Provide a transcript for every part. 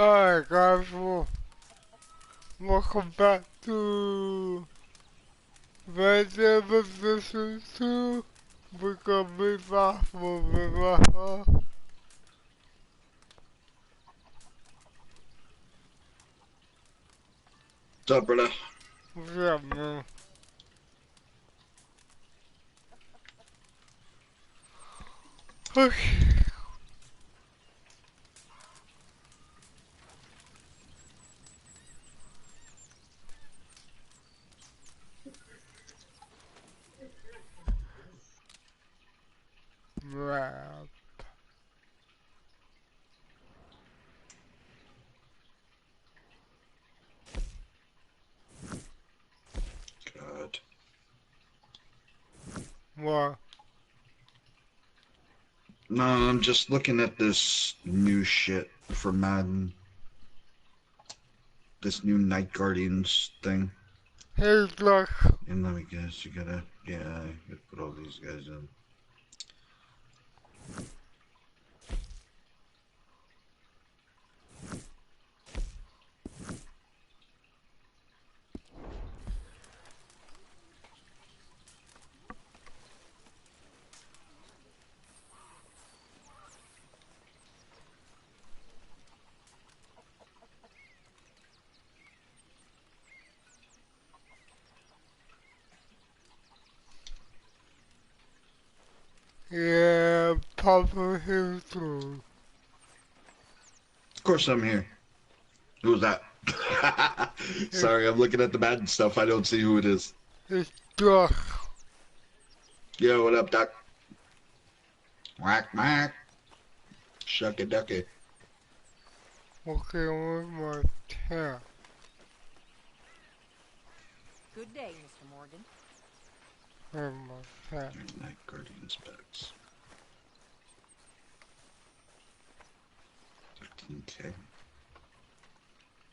Alright guys, welcome back to Red Position 2. We're gonna be back for the What's up, brother? What's up, man? Okay. Rap. God. What? No, I'm just looking at this new shit for Madden. This new Night Guardians thing. Hey, look. And let me guess, you gotta, yeah, you gotta put all these guys in. Yeah, Papa here too. Of course I'm here. Who was that? Sorry, I'm looking at the Madden stuff. I don't see who it is. It's Duck. Yo, what up, Doc? Whack, whack. Shucky ducky. Okay, where's my tab? Good day, Mr. Morgan. Where's my tab? Night Guardians specs. 13K.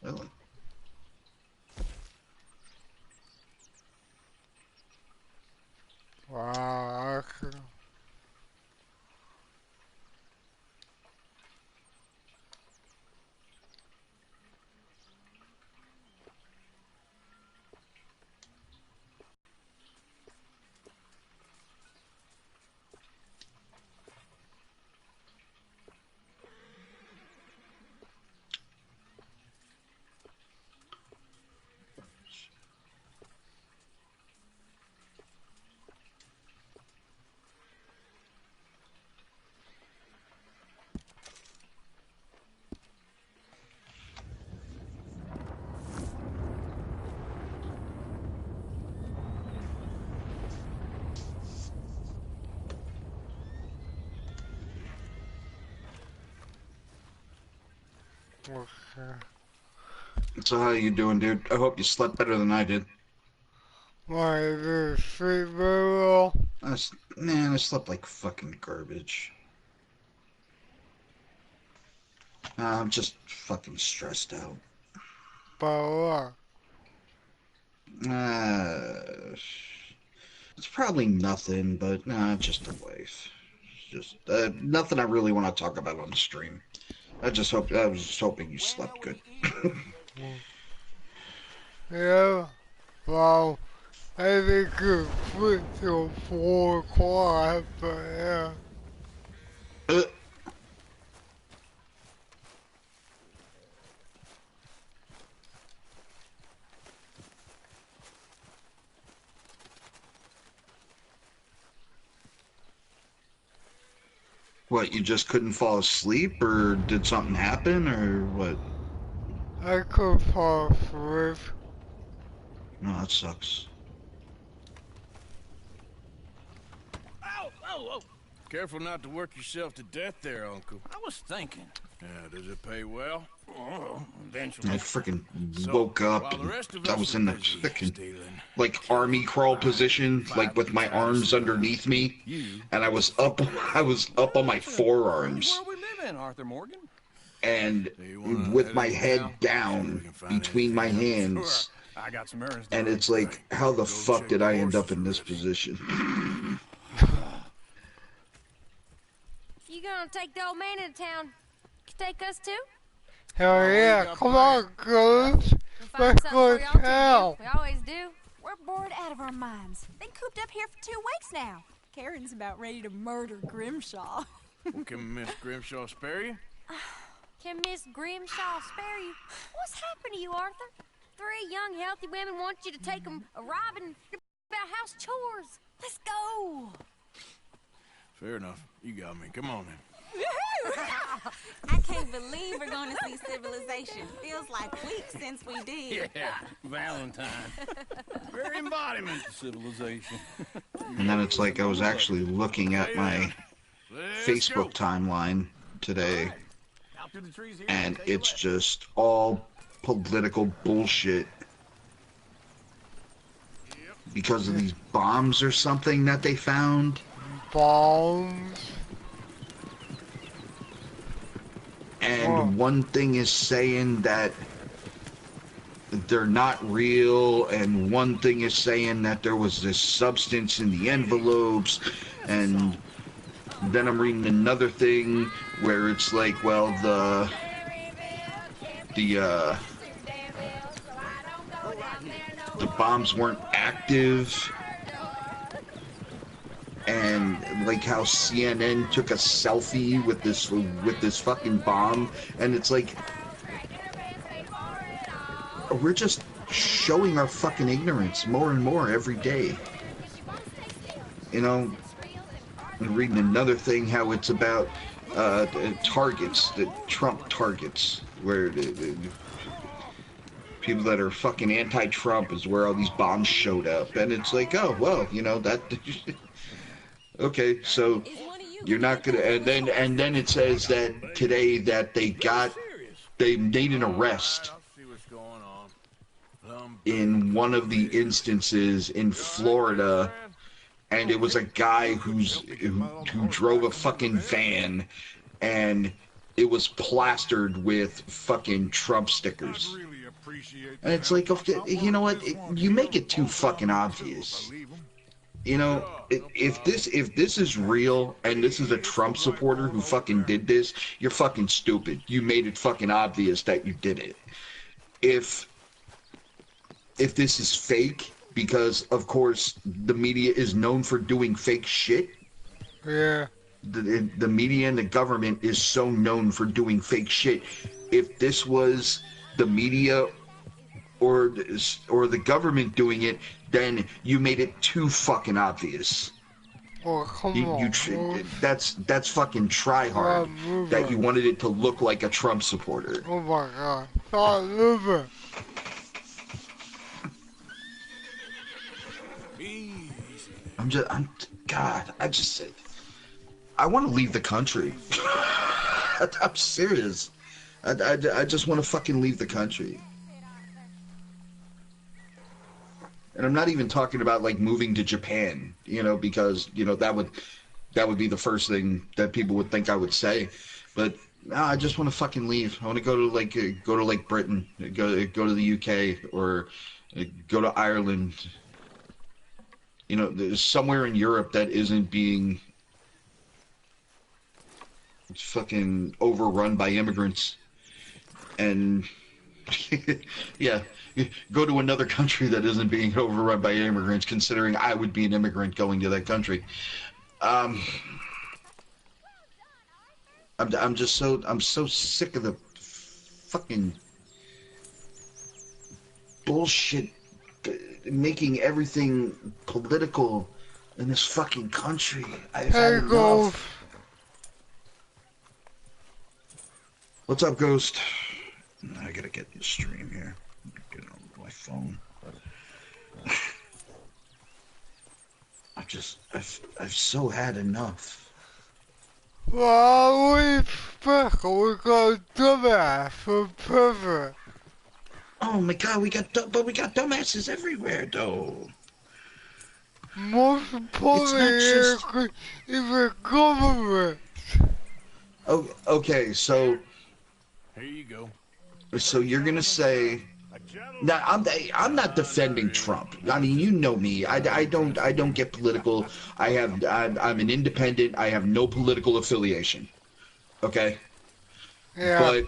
Really? Wow, I can... Okay. So how you doing, dude? I hope you slept better than I did. Why, did it sleep very well? Man, I slept like fucking garbage. I'm just fucking stressed out. About what? It's probably nothing, but just a wife. Just nothing I really want to talk about on the stream. I was just hoping you slept good. Yeah, well, I think it's split till 4 o'clock, but yeah. Uh, What, you just couldn't fall asleep, or did something happen, or what? I could fall asleep. No, that sucks. Ow! Oh, oh! Careful not to work yourself to death there, Uncle. I was thinking. Yeah, does it pay well? Oh, eventually. I freaking So, woke up while the and rest of I us was are in the busy freaking stealing, like army crawl position, like with my arms underneath me, you and I was up on my forearms, Where we live in, Arthur Morgan? and do you wanna with head my in head town? See if we down can find between my anything else? hands, Sure. I got some errands to and run. it's like, how the Go fuck check did the I end up horses in this already. position? You gonna take the old man into town? Take us too? Hell Oh, yeah, you got come plans. on, girls. We'll Let's find something go for y'all to town. do. We always do. We're bored out of our minds. Been cooped up here for 2 weeks now. Karen's about ready to murder Grimshaw. Well, can Miss Grimshaw spare you? Can Miss Grimshaw spare you? What's happened to you, Arthur? 3 young, healthy women want you to take them a robbing about house chores. Let's go. Fair enough. You got me. Come on then. I can't believe we're going to see civilization. Feels like weeks since we did. Yeah, Valentine. Very embodiment of civilization. And then it's like I was actually looking at my Let's Facebook go. timeline today, Out through the trees here. and take a it's left. just all political bullshit because of these bombs or something that they found. Bombs. And one thing is saying that they're not real, and one thing is saying that there was this substance in the envelopes, and then I'm reading another thing where it's like, well, the bombs weren't active, and like how CNN took a selfie with this fucking bomb, and it's like we're just showing our fucking ignorance more and more every day. You know, I'm reading another thing how it's about targets, the Trump targets, where the people that are fucking anti-Trump is where all these bombs showed up, and it's like, oh well, you know that. Okay, so you're not gonna, and then it says that today that they made an arrest I'll see what's going on. in one of the instances in Florida, and it was a guy who drove a fucking van, and it was plastered with fucking Trump stickers. And it's like, you know what? You make it too fucking obvious. You know, if this is real and this is a Trump supporter who fucking did this, you're fucking stupid. You made it fucking obvious that you did it. If this is fake, because of course the media is known for doing fake shit. Yeah. The media and the government is so known for doing fake shit. If this was the media or the government doing it, then you made it too fucking obvious. Oh, come on. That's fucking try hard. That you wanted it to look like a Trump supporter. Oh my god. Stop moving. I want to leave the country. I'm serious. I just want to fucking leave the country. And I'm not even talking about like moving to Japan, you know, because, you know, that would be the first thing that people would think I would say. But no, I just want to fucking leave. I want to go to like Britain, go to the UK, or go to Ireland. You know, there's somewhere in Europe that isn't being fucking overrun by immigrants. And yeah, go to another country that isn't being overrun by immigrants, considering I would be an immigrant going to that country. I'm so sick of the fucking bullshit, making everything political in this fucking country. I've had Hey, Ghost. enough. What's up, Ghost? I gotta get the stream here. Get it on my phone. I've so had enough. Well, we special. We got dumbass for president. Oh my god, we got dumbasses everywhere, though. Most importantly, just- is the government. Oh, okay, so Here you go. you're gonna say? Now, I'm not defending Trump. I mean, you know me. I don't get political. I'm an independent. I have no political affiliation. Okay? Yeah. But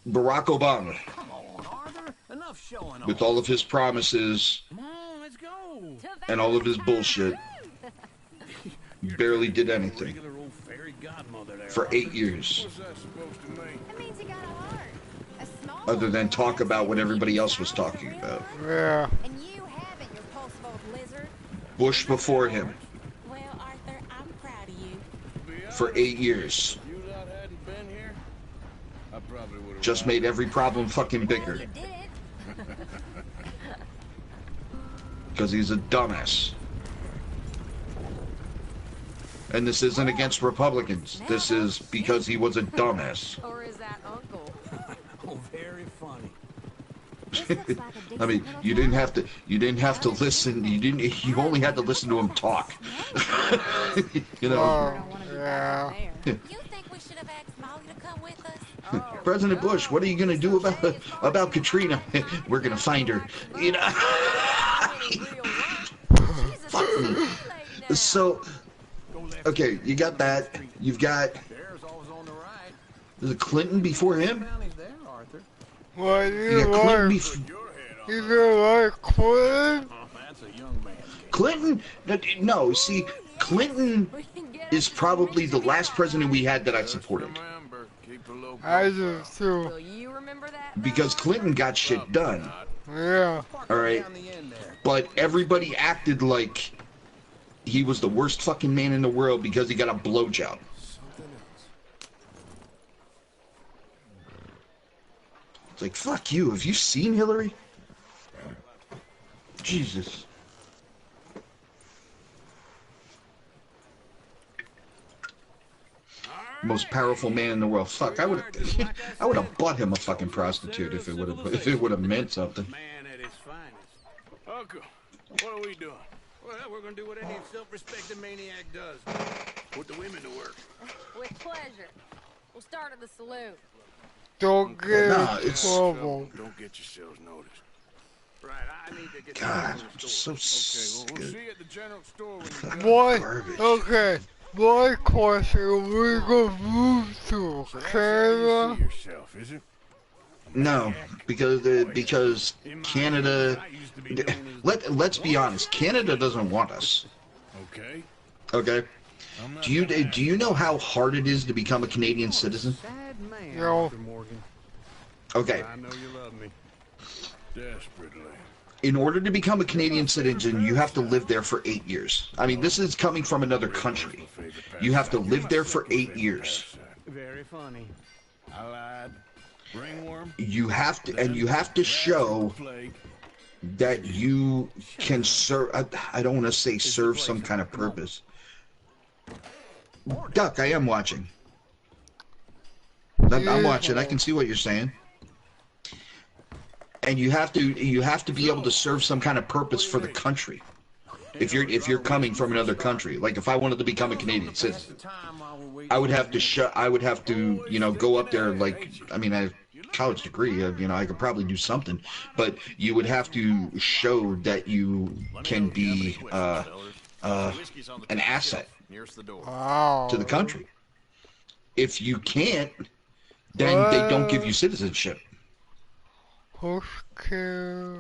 Barack Obama, Come on, Arthur. Enough showing off. with all of his promises Come on, let's go. and all of his bullshit, barely did anything Regular old fairy godmother there. for 8 years, What's that supposed to mean? That means you got a heart. A small other than one. talk about what everybody else was talking about. Yeah. And you haven't, you repulsive old lizard. Bush before him Well, Arthur, I'm proud of you. for 8 years You lot hadn't been here, I probably would have just made every problem fucking bigger You did it. because he's a dumbass. And this isn't against Republicans. This is because he was a dumbass. Or is that Uncle? Oh, very funny. This looks like a I mean, decent you little didn't have to listen. You only had to listen to him talk. You know, Oh, don't wanna be yeah. back there. You think we should have asked Molly to come with us? President Bush, what are you gonna do about Katrina? We're gonna find her. You know. Fuck me. So, okay, you got that. You've got There's always on the right. is it Clinton before him. Brownie's there, Arthur. What You you got Clinton like? before. You don't like Clinton? Oh, that's a young man's game. Clinton? No, see, Clinton We can get is probably the last president we had that I supported. Remember, keep the low I profile. just too. Will you remember that? Because Clinton got shit done. Yeah. All right, Down the end there. but everybody acted like he was the worst fucking man in the world because he got a blowjob. It's like, fuck you. Have you seen Hillary? Jesus. Most powerful man in the world. Fuck, I would have bought him a fucking prostitute if it would have meant something. Man at his finest. Uncle, what are we doing? Well, we're gonna do what any self-respecting maniac does. Put the women to work. With pleasure. We'll start at the saloon. Don't get Nah, in it's- trouble. Don't get yourselves noticed. Right, I need to get God, some I'm from the so store. Okay, well, we'll good. see you at the general store when you're done. What? Garbage. Okay. My question, we gonna move to So that's how you Canada? see yourself, is it? No, because Canada. Let's be honest. Canada doesn't want us. Okay. Okay. I'm not Do you know how hard it is to become a Canadian citizen? Sad man, No. Arthur Morgan. Okay. I know you love me. Desperately. In order to become a Canadian citizen, you have to live there for 8 years. I mean, this is coming from another country. You have to live there for 8 years. Very funny. I lied. Ringworm. You have to, and you have to show Plague. that you can serve. I don't want to say serve some kind of purpose. Duck, I am watching. I'm watching. I can see what you're saying. And you have to be able to serve some kind of purpose for the country. If you're coming from another country, like if I wanted to become a Canadian citizen, I would have to go up there. Like, I mean, I have a college degree. I could probably do something, but you would have to show that you can be an asset Wow. to the country. If you can't, then they don't give you citizenship. Okay.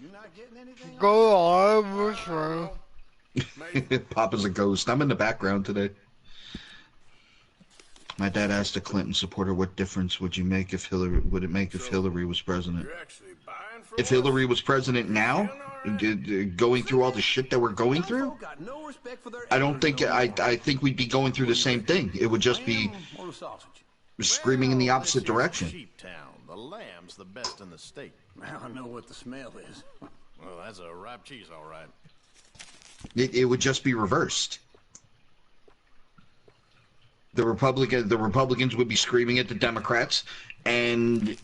You not getting anything? Go on, Mr. Papa's a ghost. I'm in the background today. My dad asked a Clinton supporter, "What difference would it make if Hillary was president?" You're actually buying from If Hillary was president now, going through all the shit that we're going through, Got no respect for their I don't think I think we'd be going through the same thing. It would just be or the sausage. screaming in the opposite direction. Sheep town. The lamb's the best in the state. Now I know what the smell is. Well, that's a ripe cheese, all right. It would just be reversed. The Republicans would be screaming at the Democrats, and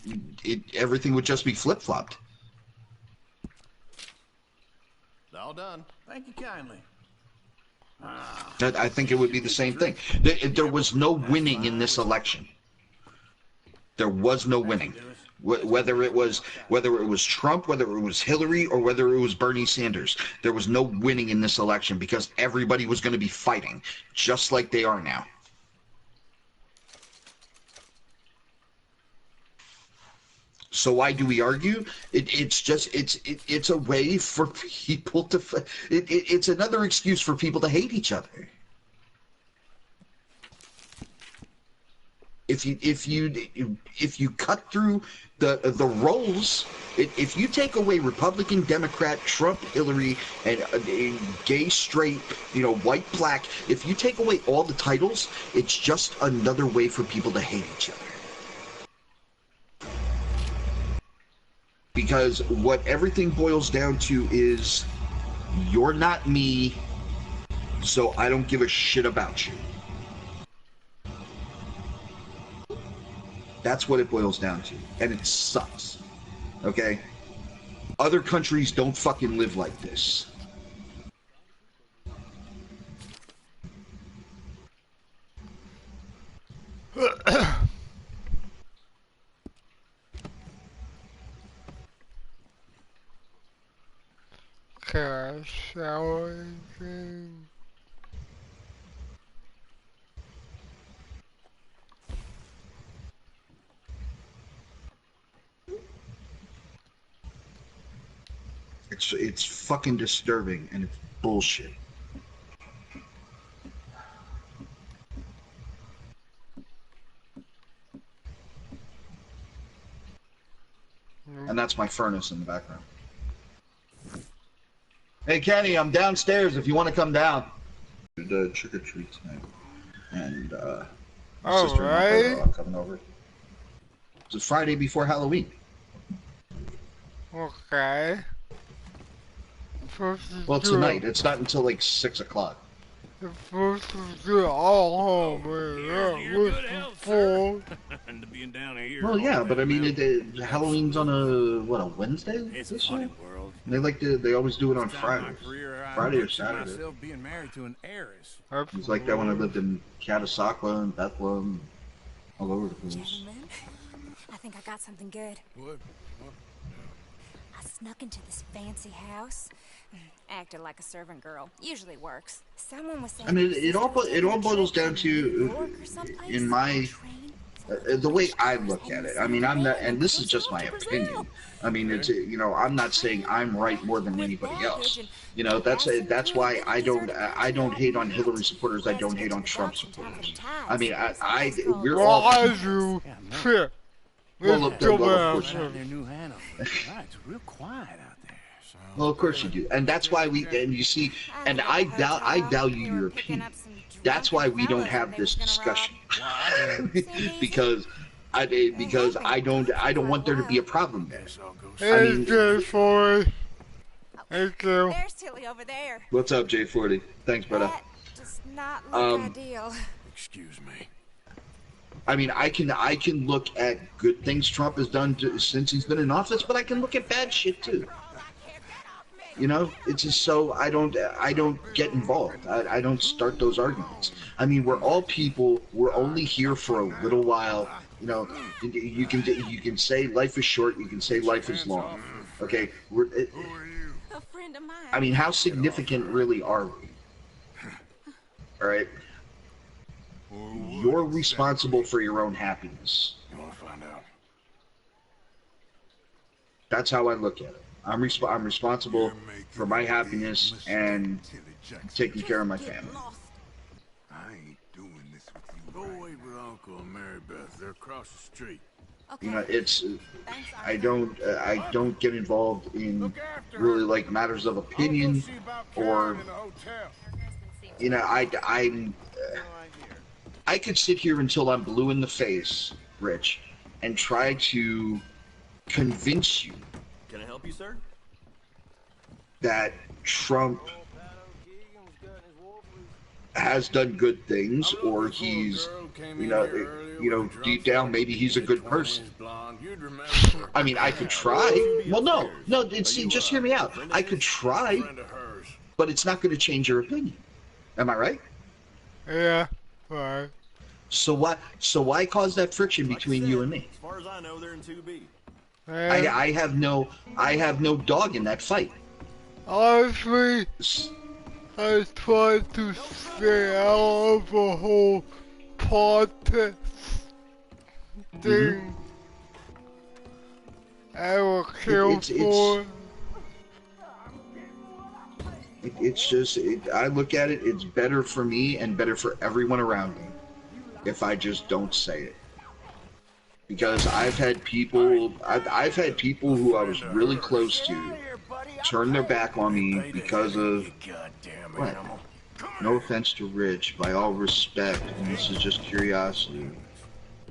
everything would just be flip-flopped. All done. Thank you kindly. I think it would be the same thing. There was no winning in this election. There was no winning. Whether it was Trump, whether it was Hillary, or whether it was Bernie Sanders, there was no winning in this election because everybody was going to be fighting, just like they are now. So why do we argue? It's a way for people to. It's another excuse for people to hate each other. If you cut through the roles, if you take away Republican, Democrat, Trump, Hillary, and gay, straight, white, black, if you take away all the titles, it's just another way for people to hate each other. Because what everything boils down to is, you're not me, so I don't give a shit about you. That's what it boils down to. And it sucks. Okay? Other countries don't fucking live like this. Can I shower again? It's fucking disturbing, and it's bullshit. And that's my furnace in the background. Hey Kenny, I'm downstairs if you want to come down. The trick or treat tonight, and my sister and my brother are coming over. It's a Friday before Halloween. Okay. Well, tonight. It's not until like 6 o'clock. You're supposed to do it all home, man. And to being down here. Well, yeah, but I mean, Halloween's on a Wednesday It's this a funny year? world. They always do it on Time in my Fridays. career, I Friday or picture Saturday. myself being married to an heiress. It's like that when I lived in Catasauqua and Bethlehem, all over the place. Gentlemen, I think I got something good. What? I snuck into this fancy house, acted like a servant girl. Usually works. Someone was saying. I mean, it all boils down to, in my, the way I look at it. I mean, I'm not, and this is just my opinion. I mean, it's, I'm not saying I'm right more than anybody else. That's why I don't hate on Hillary supporters. I don't hate on Trump supporters. I mean, we're all. Why you shit? Well, of course you Out do. there, New Hanover. Right, it's real quiet out there. So, Well, of course you do, and that's why and you see, and I value your opinion. That's why we don't have this discussion, because I don't want there to be a problem there. this all goes. Hey, mean- J40. Thank you. There's Tilly over there. What's up, J40? Thanks, brother. That does not look Um, ideal. Excuse me. I mean, I can look at good things Trump has done since he's been in office, but I can look at bad shit too. It's just so I don't get involved. I don't start those arguments. I mean, we're all people. We're only here for a little while. You can say life is short. You can say life is long. Okay, A friend of mine. I mean, how significant really are we? All right. You're responsible for your own happiness. You want to find out? That's how I look at it. I'm responsible for my happiness and taking care of my family. I ain't doing this with you. Go wait with Uncle and Mary Beth. They're across the street. Okay. It's I don't get involved in really like matters of opinion, or I could sit here until I'm blue in the face, Rich, and try to convince you Can I help you, sir? that Trump has done good things, or he's, deep down maybe he's a good person. I mean, I could try. Well, no. Just hear me out. I could try, but it's not going to change your opinion. Am I right? Yeah, fine. So why cause that friction between you and me? As far as I know, they're in 2B. I have no dog in that fight. Honestly, I tried to stay out of the whole politics thing. I will kill for. It's just, I look at it, it's better for me and better for everyone around me if I just don't say it. Because I've had people who I was really close to turn their back on me because of, what? No offense to Rich, by all respect, and this is just curiosity.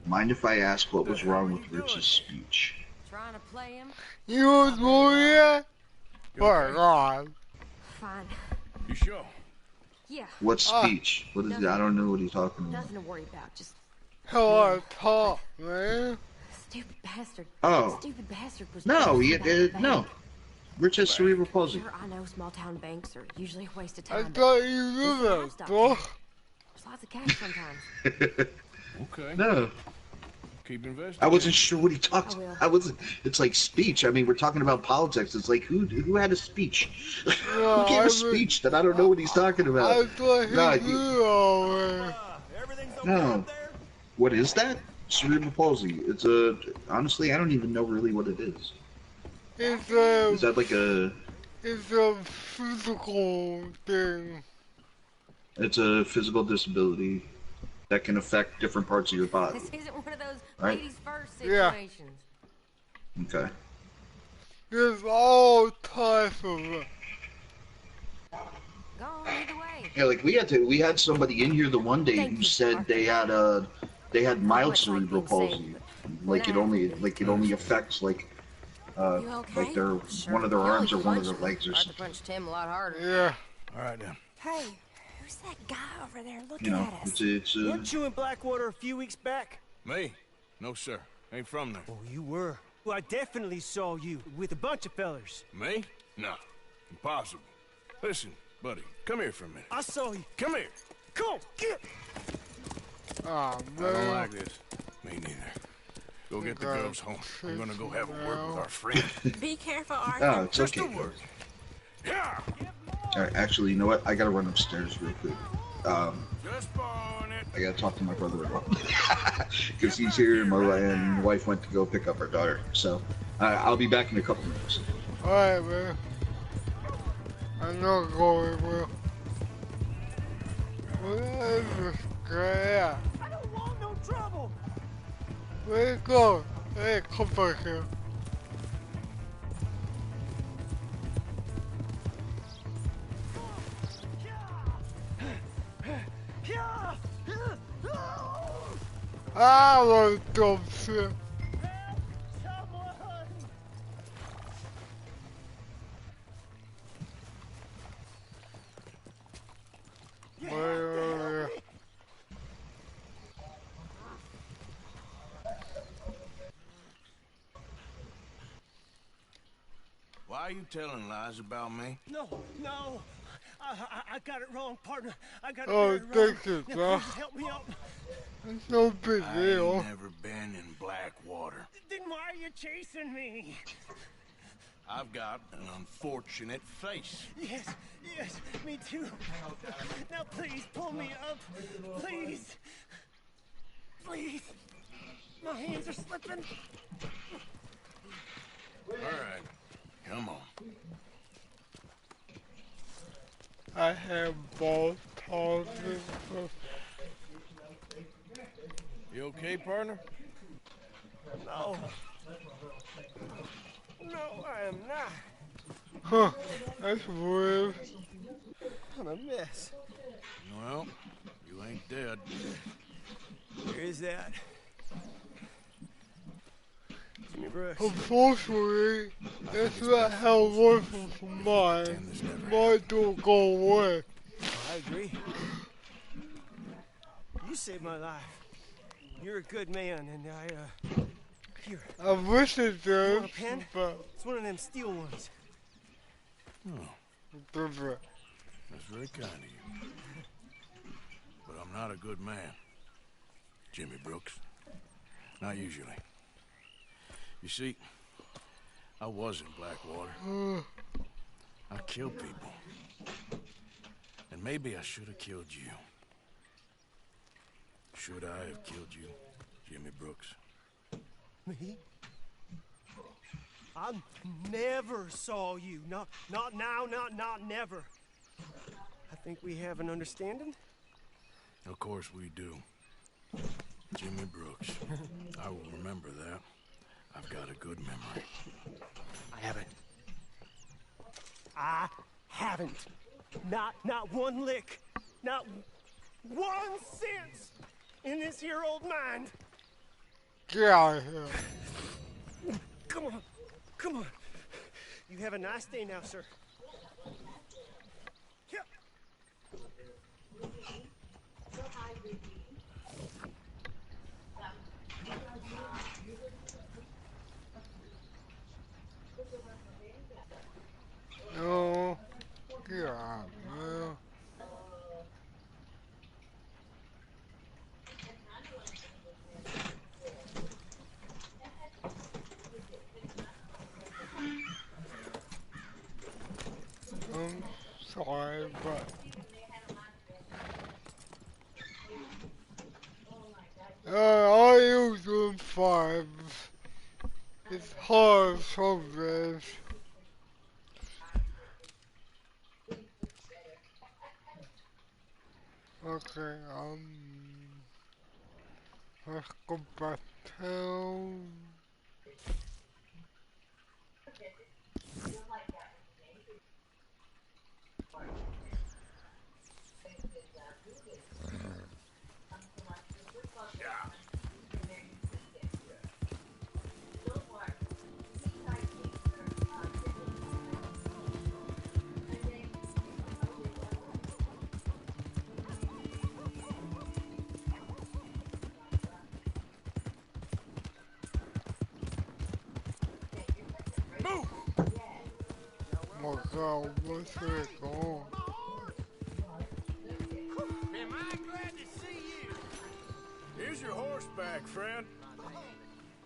Mind if I ask what was wrong with Rich's speech? Trying to play him? You was warrior? You okay? God. Fine. You sure? Yeah, What speech? What is it? I don't know what he's talking about. nothing to worry about. Just How I talk, man. stupid bastard. Oh. Stupid bastard was No, crazy he about the no. bank. Rich has cerebral palsy. Sure, I know small town banks are usually a waste of I time. but thought you this knew is that, livestock bro. town. There's lots of cash sometimes. Okay. No. Keep investigating. I wasn't sure what he talked. I will. I wasn't. It's like speech. I mean, we're talking about politics. It's like who had a speech? Who gave a speech that I don't know what he's talking about? I thought he No, knew already. Everything's okay no. up there? What is that? Cerebral palsy. It's a. Honestly, I don't even know really what it is. It's Is that like a? a physical thing. It's a physical disability that can affect different parts of your body. This isn't one of those Right. ladies first Yeah. situations. Okay. There's all types of it. Go on, either way. Yeah, like we had somebody in here the one day who said they had mild cerebral palsy. Like it only affects like You okay? like their Sure. one of their Yeah, arms you or one of punched their me. legs or Tried to something. punch Tim a lot harder. Yeah. All right, then. Hey, who's that guy over there looking You know, at us? it's Weren't you in Blackwater a few weeks back? Me? No, sir. Ain't from there. Oh, you were. Well, I definitely saw you with a bunch of fellers. Me? No. Impossible. Listen, buddy, come here for a minute. I saw you. Come here. Come on, get. Oh, I don't man. like this. Me neither. Go get the Okay. girls home. I'm gonna go have a word with our friend. Be careful, Arthur. oh, it's Just okay. a word. Yeah. All right, actually, you know what? I gotta run upstairs real quick. Just born it. I gotta talk to my brother-in-law because he's here, and my wife went to go pick up our daughter. So I'll be back in a couple minutes. Alright, man. I'm not going, bro. Where is this guy? I don't want no trouble. Where you go? Hey, come back here. I want dumb shit. Where? Why are you telling lies about me? No, no. I got it wrong, partner. I got it Oh, wrong. thank you, Now, Doc. please help me out. It's no big I deal. ain't never been in Blackwater. Then why are you chasing me? I've got an unfortunate face. Yes, yes, me too. Now please pull me up. Please. Please. My hands are slipping. All right, come on. I have both pauses. You okay, partner? No. No, I am not. Huh, that's weird. I'm a mess. Well, you ain't dead. Where is that? Jimmy Brooks. Unfortunately, that's not how it works for mine. Mine don't go away. I agree. You saved my life. You're a good man, and here. I wish it You did, want a pen? but It's one of them steel ones. Oh, different. that's very kind of you. But I'm not a good man, Jimmy Brooks. Not usually. You see, I was in Blackwater. I killed people. And maybe I should have killed you. Should I have killed you, Jimmy Brooks? Me? I never saw you. Not now, not never. I think we have an understanding. Of course we do. Jimmy Brooks. I will remember that. I've got a good memory. I haven't. Not one lick. Not 1 cent in this here old mind. Get out of here. Come on. Come on. You have a nice day now, sir. Here. No. Get out, man. I'm sorry, but I use them 5. It's hard sometimes. Okay, let's go back to my God, what's it going? Am I glad to see you? Here's your horseback, friend.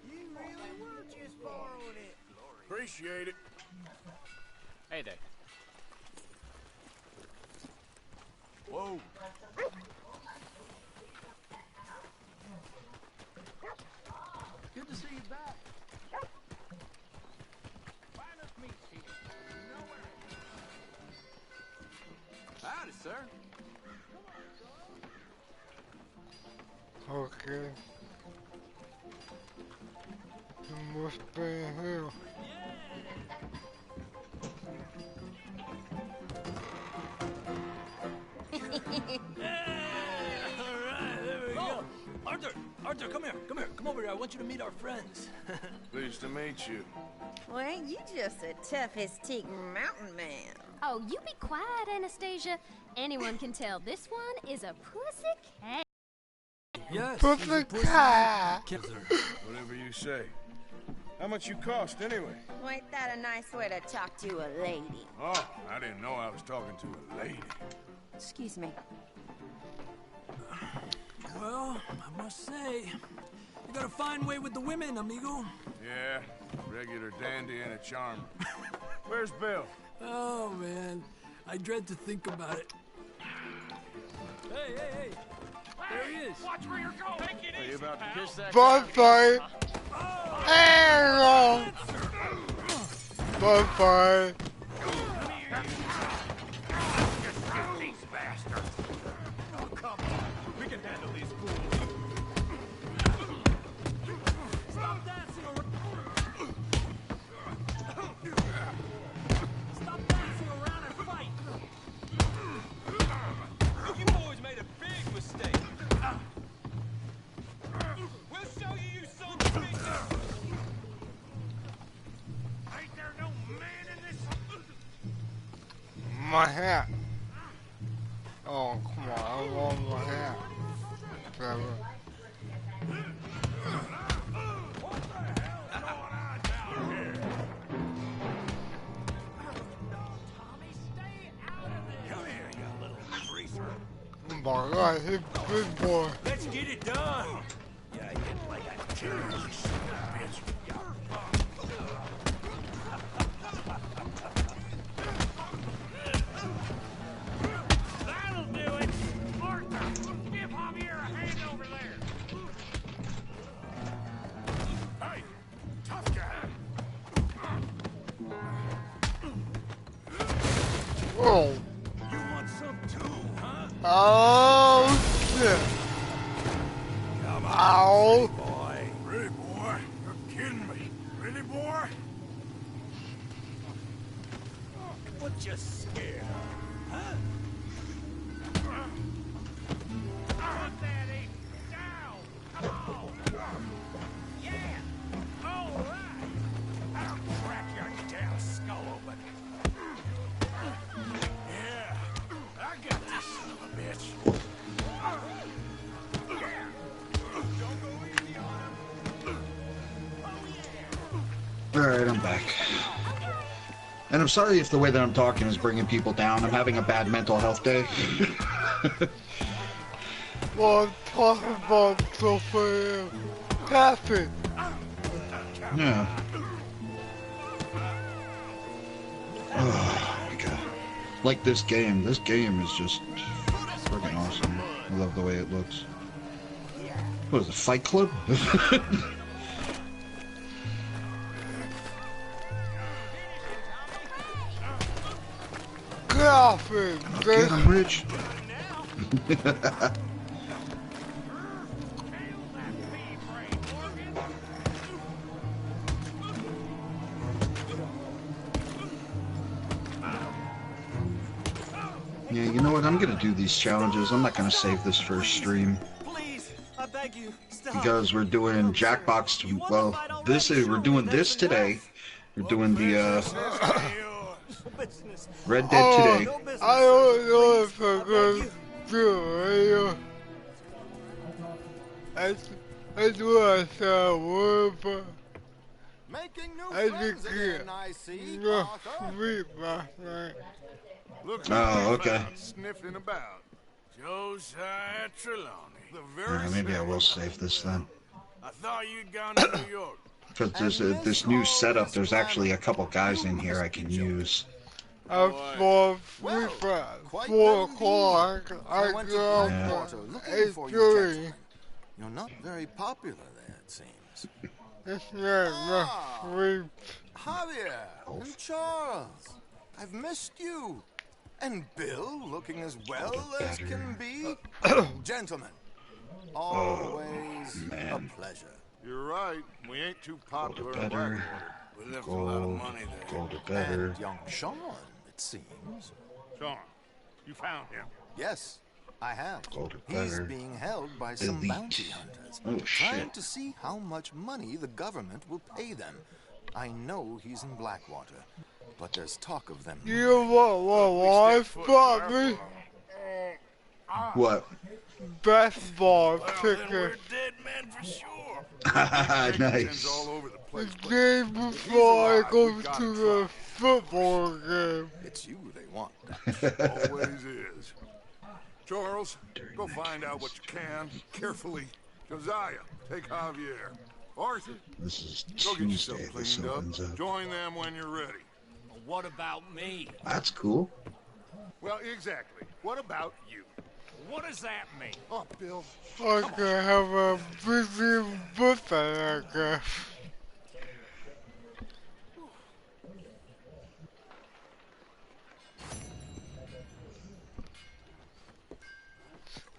You really were just borrowing it. Appreciate it. Hey there. Whoa. Good to see you back. Howdy, sir. Okay. You must be here. Alright, there we go. Arthur, come here. Come over here. I want you to meet our friends. Pleased to meet you. Well, ain't you just a tough, hysteric mountain man? Oh, you be quiet, Anastasia. Anyone can tell this one is a pussy cat. Yes. Put he's the a pussy cat. killer. Whatever you say. How much you cost, anyway? Well, ain't that a nice way to talk to a lady? Oh, I didn't know I was talking to a lady. Excuse me. Well, I must say, you got a fine way with the women, amigo. Yeah, regular dandy and a charmer. Where's Bill? Oh, man. I dread to think about it. Hey. There he is. Watch where you're going. Are you about to kiss that Bye-bye. Hello. Bye-bye. these bastards? Oh, come on. We can handle these fools. Stop dancing around and fight. You boys made a big mistake. We'll show you, you sons of bitches. Ain't there no man in this? My hat. Oh, come on. I want my hat. Trevor. What the hell's going on down here? Tommy, stay out of this. Come here, you little greaser. Oh my God, he's a big boy. Let's get it done. Yeah, you get like a killer, bitch. That'll do it. Arthur, give Javier a hand over there. Hey, tough guy. Oh. You want some too, huh? Oh, shit. Come on, Ow. boy. Really, boy? You're kidding me. Really, boy? What you scared of, huh? Put that ape down! Come on! Yeah! All right! I'll crack your damn skull open! Yeah, I got this son of a bitch. Don't go easy on him! Alright, I'm back. And I'm sorry if the way that I'm talking is bringing people down. I'm having a bad mental health day. Well, talk about something happen. Yeah. Oh, my God. Like this game. This game is just freaking awesome. I love the way it looks. What is it, Fight Club? Get off him, Get him, Rich. Yeah, you know what? I'm gonna do these challenges. I'm not gonna save this for a stream Please, I beg you, stop. because we're doing Jackbox. Well, we're doing this today. We're doing the Red Dead today. I don't know if I'm gonna do it. That's what I said, but Making new I friends just again, can't I see, not Arthur. sleep last night. Look Oh, okay. sniffing about. Josiah Trelawney. The very Alright, maybe I will save this then. I thought you'd gone to New York. Because there's this new setup, there's actually a couple guys in here I can use. I'm for Well, sleep at quite 4 well o'clock. I went to get up Blackwater at looking for you, 8:30. gentlemen. You're not very popular there, it seems. It's not enough sleep. Javier and Charles, I've missed you. And Bill, looking as well as can be. Gentlemen, always a pleasure. You're right. We ain't too popular in better. Blackwater. We left a lot of Gold, money there. gold or better. And young Sean, it seems. Sean, you found him. Yes, I have. Gold or He's better. being held by some Elite. bounty hunters, Oh, trying shit. to see how much money the government will pay them. I know he's in Blackwater, but there's talk of them. You know what my wife bought me? What? Basketball Well, then we're tickets. dead men for sure. Nice. All over the The place. but day before I alive, go we gotta to the football game. It's you they want. always is. Charles, go find out what you can, carefully. Josiah, take Javier. Arthur, This is go get yourself Tuesday. This cleaned opens up. up. Join them when you're ready. What about me? That's cool. Well, exactly. What about you? What does that mean? Oh, Bill. I can have a busy birthday, I guess.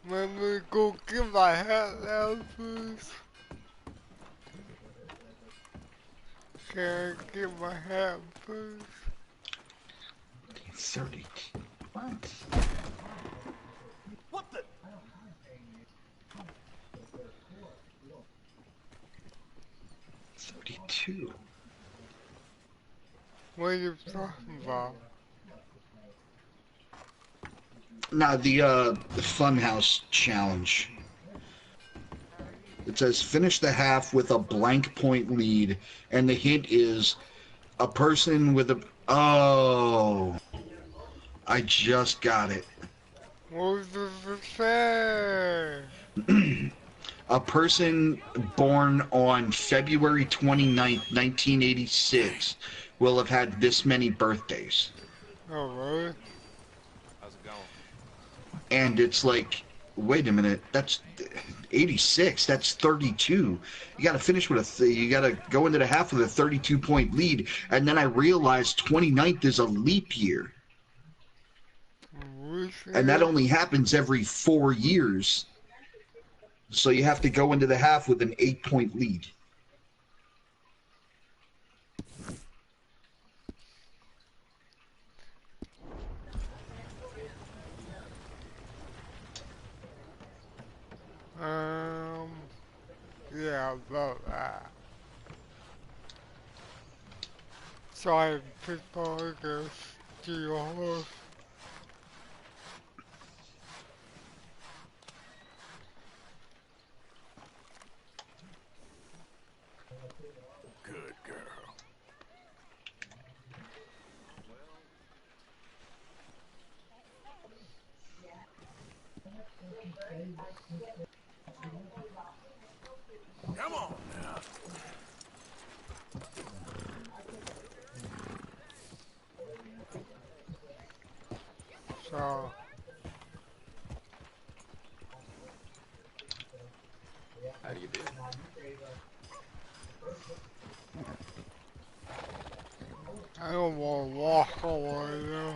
Let me go get my hat now, please. Can I get my hat, please? 30. What? What the? 32. What are you talking about? Now, the Funhouse Challenge. It says finish the half with a blank point lead, and the hint is a person with a... Oh. I just got it. What does it say? A person born on February 29th, 1986 will have had this many birthdays. Oh, really? How's it going? And it's like, wait a minute, that's 86, that's 32. You gotta finish with you gotta go into the half with a 32-point lead. And then I realized 29th is a leap year. and that only happens every 4 years. So you have to go into the half with an 8-point lead. Yeah, about that. Sorry, people go steal horse. Good girl. Come on now. So, How do you do? I don't want to walk away though.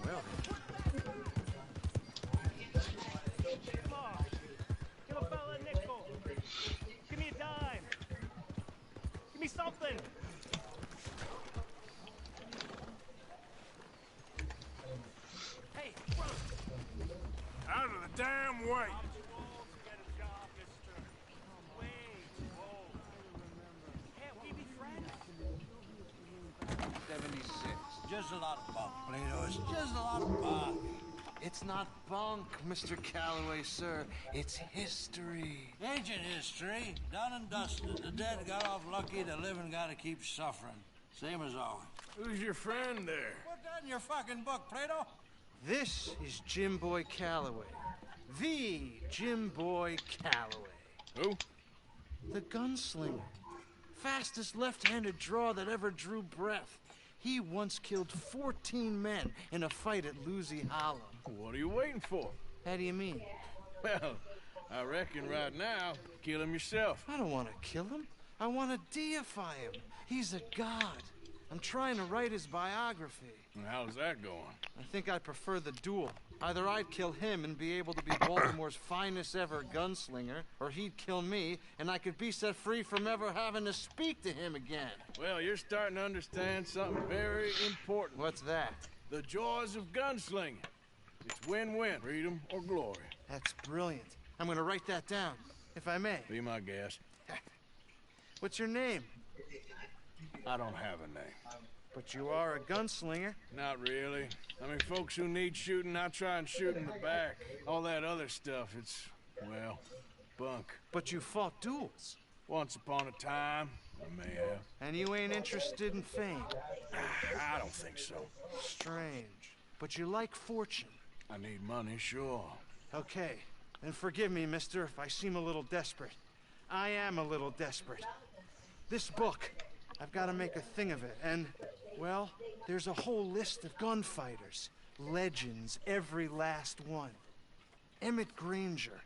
Well. Come on. Give a fella a nickel. Give me a dime. Give me something. Hey, brother. Out of the damn way. Can't we be friends? 76. Just a lot of bunk, Plato. It's just a lot of bunk. It's not bunk, Mr. Calloway, sir. It's history. Ancient history. Done and dusted. The dead got off lucky, the living gotta keep suffering. Same as always. Who's your friend there? Put that in your fucking book, Plato. This is Jim Boy Calloway. The Jim Boy Calloway. Who? The gunslinger. Fastest left-handed draw that ever drew breath. He once killed 14 men in a fight at Lucy Hollow. What are you waiting for? How do you mean? Well, I reckon right now, kill him yourself. I don't want to kill him. I want to deify him. He's a god. I'm trying to write his biography. And how's that going? I think I prefer the duel. Either I'd kill him and be able to be Baltimore's finest ever gunslinger, or he'd kill me, and I could be set free from ever having to speak to him again. Well, you're starting to understand something very important. What's that? The joys of gunslinging. It's win-win, freedom or glory. That's brilliant. I'm gonna write that down, if I may. Be my guest. What's your name? I don't have a name. But you are a gunslinger. Not really. I mean, folks who need shooting, I try and shoot in the back. All that other stuff, it's, well, bunk. But you fought duels. Once upon a time, I may have. And you ain't interested in fame. I don't think so. Strange. But you like fortune. I need money, sure. Okay. Then forgive me, mister, if I seem a little desperate. I am a little desperate. This book, I've got to make a thing of it, and, well, there's a whole list of gunfighters. Legends, every last one. Emmett Granger,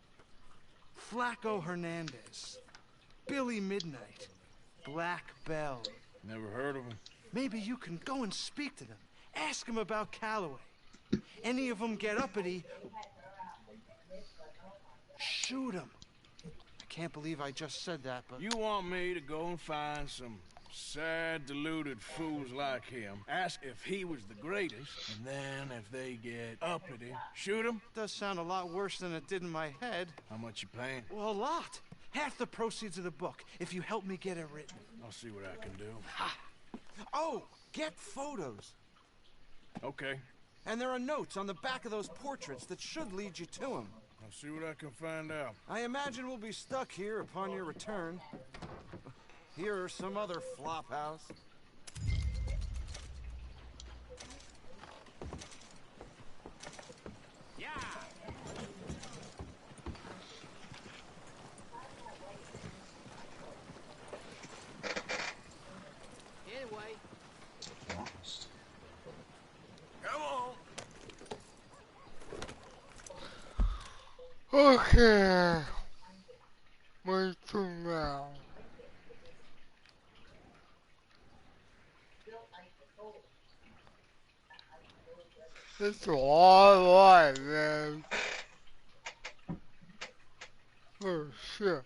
Flaco Hernandez, Billy Midnight, Black Bell. Never heard of him. Maybe you can go and speak to them. Ask them about Calloway. Any of them get uppity, shoot them. I can't believe I just said that, but... You want me to go and find some sad, deluded fools like him, ask if he was the greatest, and then if they get uppity, shoot him? Does sound a lot worse than it did in my head. How much you paying? Well, a lot. Half the proceeds of the book, if you help me get it written. I'll see what I can do. Ha! Oh, get photos. Okay. And there are notes on the back of those portraits that should lead you to him. I'll see what I can find out. I imagine we'll be stuck here upon your return. Here or some other flop house. Yeah. Anyway. Come on. Okay. Wait till now. It's a long line, man. Oh, shit.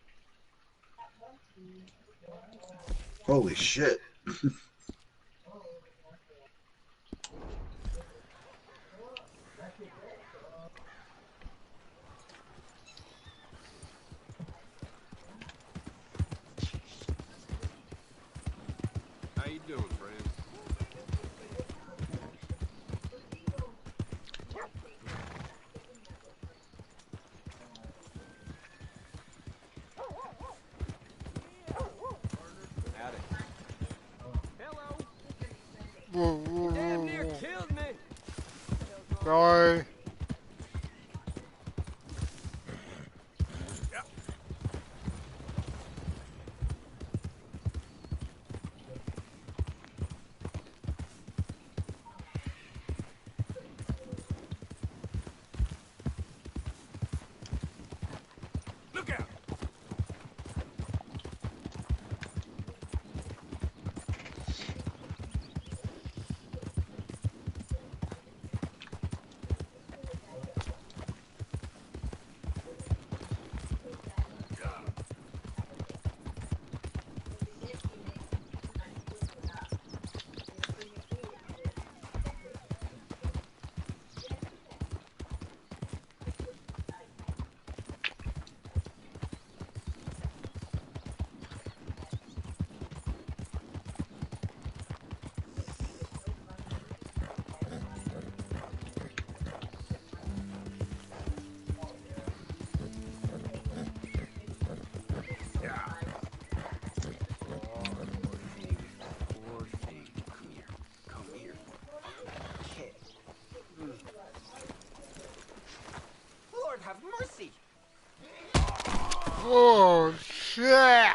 Holy shit. How you doing, friend? Howdy. Whoa, whoa, Damn whoa, near whoa. killed me. Sorry. Look out! Lord have mercy. Oh, shit.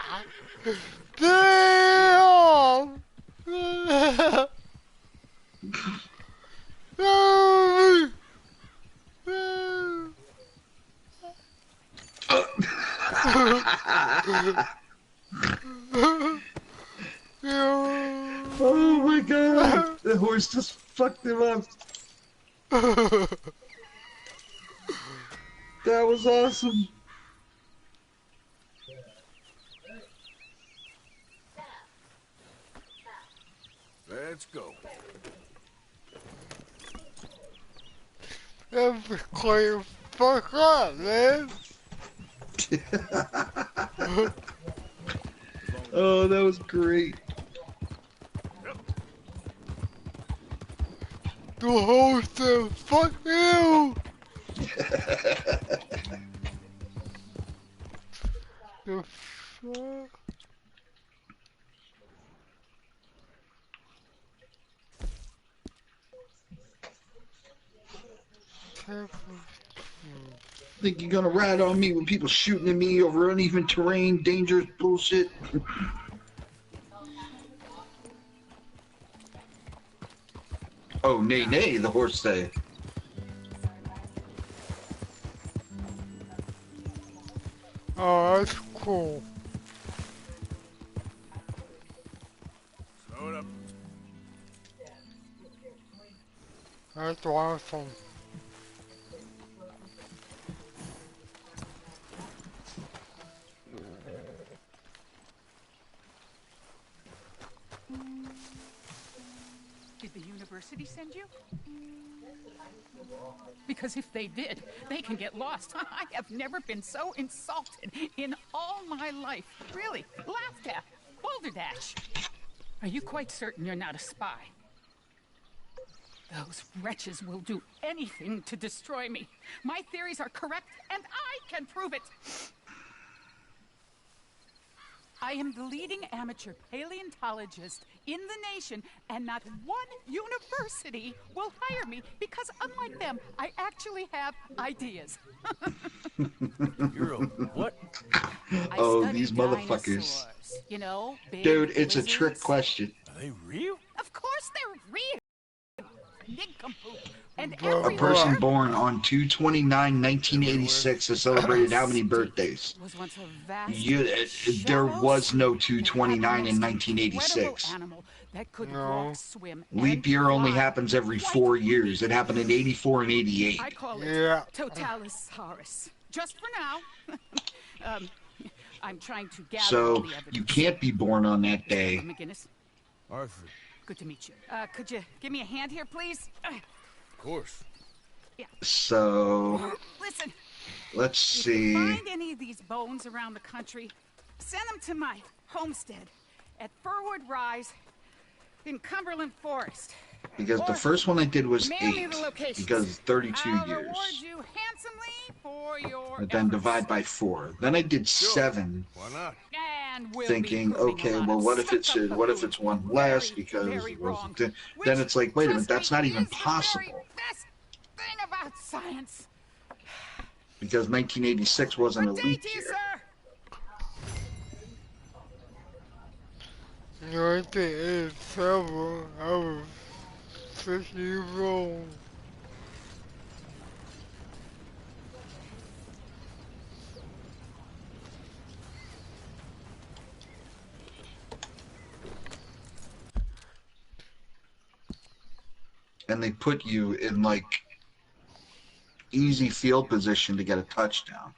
Damn. Oh my god! The horse just fucked him up. That was awesome. Let's go. That's clear fuck up, man. Oh, that was great. The host said, fuck you. The fuck? Think you're gonna ride on me when people shooting at me over uneven terrain, dangerous bullshit? Oh, nay, nay, the horse say. Oh, that's cool. Slow it up. That's awesome. Did the university send you? Because if they did, they can get lost. I have never been so insulted in all my life. Really, laughed at. Balderdash. Are you quite certain you're not a spy? Those wretches will do anything to destroy me. My theories are correct, and I can prove it. I am the leading amateur paleontologist in the nation, and not one university will hire me because, unlike them, I actually have ideas. You're a what? Oh, I these study motherfuckers. dinosaurs. You know, big Dude, it's a lizards. trick question. Are they real? Of course they're real. Nincompoop. And A every person word born on 2/29/1986 has celebrated how many birthdays? was once a vast, There shallow was no sea that had the 2/29 in most incredible 1986. animal that could No. walk, swim, Leap and year only fly. happens every 4 years. It happened in 84 and 88. I call it Yeah. Totalis. Just for now. I'm trying to gather all So the evidence. you can't be born on that day. McGinnis, Arthur. good to meet you. Could you give me a hand here, please? Of course. So Listen, let's if you see. find any of these bones around the country, send them to my homestead at Furwood Rise in Cumberland Forest. Because the first one I did was Mail me 8. the locations. Because 32 I'll years. reward you handsomely for your But then efforts. divide by 4. Then I did 7. Why not? And we'll Thinking, be proving okay, a lot well, of what if it's stuff what if before. it's one less? Very, Because very it was wrong. then Which, it's like, wait a minute, trust that's me, not even is the possible. very best thing about science. Because 1986 wasn't a Good day leap to you, year. sir. You know, I think it's 7. I was 6 years old. And they put you in like easy field position to get a touchdown.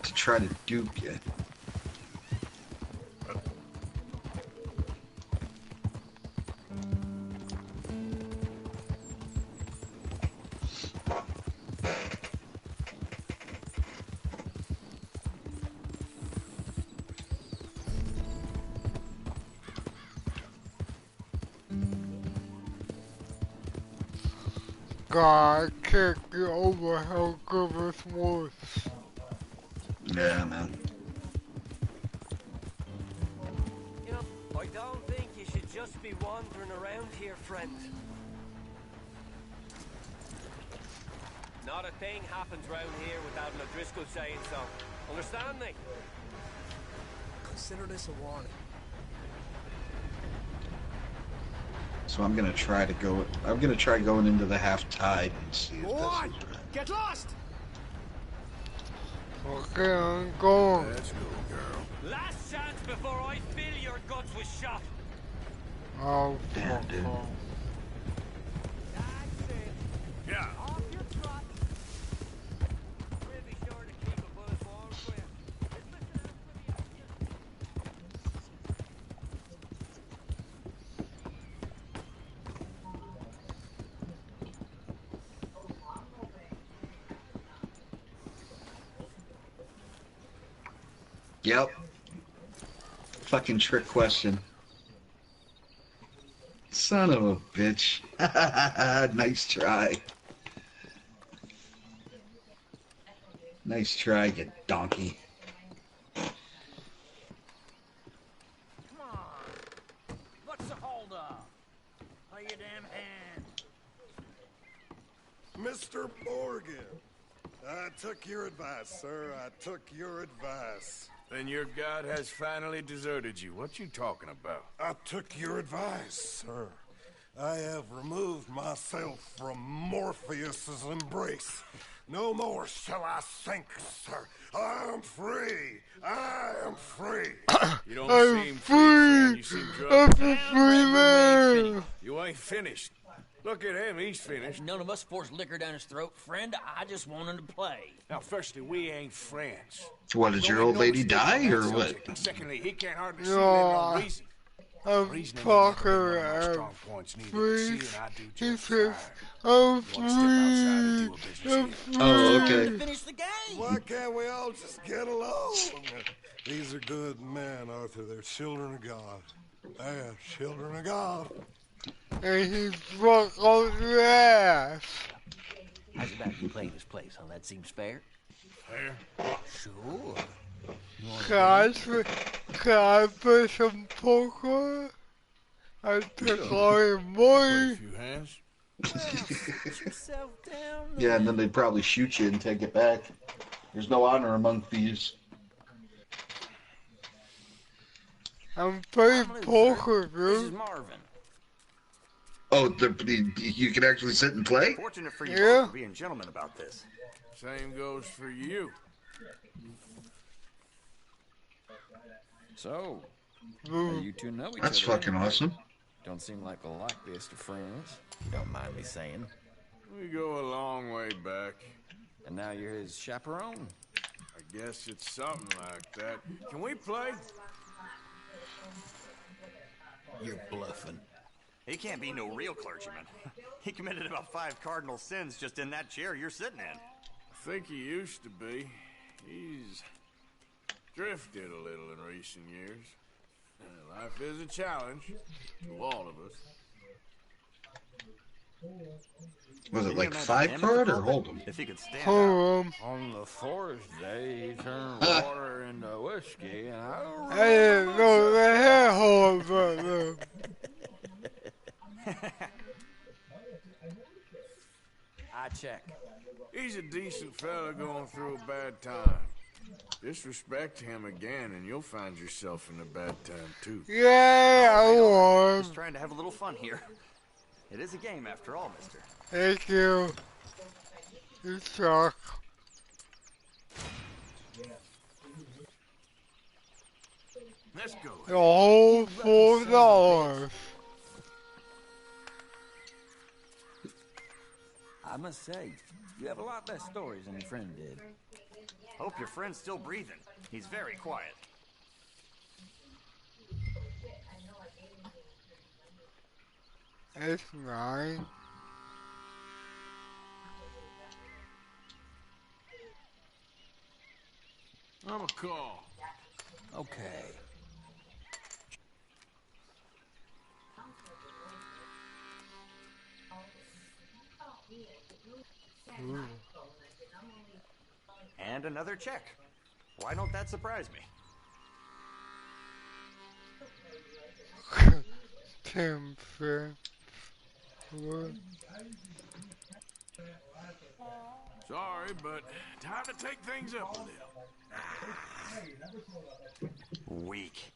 To try to dupe you. God, I can't get over how good this was. Yeah, man. You know, I don't think you should just be wandering around here, friend. Not a thing happens round here without an O'Driscoll saying so. Understand me? Consider this a warning. So I'm gonna try to go. I'm gonna try going into the half tide and see if Go this on! is right. Get lost! Okay, I'm going. Let's go, girl. Last chance before I fill your guts with shot. Oh, Damn, dude. That's it. Yeah. Off your trot. We'll be sure to keep a buzz warm for you. Yep. Fucking trick question. Son of a bitch. Nice try. Nice try, you donkey. Come on. What's the hold up? Play your damn hand. Mr. Morgan, I took your advice, sir. I took your advice. Then your god has finally deserted you. What you talking about? I took your advice, sir. I have removed myself from Morpheus's embrace. No more shall I sink, sir. I am free. I am free. You don't I'm seem free, friend. You seem I'm drunk. a free man. You ain't finished. Look at him, he's finished. None of us forced liquor down his throat, friend. I just want him to play. Now, firstly, we ain't friends. What, did your old lady die, or what? And secondly, he can't hardly see No, no reason. I'm Reasoning talking ain't never been one of my I'm strong points neither. free. See, and I do He just says, fine. I'm You wanna step outside and free. do a business I'm here? free. Oh, okay. Finish the game. Why can't we all just get along? These are good men, Arthur. They're children of God. They're children of God. And he's drunk on the ass. How's about you playing this place, huh? That seems fair. Fair? Sure. Can I play some poker? I took all your Put a money. few hands. Sit yourself down. Yeah, and then they'd probably shoot you and take it back. There's no honor among thieves. I'm playing I'm Lou, sir. poker, This is dude. Marvin. Oh, you can actually sit and play? Fortunate for you both for being gentlemen about this. Same goes for you. So, you two know each other. That's fucking anyway. awesome. Don't seem like the likeliest of friends. Don't mind me saying. We go a long way back. And now you're his chaperone? I guess it's something like that. Can we play? You're bluffing. He can't be no real clergyman. He committed about 5 cardinal sins just in that chair you're sitting in. I think he used to be. He's drifted a little in recent years. Life is a challenge to all of us. Was it like 5 card or Hold'em? If he could stand Hold'em. On the fourth day, he turned water into whiskey, and I didn't know they had Hold'em back then. I check. He's a decent fella going through a bad time. Disrespect him again, and you'll find yourself in a bad time, too. Yeah, I won. Just trying to have a little fun here. It is a game after all, mister. Thank you. You suck. Let's go. The whole $4. I must say, you have a lot less stories than your friend did. Hope your friend's still breathing. He's very quiet. It's 9. I'm a call. Okay. Ooh. And another check. Why don't that surprise me? 10 cents. What? Sorry, but time to take things up a little. Weak.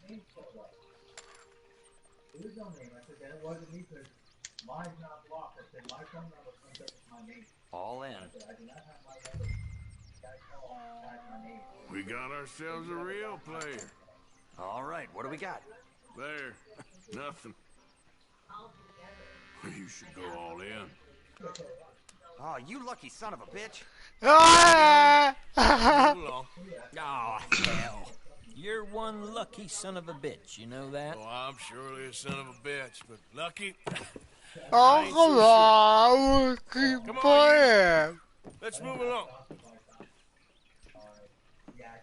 All in. We got ourselves a real player. All right, what do we got? There. Nothing. You should go all in. Oh, you lucky son of a bitch. Ah! Oh, hell. You're one lucky son of a bitch, you know that? Oh, I'm surely a son of a bitch, but lucky. Oh, come on. We'll keep playing. Let's move along.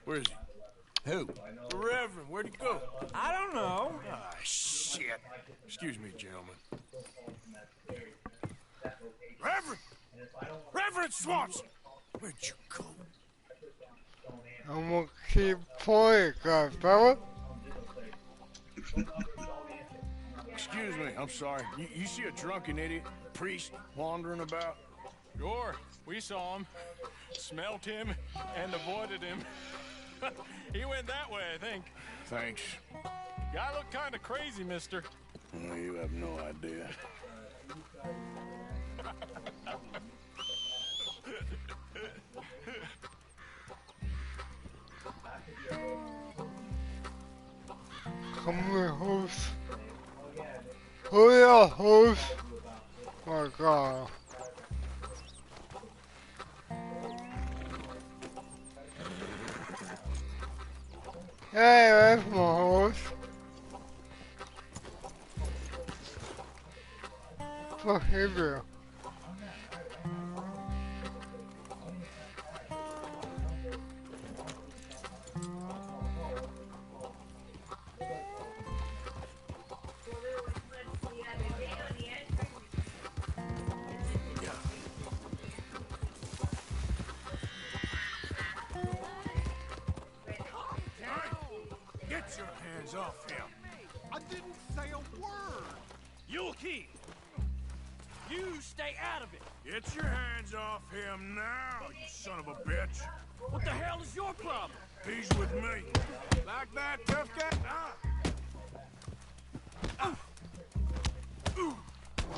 Where is he? Who? The Reverend. Where'd he go? I don't know. Ah, shit. Excuse me, gentlemen. Reverend! Reverend Swanson! Where'd you go? I'm gonna keep playing, godfella. Excuse me, I'm sorry. You see a drunken idiot, priest, wandering about? Sure, we saw him, smelt him, and avoided him. He went that way, I think. Thanks. Guy looked kind of crazy, mister. Oh, you have no idea. Come here, host. Oh yeah, host. My God. Hey, that's my host. Fuck is it? Get your hands off him. I didn't say a word. You'll keep. You stay out of it. Get your hands off him now, you son of a bitch. What the hell is your problem? He's with me. Like that, tough guy?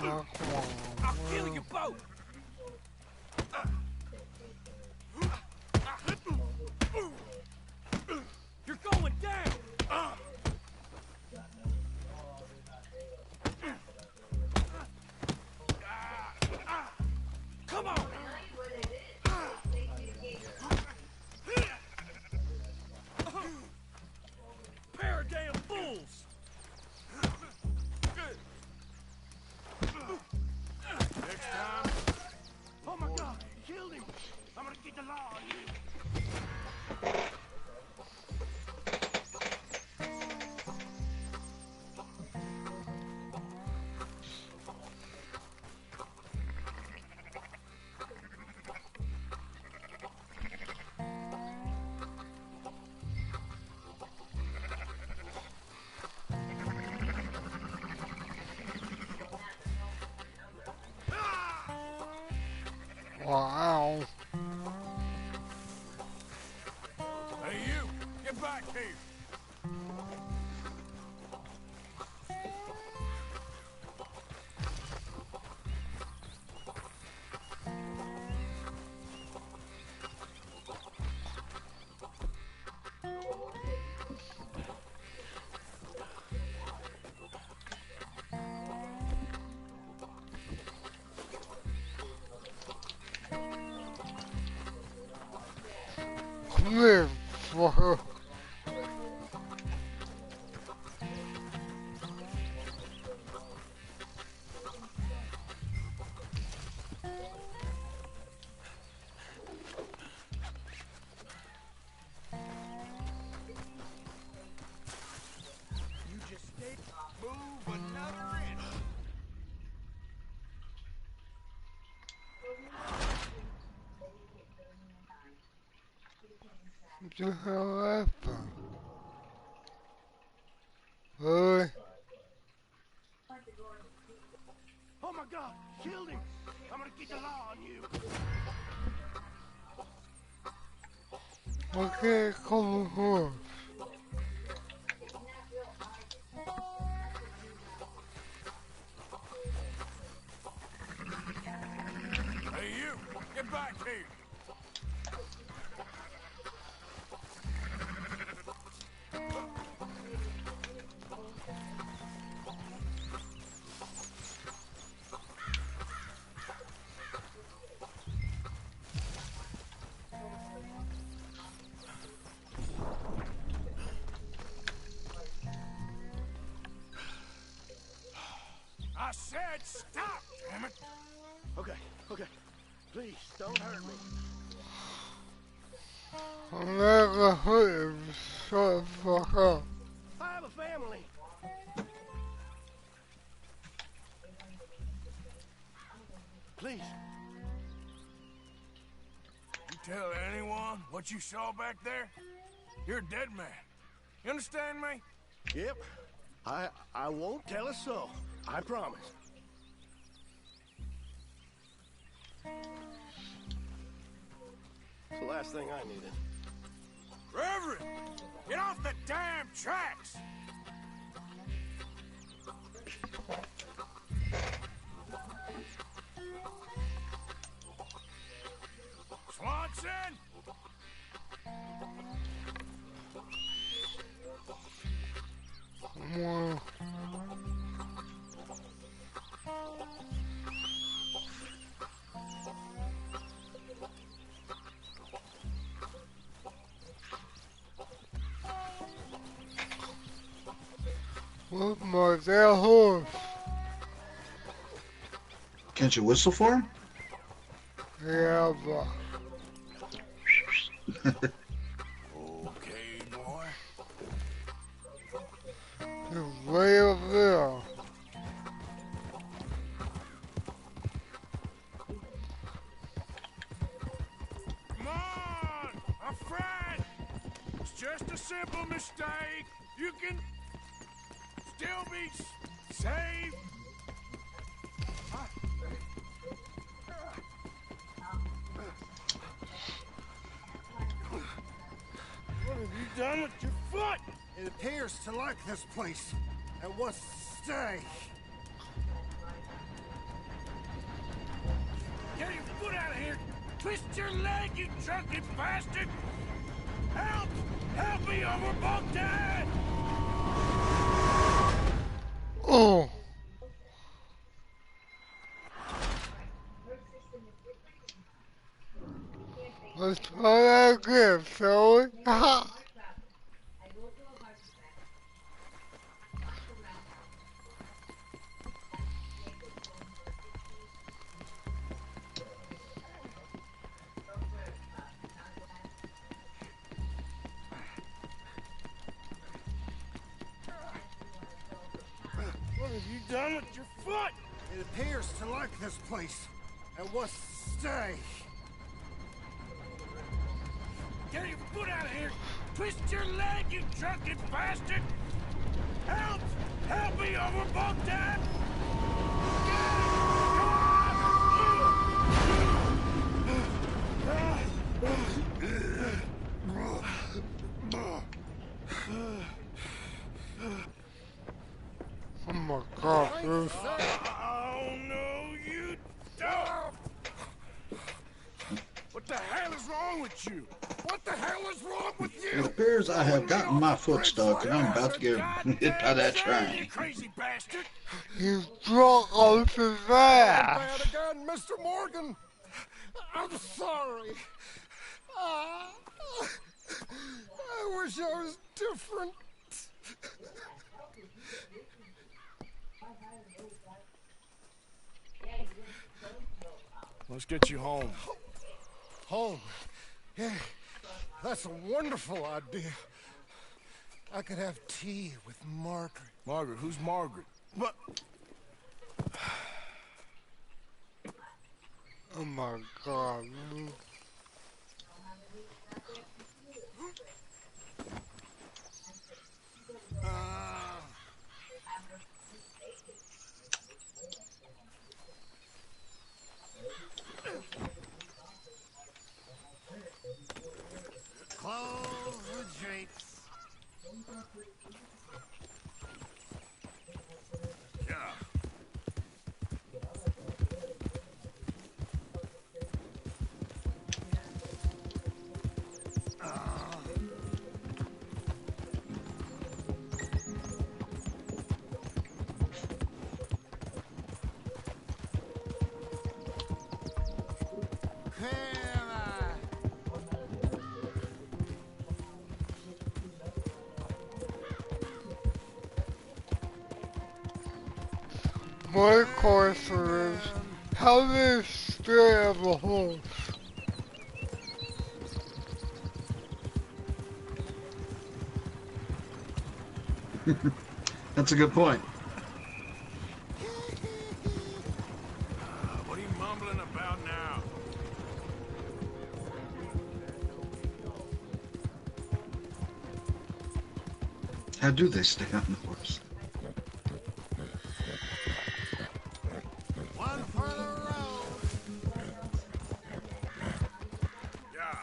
Oh, Wow. Hey, you! Get back here! Come here, fucker. You just stay. Move another inch. What the hell happened? Really? Oh my God! Killed him! I'm gonna get the law on you! Why can't it come home? Hey, you! Get back here! I said stop, damn it! Okay, okay. Please, don't hurt me. I'm not gonna hurt him. Shut the fuck up. I have a family. Please. You tell anyone what you saw back there? You're a dead man. You understand me? Yep. I won't tell a soul. I promise. It's the last thing I needed. Reverend! Get off the damn tracks! Swanson! Well, where's my damn horse? Can't you whistle for him? Yeah, but Okay, boy. it's way up there. Come on! My friend! It's just a simple mistake. You can still be saved. What have you done with your foot? It appears to like this place and wants to stay. Get your foot out of here! Twist your leg, you drunken bastard! Help! Help me over Bogdan! Oh! Let's try that again, shall we? What have you done with your foot? It appears to like this place and wants to stay. Get your foot out of here! Twist your leg, you drunken bastard! Help! Help me over Bogdan! my god, dude. Oh, no, you don't! What the hell is wrong with you? What the hell is wrong with It you? appears I have gotten my foot stuck and I'm about to get hit by that train. You crazy bastard! He's drunk off his Bad ass. again, Mr. Morgan. I'm sorry. I wish I was different. Let's get you home. Home. Yeah, that's a wonderful idea. I could have tea with Margaret. Margaret? Who's Margaret? What? Oh my god, dude. Close the drapes. Yeah. My question is, how do they still have a horse? That's a good point. What are you mumbling about now? How do they stay on the horse? One for the road. Yeah.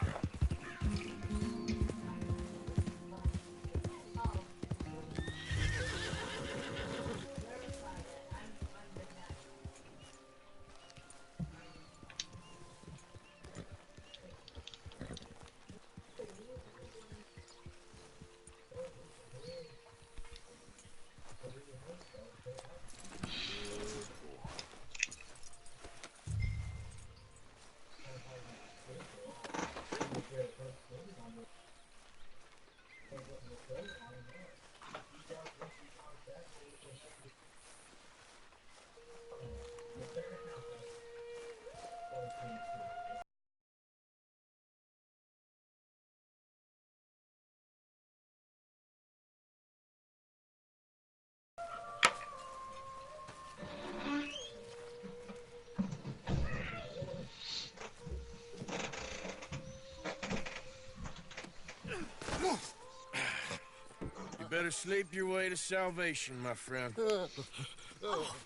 You better sleep your way to salvation, my friend. Oh,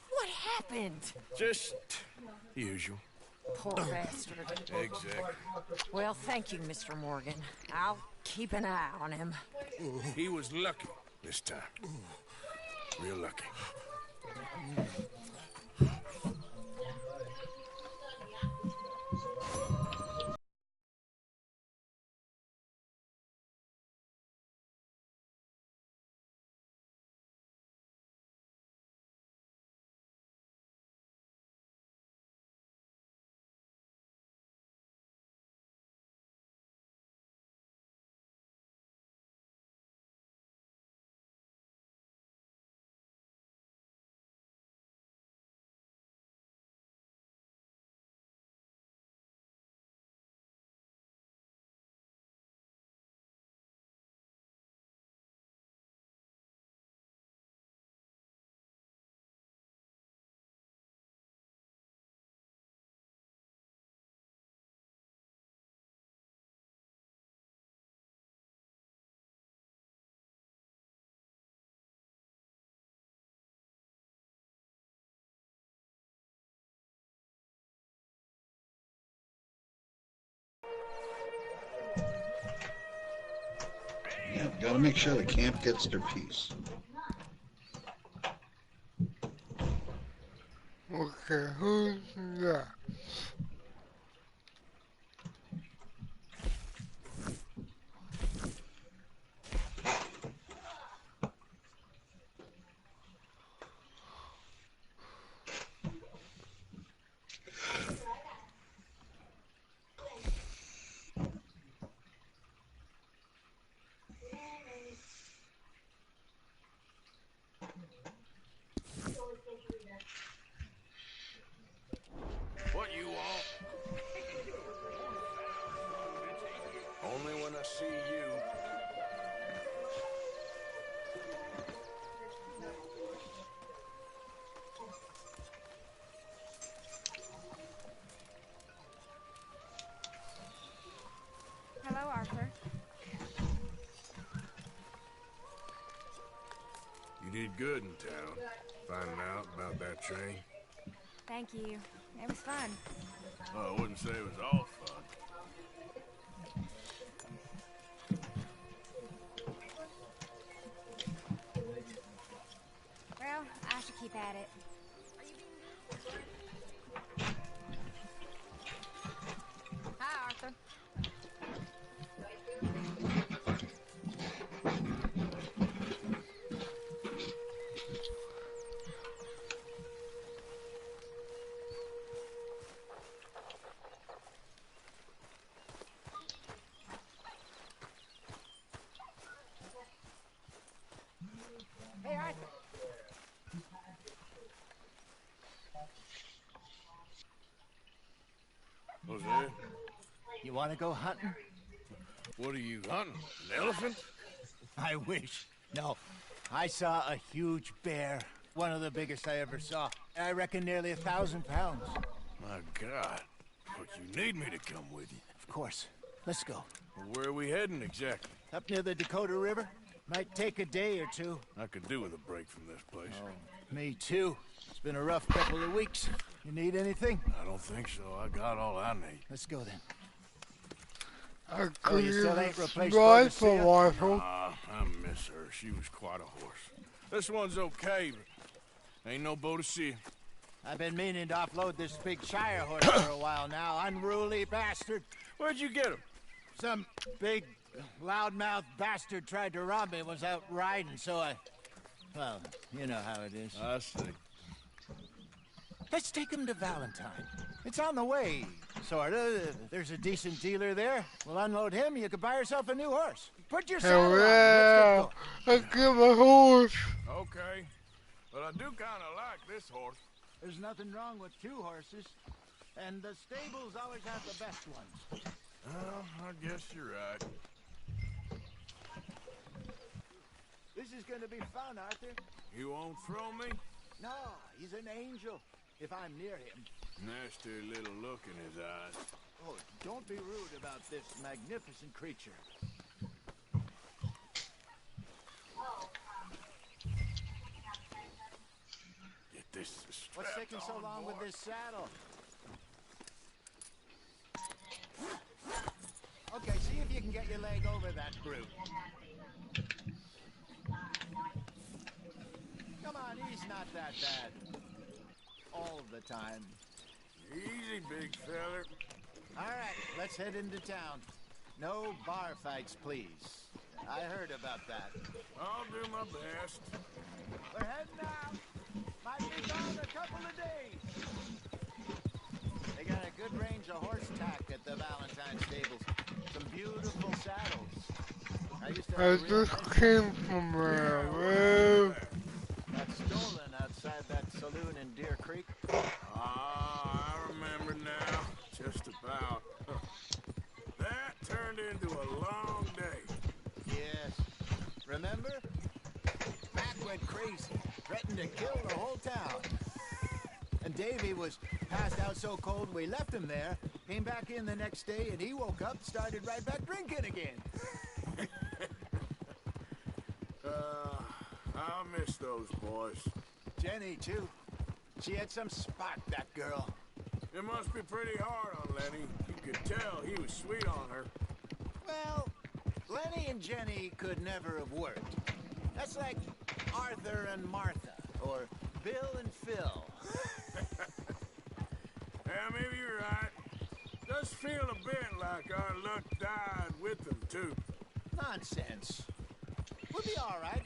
what happened? Just the usual. Poor bastard. Exactly. Well, thank you, Mr. Morgan. I'll keep an eye on him. He was lucky this time. Real lucky. Yeah, gotta make sure the camp gets their piece. Okay, who's that? What you want? Only when I see you. Hello, Arthur. You did good in town, finding out about that train. Thank you. It was fun. Well, I wouldn't say it was all fun. Well, I should keep at it. Hi, Arthur. Hey, Arthur. Jose, You want to go hunting? what are you hunting? An elephant? I wish. No. I saw a huge bear. One of the biggest I ever saw. I reckon nearly 1,000 pounds. My God. But you need me to come with you. Of course. Let's go. Well, where are we heading exactly? Up near the Dakota River. Might take a day or two. I could do with a break from this place. Oh, me too. It's been a rough couple of weeks. You need anything? I don't think so. I got all I need. Let's go then. I Oh, you could still ain't use replaced a Barbara rifle, rifle. I miss her. She was quite a horse. This one's okay, but ain't no Boadicea. I've been meaning to offload this big Shire horse for a while now. Unruly bastard. Where'd you get him? Some big, loudmouth bastard tried to rob me when I was out riding, so I... Well, you know how it is. I see. Let's take him to Valentine. It's on the way, sorta. There's a decent dealer there. We'll unload him, you can buy yourself a new horse. Put your saddle Hell on. yeah! Let's I get my horse. Okay. But I do kind of like this horse. There's nothing wrong with two horses, and the stables always have the best ones. Well, I guess you're right. This is gonna be fun, Arthur. You won't throw me? No, he's an angel, if I'm near him. Nasty little look in his eyes. Oh, don't be rude about this magnificent creature. Get this strapped What's taking so on, long boy. with this saddle? Okay, see if you can get your leg over that brute. Come on, he's not that bad. All the time. Easy, big feller. All right, let's head into town. No bar fights, please. I heard about that. I'll do my best. We're heading out. Might be gone a couple of days. They got a good range of horse tack at the Valentine stables. Some beautiful saddles. I used to I have a real just came from there, man. got stolen outside that saloon in Deer Creek. Ah, I remember now. Just about. That turned into a long day. Yes. Remember? Mac went crazy, threatened to kill the whole town. And Davy was passed out so cold we left him there, came back in the next day, and he woke up, started right back drinking again. I'll miss those boys. Jenny, too. She had some spark, that girl. It must be pretty hard on Lenny. You could tell he was sweet on her. Well, Lenny and Jenny could never have worked. That's like Arthur and Martha, or Bill and Phil. does feel a bit like our luck died with them, too. Nonsense. We'll be all right.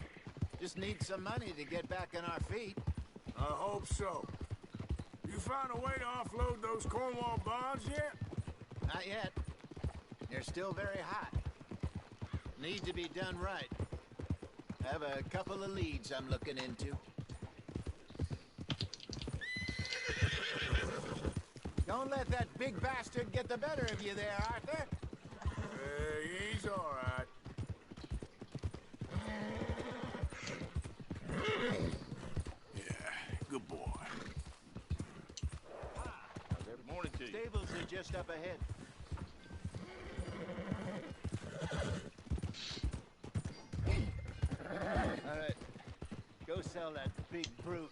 Just need some money to get back on our feet. I hope so. You found a way to offload those Cornwall bonds yet? Not yet. They're still very hot. Need to be done right. Have a couple of leads I'm looking into. Don't let that big bastard get the better of you there, Arthur. He's all right. Yeah, good boy. Good morning to you. Stables are just up ahead. All right. Go sell that big brute.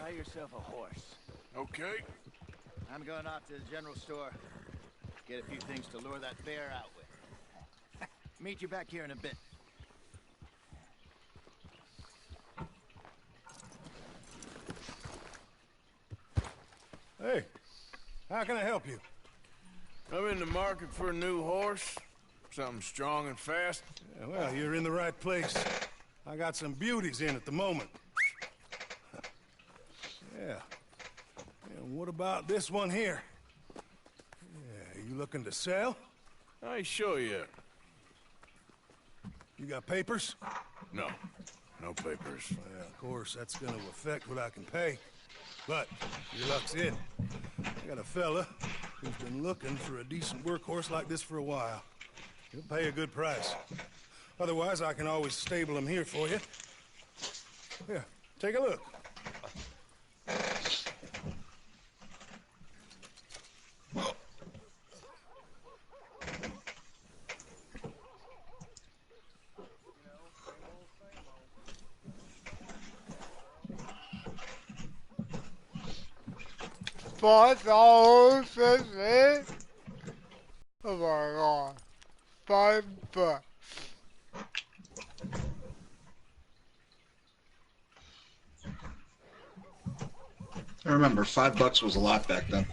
Buy yourself a horse. Okay. I'm going off to the general store. Get a few things to lure that bear out with. Meet you back here in a bit. Hey, how can I help you? I'm in the market for a new horse. Something strong and fast. Yeah, well, you're in the right place. I got some beauties in at the moment. Yeah. And what about this one here? Yeah, you looking to sell? I ain't sure yet. You got papers? No. No papers. Well, of course, that's gonna affect what I can pay. But your luck's in. I got a fella who's been looking for a decent workhorse like this for a while. He'll pay a good price. Otherwise, I can always stable him here for you. Here, take a look. $5 is it? Oh my god. $5. I remember $5 was a lot back then.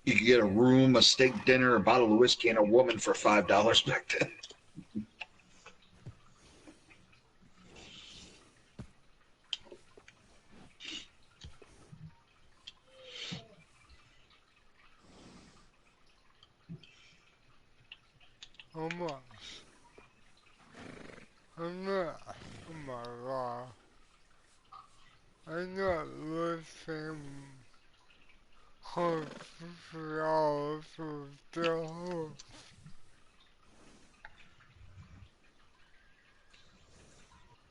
You could get a room, a steak dinner, a bottle of whiskey, and a woman for $5 back then. How much? I'm not. Oh my god. I'm not listening. $100 for the horse.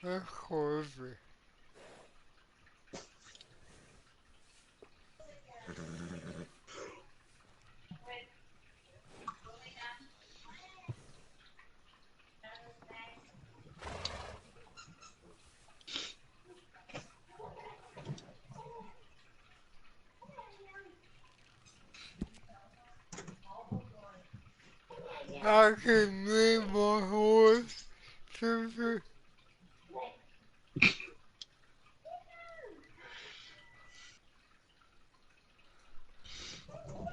That's crazy. I can name my horse Susie.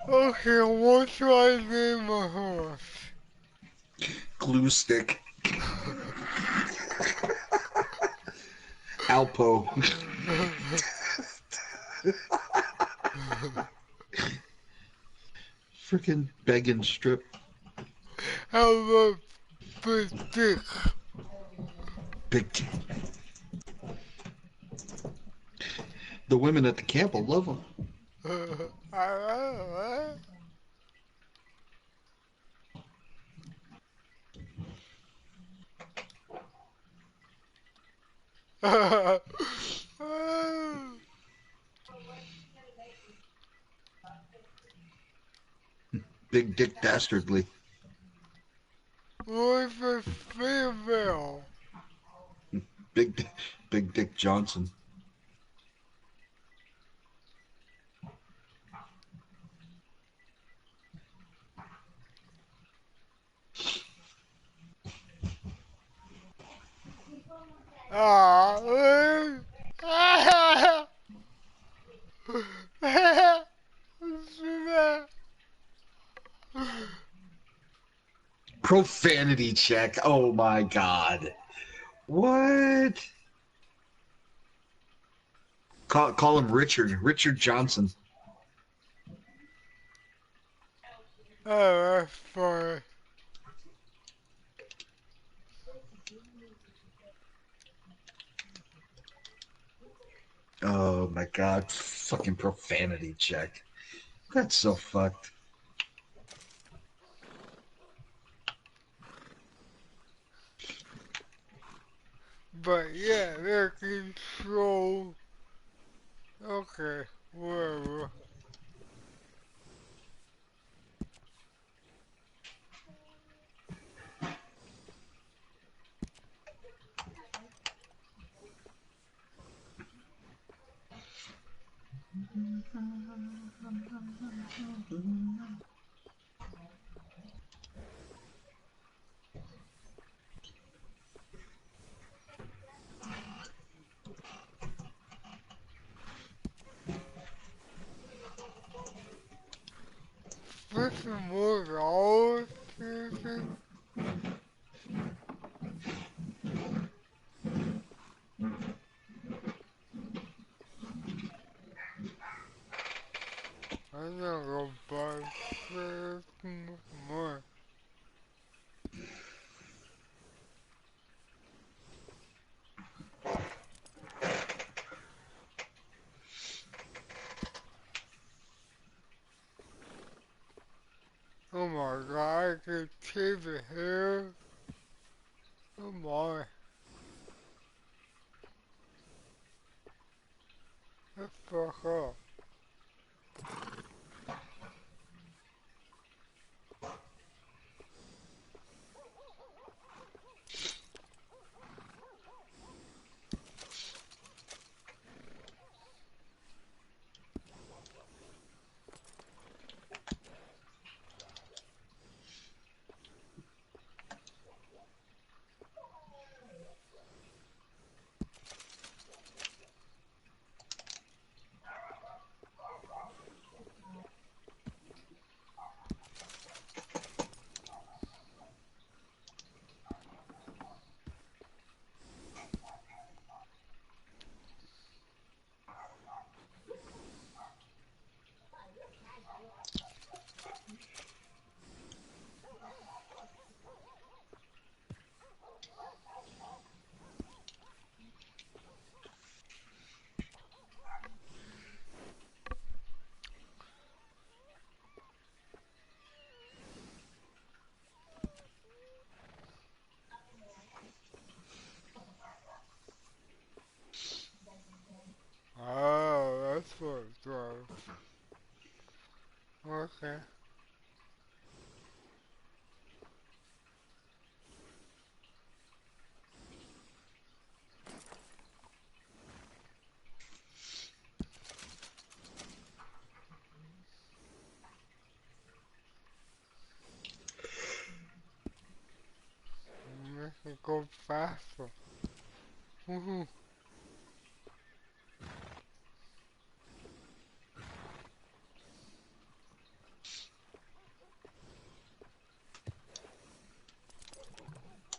Okay, what should I name my horse? Glue stick. Alpo. Freaking begging strip. How about Big Dick? Big Dick. The women at the camp will love him. I don't know. Big Dick Dastardly. What's a female? Big Dick Johnson. Profanity check. Oh my god. What? Call him Richard. Richard Johnson. Oh, that's funny. Oh my god. Fucking profanity check. That's so fucked. But yeah, they control. Okay, whatever. $50 more, seriously? I'm not gonna buy $50 more. Oh my god, I can take the hair. Oh my. Let's fuck up. Oh, that's what it does. Okay. Make it go faster. Woohoo.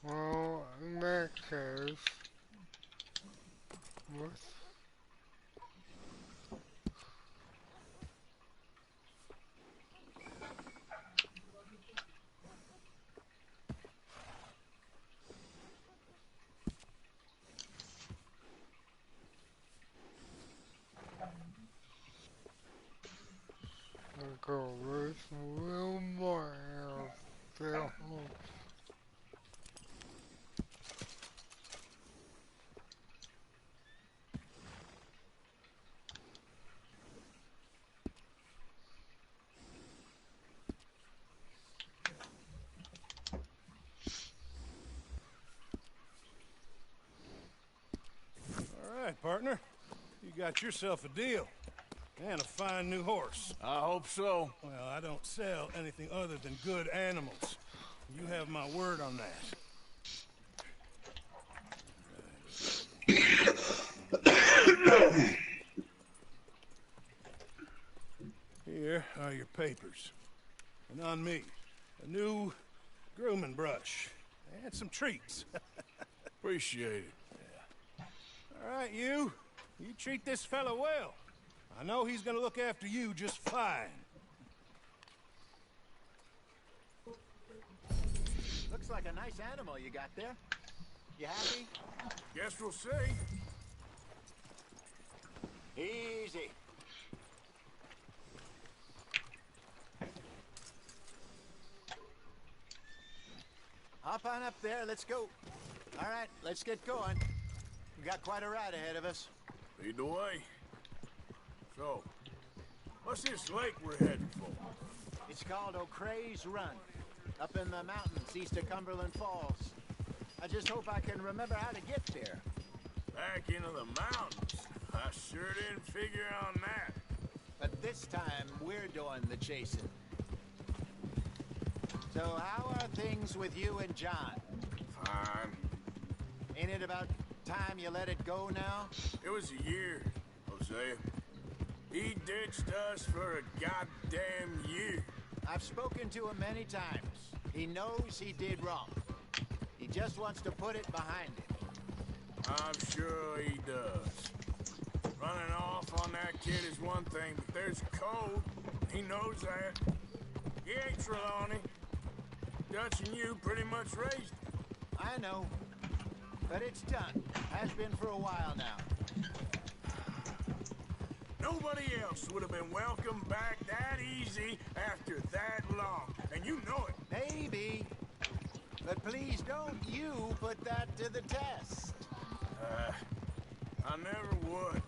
Well, in that case, what's go with a little more hair still. All right, partner. You got yourself a deal. And a fine new horse. I hope so. Well, I don't sell anything other than good animals. You have my word on that. Here are your papers. And on me, a new grooming brush and some treats. Appreciate it. Yeah. All right, you treat this fella well. I know he's gonna look after you just fine. Looks like a nice animal you got there. You happy? Guess we'll see. Easy. Hop on up there, let's go. All right, let's get going. We got quite a ride ahead of us. Lead the way. So, what's this lake we're heading for? It's called O'Creagh's Run, up in the mountains east of Cumberland Falls. I just hope I can remember how to get there. Back into the mountains? I sure didn't figure on that. But this time, we're doing the chasing. So how are things with you and John? Fine. Ain't it about time you let it go now? It was a year, Hosea. He ditched us for a goddamn year. I've spoken to him many times. He knows he did wrong. He just wants to put it behind him. I'm sure he does. Running off on that kid is one thing, but there's code. He knows that. He ain't Trelawney. Dutch and you pretty much raised him. I know. But it's done. Has been for a while now. Nobody else would have been welcomed back that easy after that long. And you know it. Maybe. But please don't you put that to the test. I never would.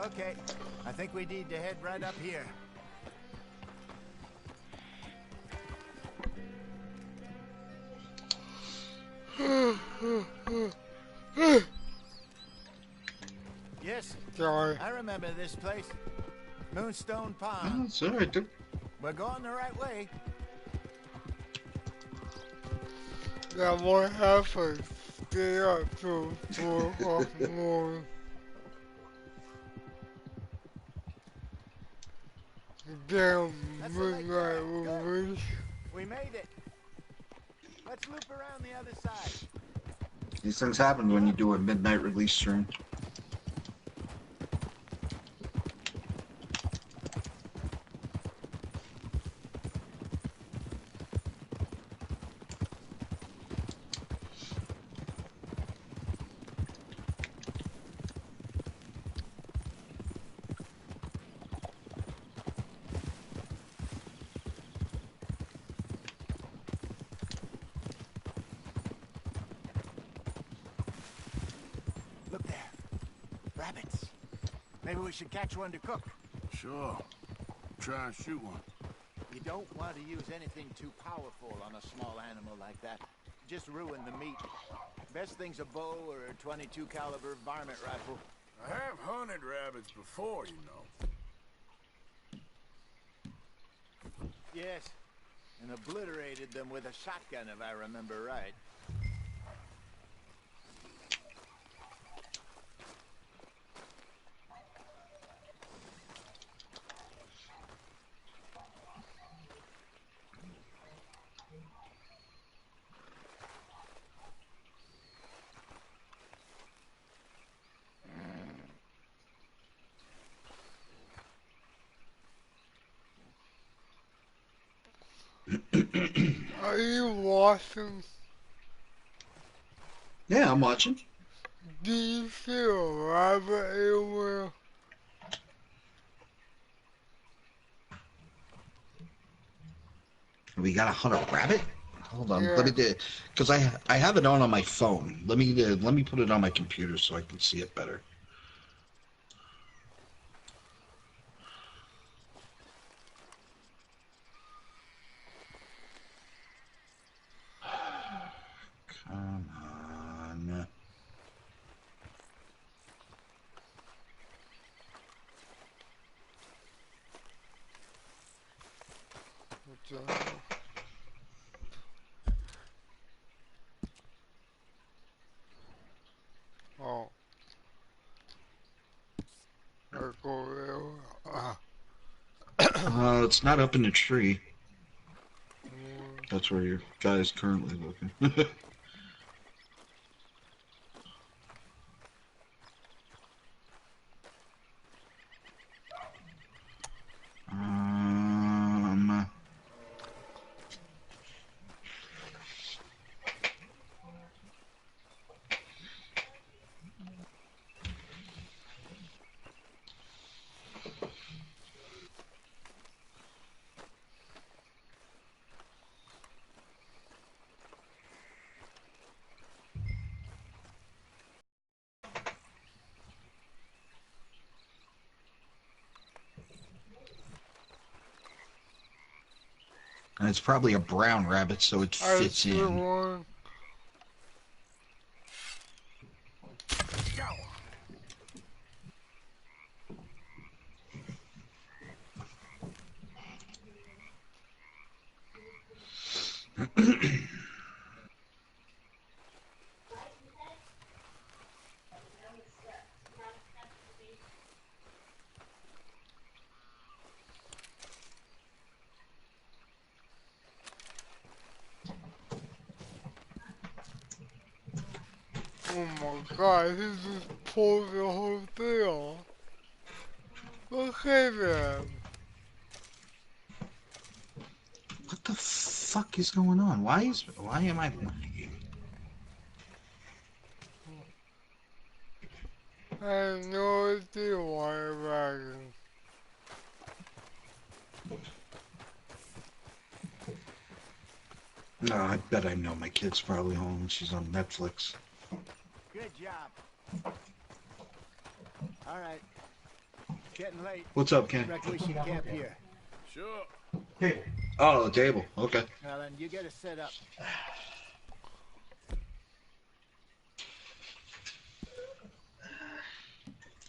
Okay. I think we need to head right up here. Yes. Sorry. I remember this place. Moonstone Oh, Pond. it's alright, dude. We're going the right way. That might happen. Stay up till 4 o'clock in the morning. Damn midnight release. We made it. Let's loop around the other side. These things happen when you do a midnight release stream. Look there. Rabbits. Maybe we should catch one to cook. Sure. Try and shoot one. You don't want to use anything too powerful on a small animal like that. Just ruin the meat. Best thing's a bow or a 22 caliber varmint rifle. I have hunted rabbits before, you know. Yes. And obliterated them with a shotgun, if I remember right. Are you watching? Yeah, I'm watching. Do you see a rabbit anywhere? We gotta hunt a rabbit? Hold on, Yeah. let me do it. Because I have it on my phone. Let me put it on my computer so I can see it better. Oh. I go there. It's not up in the tree. That's where your guy is currently looking. um, and it's probably a brown rabbit, so it fits in. One. Oh my god, he just pulled the whole thing off. Look at him. What the fuck is going on? Why am I lagging? I have no idea why I'm lagging. No, I bet I know my kid's probably home and she's on Netflix. Good job. All right. Getting late. What's up, Ken? Reckon we should camp here. Sure. Hey. Oh, the table. Okay. Well, then you get it set up.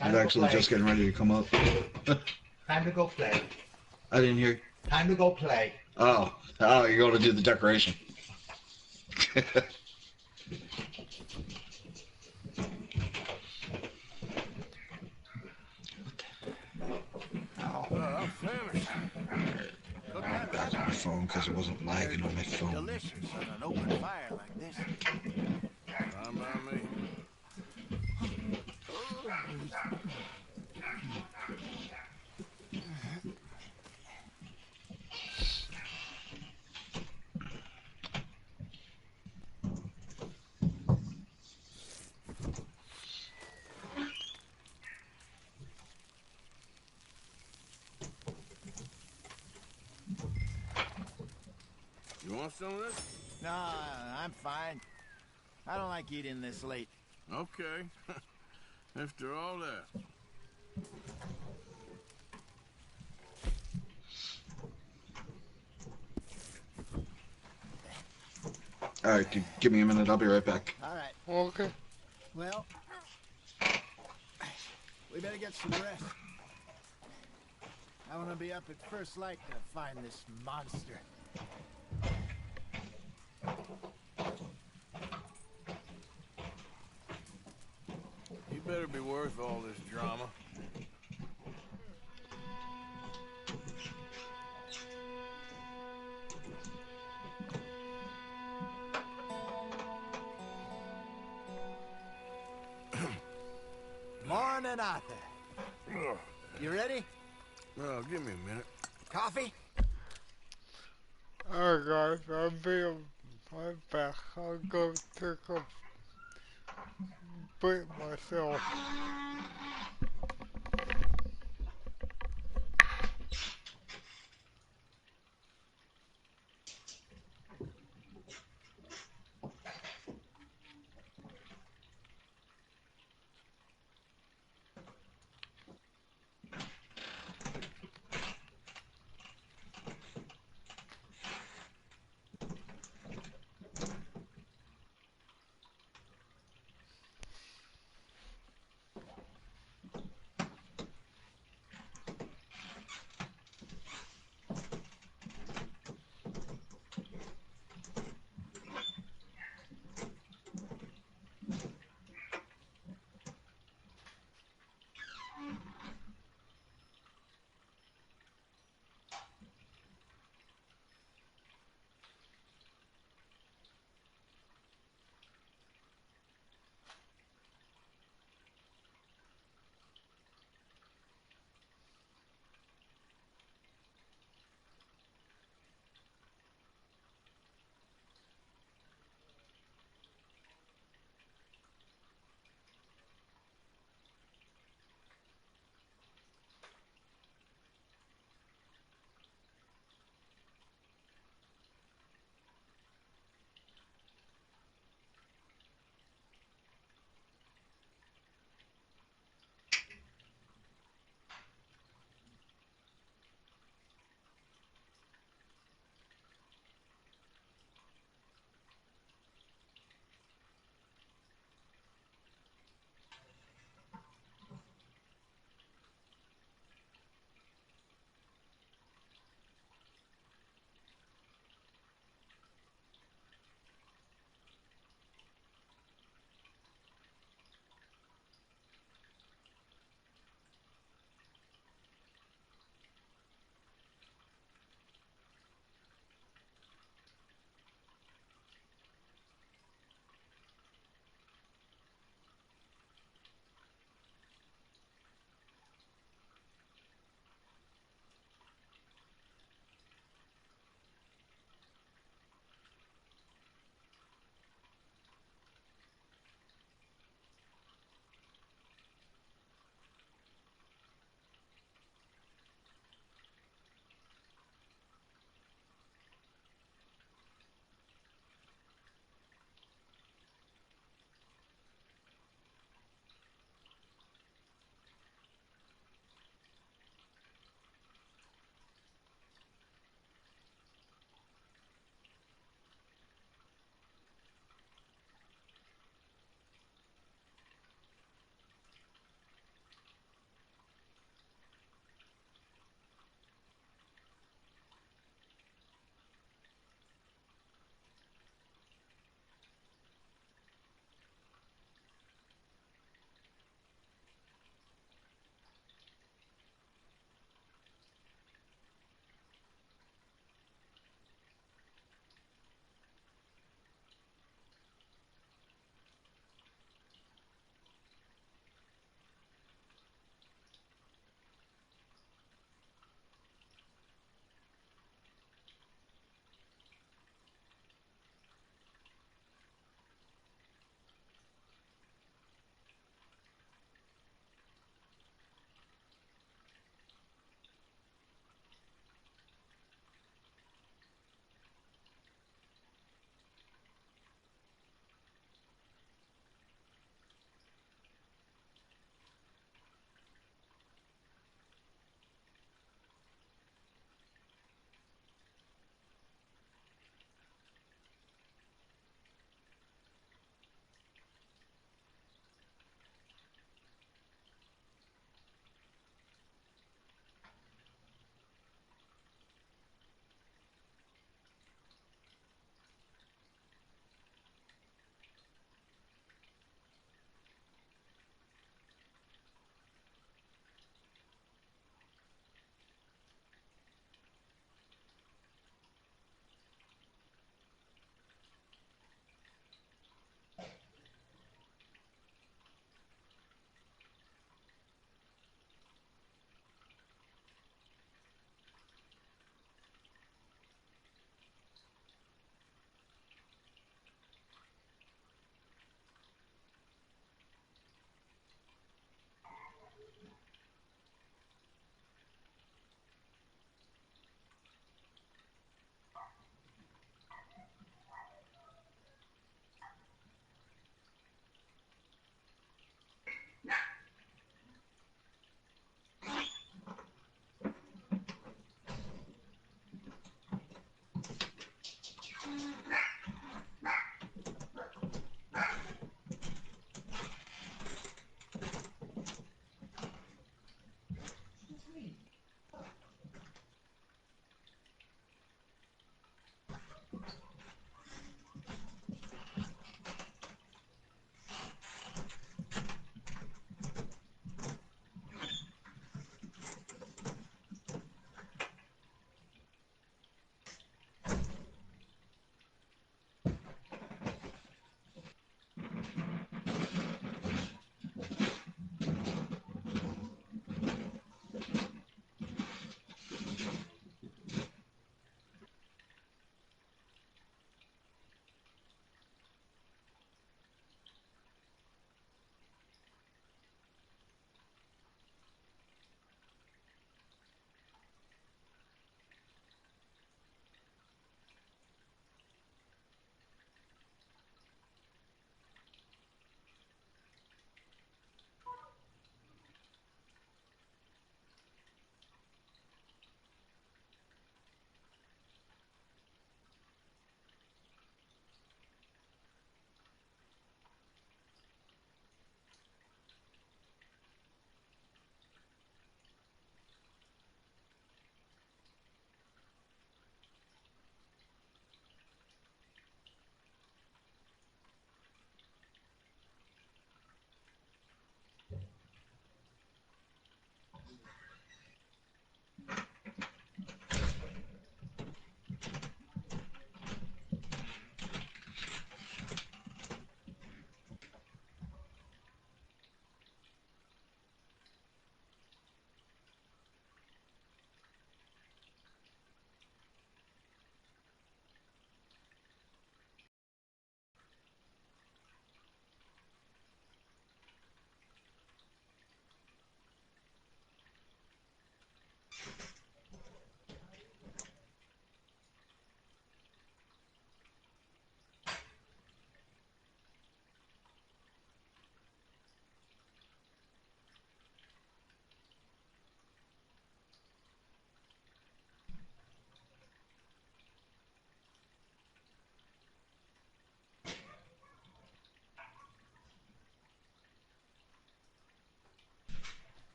I was actually just getting ready to come up. Time to go play. I didn't hear. Time to go play. Oh, you're going to do the decoration. I'm famished. I back on my phone because it wasn't lagging on my phone. Delicious on an open fire like this. Fine by me. You want some of this? No, I'm fine. I don't like eating this late. Okay. After all that. Alright, give me a minute. I'll be right back. All right. Okay. Well, we better get some rest. I want to be up at first light to find this monster. You better be worth all this drama. Morning, Arthur. You ready? Well, give me a minute. Coffee? Alright guys, I'll be right back. I'll go take a break myself.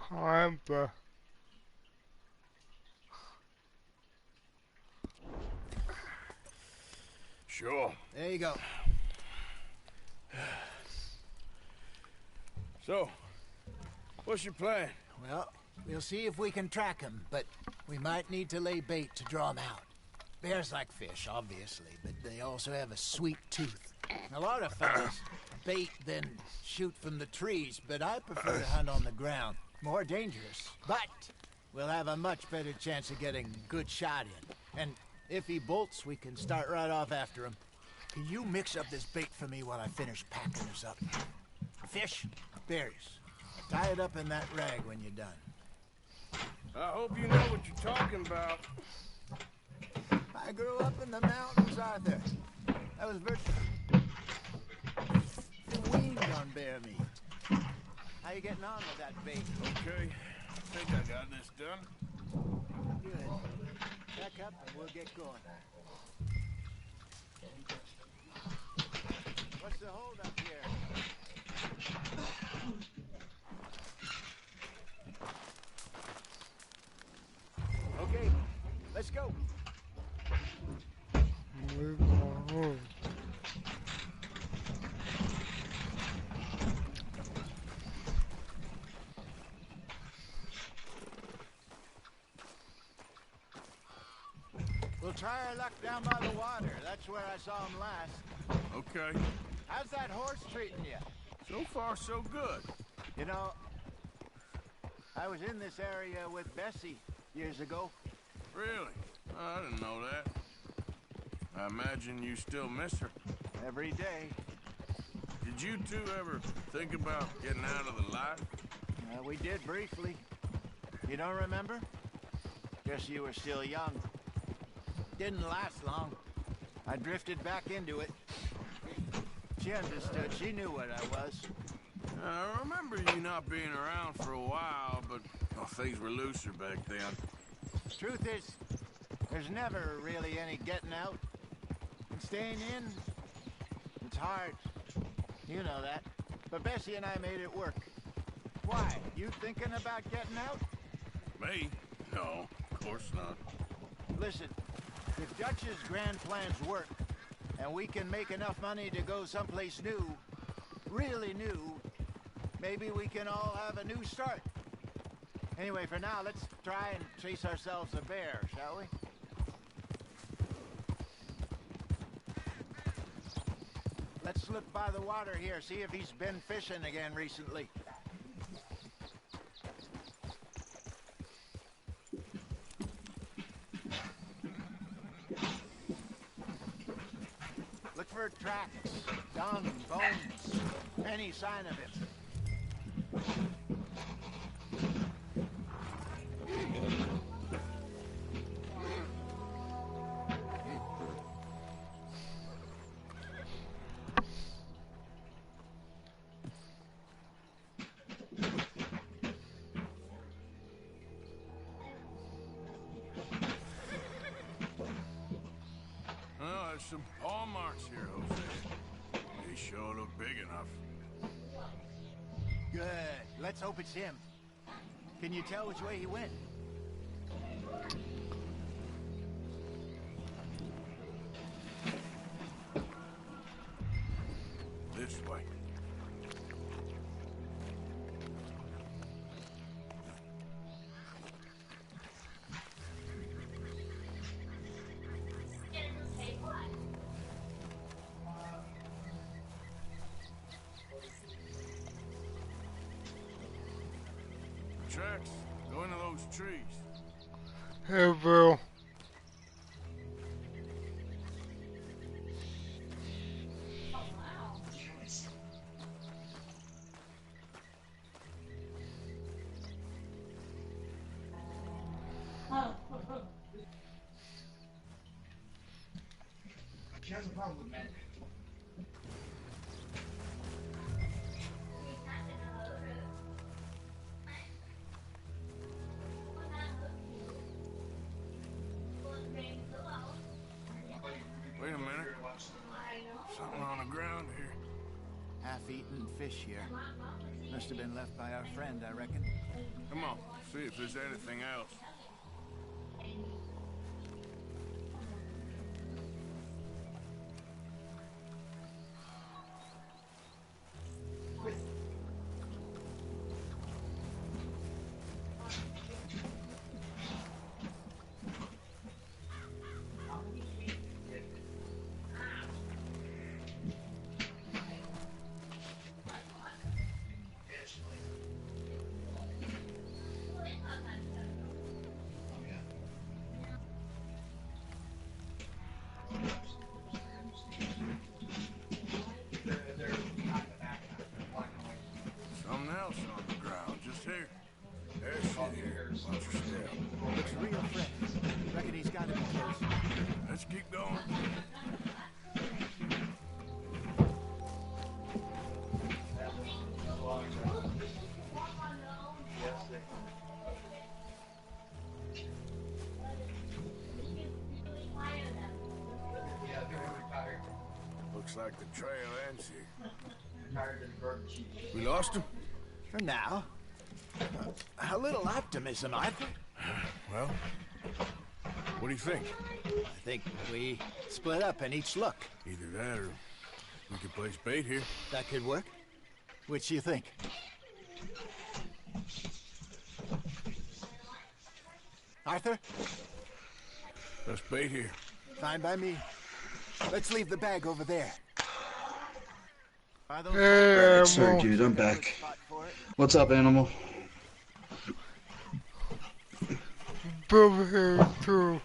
Hamper. Sure. There you go. So, what's your plan? Well, we'll see if we can track him, but we might need to lay bait to draw him out. Bears like fish, obviously, but they also have a sweet tooth. A lot of fellas bait then shoot from the trees, but I prefer to hunt on the ground. More dangerous, but we'll have a much better chance of getting a good shot in. And if he bolts, we can start right off after him. Can you mix up this bait for me while I finish packing this up? Fish, berries. Tie it up in that rag when you're done. I hope you know what you're talking about. I grew up in the mountains, Arthur. I was virtually weaned on bear meat. How you getting on with that bait? Okay, I think I got this done. Good. Back up and we'll get going. What's the hold up here? Okay, let's go. We'll try our luck down by the water. That's where I saw him last. Okay. How's that horse treating you? So far, so good. You know, I was in this area with Bessie years ago. Really? Oh, I didn't know that. I imagine you still miss her. Every day. Did you two ever think about getting out of the life? We did briefly. You don't remember? Guess you were still young. Didn't last long. I drifted back into it. She understood. She knew what I was. I remember you not being around for a while, but things were looser back then. Truth is, there's never really any getting out. And staying in, it's hard. You know that. But Bessie and I made it work. Why? You thinking about getting out? Me? No, of course not. Listen, if Dutch's grand plans work, and we can make enough money to go someplace new, really new, maybe we can all have a new start. Anyway, for now, let's try and chase ourselves a bear, shall we? Let's slip by the water here, see if he's been fishing again recently. Look for tracks, dung, bones, any sign of it. Some paw marks here, Jose. They sure look big enough. Good. Let's hope it's him. Can you tell which way he went? This way. tracks go into those trees. Hey, Bill. She has a problem with men. Wait a minute. Something on the ground here. Half-eaten fish here. Must have been left by our friend, I reckon. Come on, see if there's anything else. Something else on the ground, just here. There's shit here. Watch your step. Looks real fresh. Reckon he's got to be close. Let's keep going. Looks like the trail ends here. We lost him? For now. A little optimism, Arthur. Well, what do you think? I think we split up and each look. Either that or we could place bait here. That could work. Which do you think? Arthur? Let's bait here. Fine by me. Let's leave the bag over there. Alright, sorry dude, I'm back. What's up, Animal? Bill here too.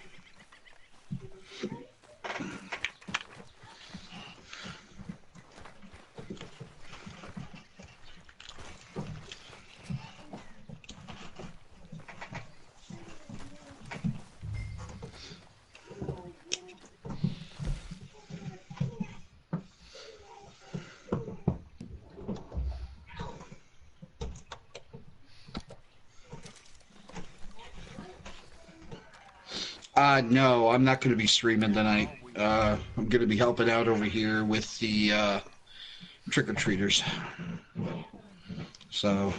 No, I'm not going to be streaming tonight. I'm going to be helping out over here with the trick-or-treaters. So,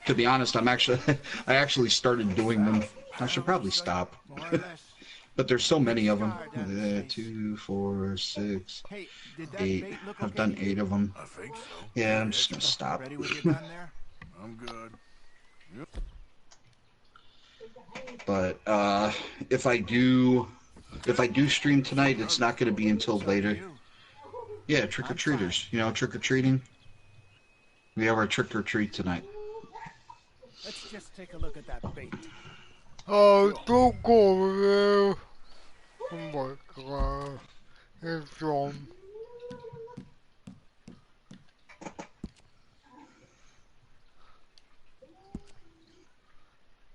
to be honest, I actually started doing them. I should probably stop. But there's so many of them. 2, 4, 6, 8. I've done 8 of them. I think so. Yeah, I'm just going to stop. I'm good. Yep. But if I do stream tonight, it's not going to be until later. Yeah, trick-or-treaters. You know, trick-or-treating. We have our trick-or-treat tonight. Let's just take a look at that bait. Oh, don't go over there. Oh my god. It's wrong.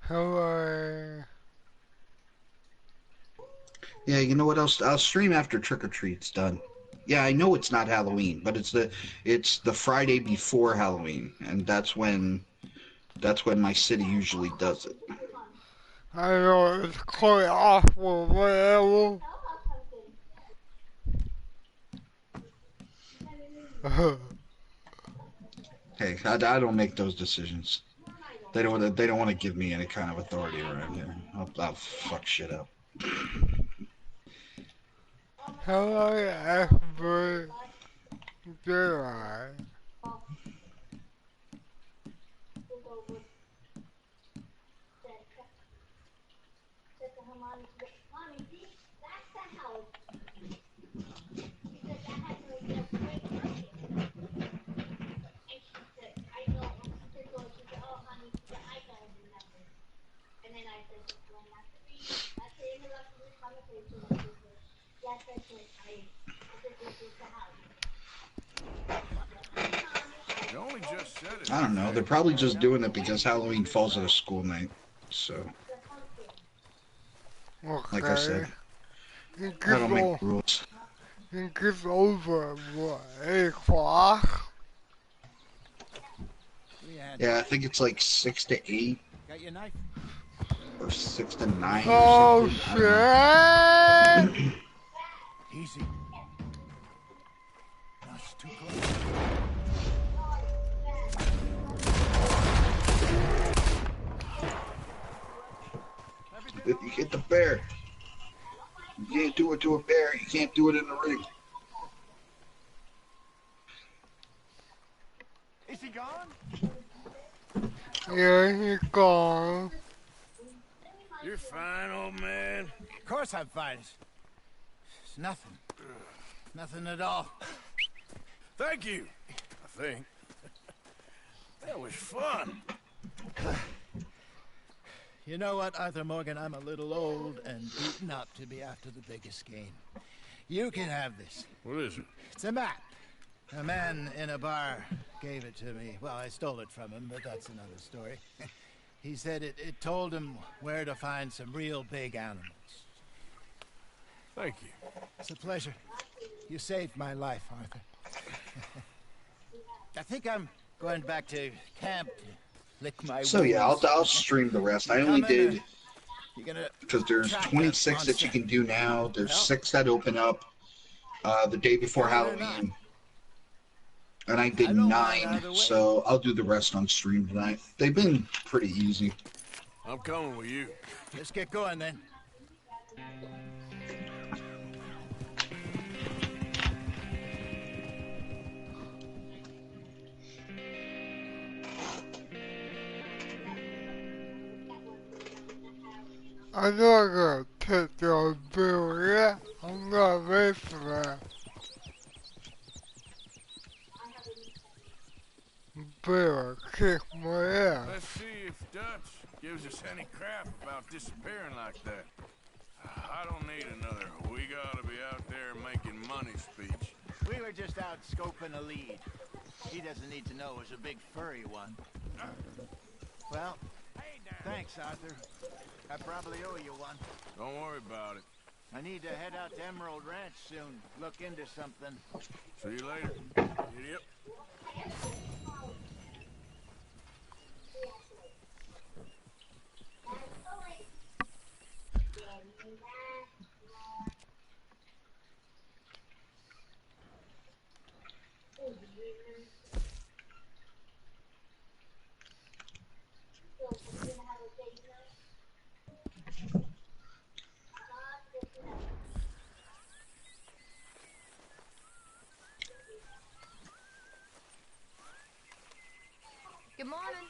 Hello. Yeah, you know what else? I'll stream after trick-or-treat's done. Yeah, I know it's not Halloween, but it's the Friday before Halloween, and that's when my city usually does it. I know it's quite awful, whatever. Hey, I don't make those decisions. They don't want to give me any kind of authority around here. I'll fuck shit up. How I ever did I? You only just said it. I don't know. They're probably just doing it because Halloween falls at a school night. So, like I said, Okay. It I gets don't make rules. it gets over at what, 8 o'clock? Yeah, I think it's like 6 to 8 Got your knife? or 6 to 9 or Oh something. I don't know. shit! Easy. That's too close. If you hit the bear, you can't do it to a bear. You can't do it in the ring. Is he gone? Yeah, he's gone. You're fine, old man. Of course I'm fine. It's nothing. Nothing at all. Thank you, I think. That was fun. You know what, Arthur Morgan? I'm a little old and beaten up to be after the biggest game. You can have this. What is it? It's a map. A man in a bar gave it to me. Well, I stole it from him, but that's another story. He said it told him where to find some real big animals. Thank you. It's a pleasure. You saved my life, Arthur. I think I'm going back to camp to lick my So yeah, wounds. I'll stream the rest. I only did because there's 26 that you can do now. There's 6 that open up the day before Halloween, and I did 9. So I'll do the rest on stream tonight. They've been pretty easy. I'm coming with you. Let's get going then. I'm not gonna take your bill yet. I'm not ready for that. Bill, kick my ass. Let's see if Dutch gives us any crap about disappearing like that. I don't need another "we gotta be out there making money" speech. We were just out scoping a lead. He doesn't need to know it was a big furry one. Well, thanks, Arthur. I probably owe you one. Don't worry about it. I need to head out to Emerald Ranch soon. Look into something. See you later, idiot. Good morning.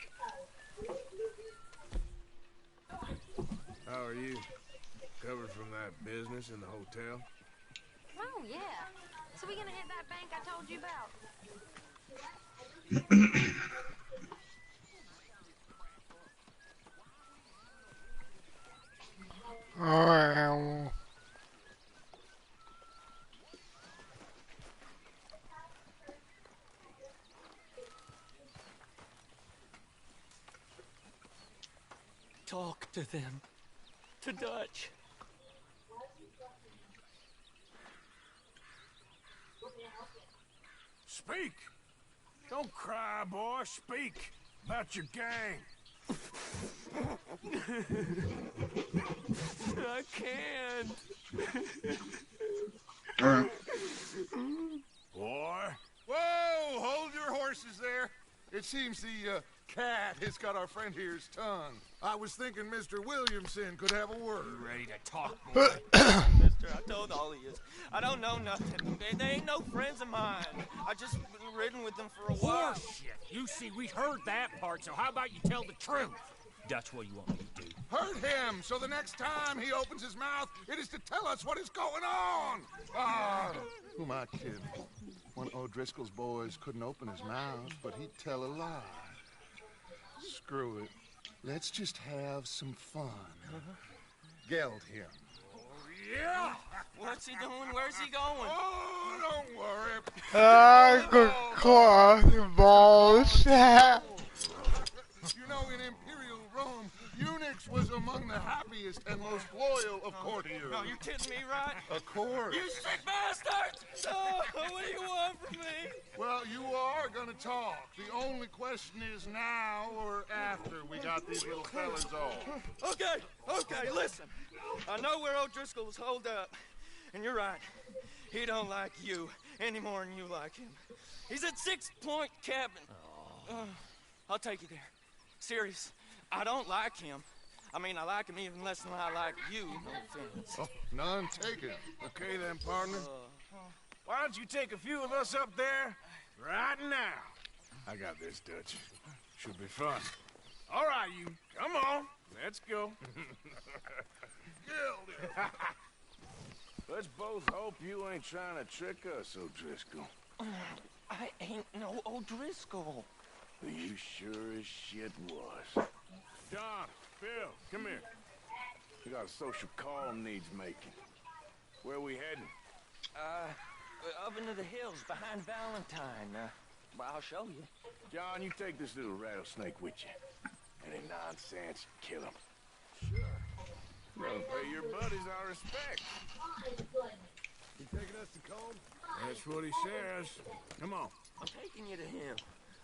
How are you? Recovered from that business in the hotel? Oh, yeah. So we gonna hit that bank I told you about? Alright, Animal. Talk to them. To Dutch. Speak! Don't cry, boy. Speak about your gang. I can't. Boy. Whoa! Hold your horses there. It seems the cat has got our friend here's tongue. I was thinking Mr. Williamson could have a word. You ready to talk, boy? Mister, I told all of you. I don't know nothing. They ain't no friends of mine. I just been ridden with them for a while. Horseshit. You see, we heard that part, so how about you tell the truth? That's what you want me to do. Hurt him, so the next time he opens his mouth, it is to tell us what is going on. Ah, who am I kidding? One of O'Driscoll's boys couldn't open his mouth, but he'd tell a lie. Screw it. Let's just have some fun. Geld him. Yeah! What's What's he doing? Where's he going? Oh, don't worry. I could cross the balls. You know, in Imperial Rome, eunuchs was among the happiest and most loyal of courtiers. No, you're kidding me, right? Of course. You sick bastard! Oh, what do you want from me? Well, you are gonna talk. The only question is now or after we got these little fellas off. Okay, listen. I know where O'Driscoll's holed up. And you're right. He don't like you any more than you like him. He's at 6 Point Cabin. I'll take you there. Serious. I don't like him. I mean, I like him even less than I like you. No offense. Oh, none taken. Okay then, partner. Why don't you take a few of us up there right now? I got this, Dutch. Should be fun. All right, you. Come on. Let's go. Let's both hope you ain't trying to trick us, O'Driscoll. I ain't no O'Driscoll. You sure as shit was. Don, Bill, come here. We got a social call needs making. Where we heading? Up into the hills behind Valentine. Well, I'll show you. John, you take this little rattlesnake with you. Any nonsense, kill him. Sure. Well, pay your buddies our respect. You taking us to Combe? That's what he says. Come on. I'm taking you to him.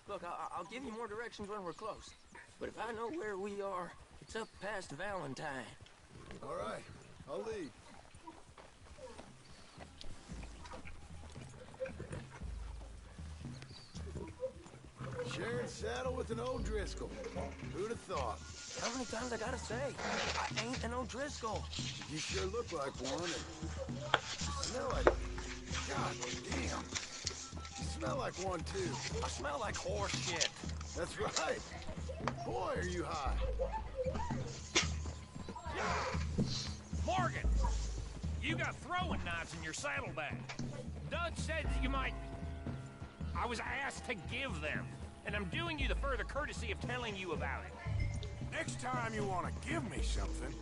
Look, I'll give you more directions when we're close. But if I know where we are, it's up past Valentine. All right, I'll lead. Sharing saddle with an O'Driscoll. Who'd have thought? How many times I gotta say? I ain't an O'Driscoll. You sure look like one, and you smell like... God damn. You smell like one, too. I smell like horse shit. That's right. Boy, are you high. Morgan, you got throwing knives in your saddlebag. Dutch said that you might... I was asked to give them, and I'm doing you the further courtesy of telling you about it. Next time you want to give me something,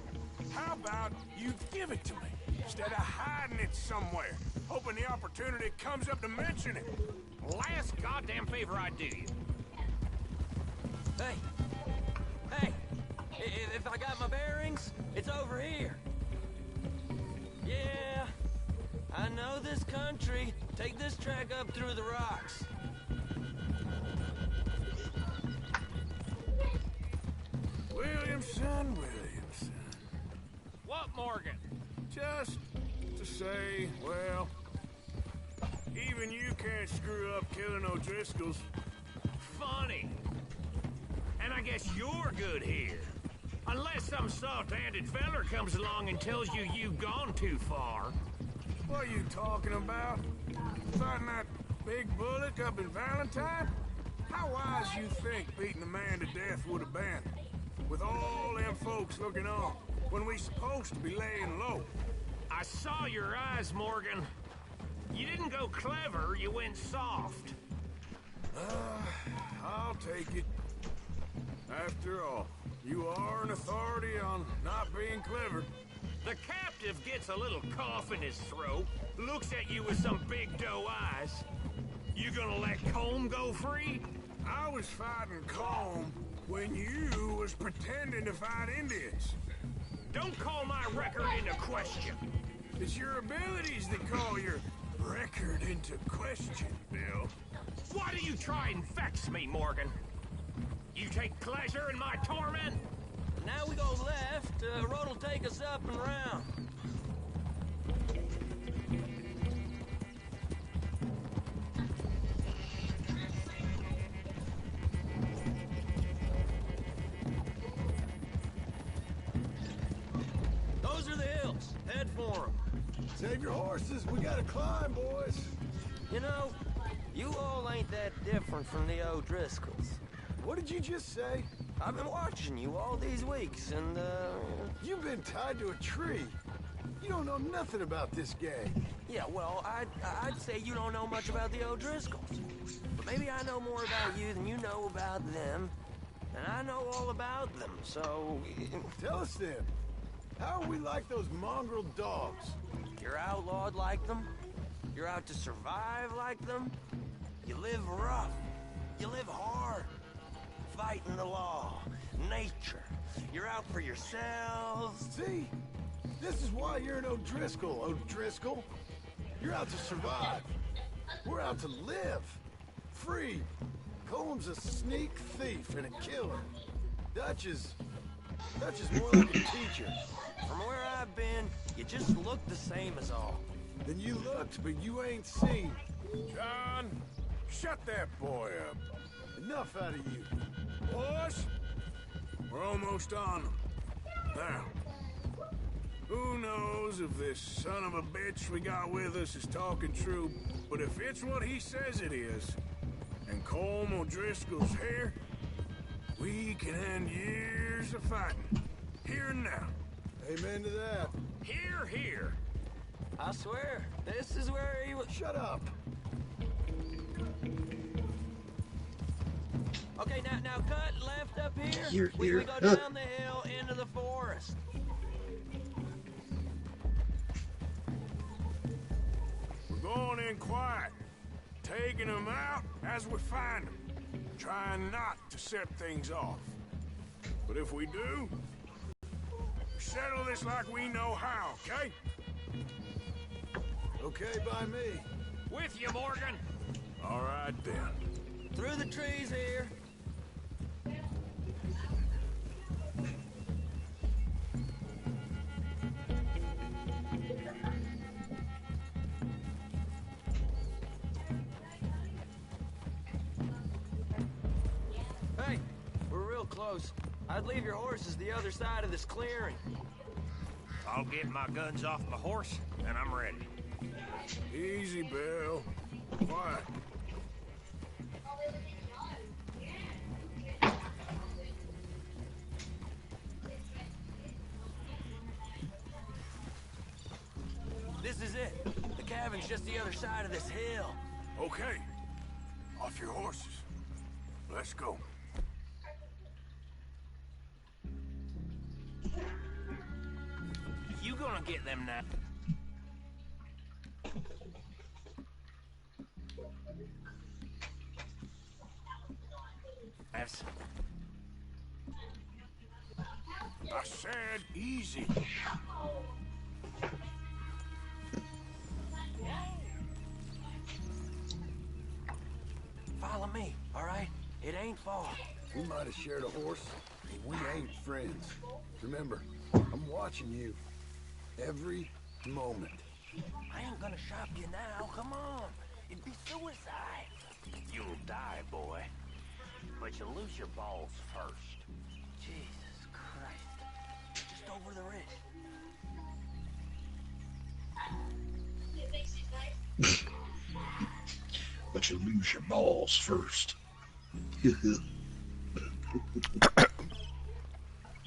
how about you give it to me, instead of hiding it somewhere, hoping the opportunity comes up to mention it. Last goddamn favor I do you. Hey, if I got my bearings, it's over here. Yeah, I know this country. Take this track up through the rocks. Williamson. What, Morgan? Just to say, well, even you can't screw up killing O'Driscolls. Funny. And I guess you're good here. Unless some soft-handed feller comes along and tells you you've gone too far. What are you talking about? Fighting that big bullock up in Valentine? How wise you think beating a man to death would have been? With all them folks looking on, when we supposed to be laying low. I saw your eyes, Morgan. You didn't go clever, you went soft. I'll take it. After all, you are an authority on not being clever. The captive gets a little cough in his throat, looks at you with some big doe eyes. You gonna let Combe go free? I was fighting Combe when you was pretending to fight Indians. Don't call my record into question. It's your abilities that call your record into question, Bill. Why do you try and vex me, Morgan? You take pleasure in my torment? Now we go left, road will take us up and round. Those are the hills. Head for them. Save your horses. We gotta climb, boys. You know, you all ain't that different from the O'Driscolls. What did you just say? I've been watching you all these weeks, and, You've been tied to a tree. You don't know nothing about this gang. Yeah, well, I'd say you don't know much about the O'Driscolls. But maybe I know more about you than you know about them. And I know all about them, so... Tell us then. How are we like those mongrel dogs? You're outlaws blood like them. You're out to survive like them. You live rough. You live hard. Fighting the law, nature. You're out for yourselves. See? This is why you're an O'Driscoll, O'Driscoll. You're out to survive. We're out to live. Free. Combs a sneak thief and a killer. Dutch is more like a teacher. From where I've been, you just look the same as all. Then you looked, but you ain't seen. John, shut that boy up. Enough out of you. Boys, we're almost on them. Now, who knows if this son of a bitch we got with us is talking true, but if it's what he says it is, and Colm O'Driscoll's here, we can end years of fighting. Here and now. Amen to that. Here, here. I swear, this is where he was. Shut up. Okay, now cut left up here. Here, We here. go down the hill into the forest. We're going in quiet, taking them out as we find them, trying not to set things off. But if we do, settle this like we know how, okay? Okay by me. With you, Morgan. All right, then. Through the trees here. Hey, we're real close. I'd leave your horses the other side of this clearing. I'll get my guns off my horse, and I'm ready. Easy, Bill. Quiet. This is it. The cabin's just the other side of this hill. Okay. Off your horses. Let's go. You gonna get them now? That's... I said easy. Follow me, all right? It ain't far. We might have shared a horse, but we ain't friends. Remember, I'm watching you. Every moment. I ain't gonna shop you now. Come on. It'd be suicide. You'll die, boy. But you lose your balls first. Jesus Christ. Just over the ridge. But you lose your balls first.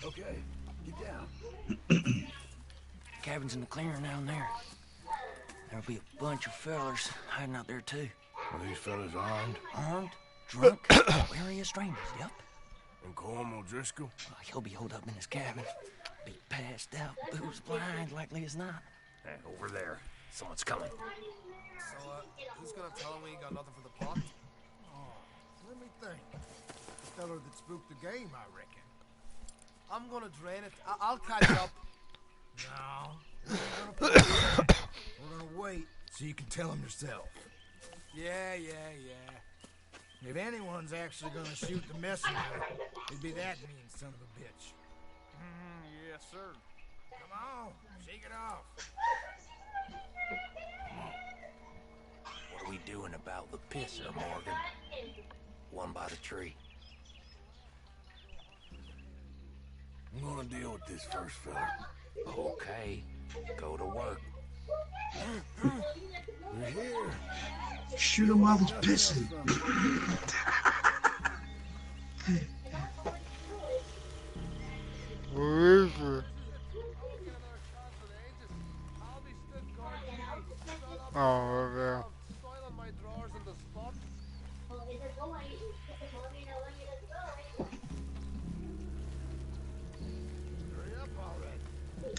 Okay, get down. Cabin's in the clearing down there. There'll be a bunch of fellers hiding out there, too. Are these fellas armed? Armed, drunk, wary of strangers, yep. And Colm O'Driscoll? He'll be holed up in his cabin. Be passed out, booze blind, likely as not. Over there. Someone's coming. So, who's gonna tell me you got nothing for the pot? Oh, let me think. The feller that spooked the game, I reckon. I'm gonna drain it. I'll catch up. No. We're gonna wait so you can tell him yourself. Yeah. If anyone's actually gonna shoot the messenger, it'd be that mean son of a bitch. Yes, sir. Come on, shake it off. What are we doing about the pisser, Morgan? One by the tree. I'm gonna deal with this first, fella. Okay, go to work. We're here. Shoot him while he's pissing. Where is it? Oh, over there.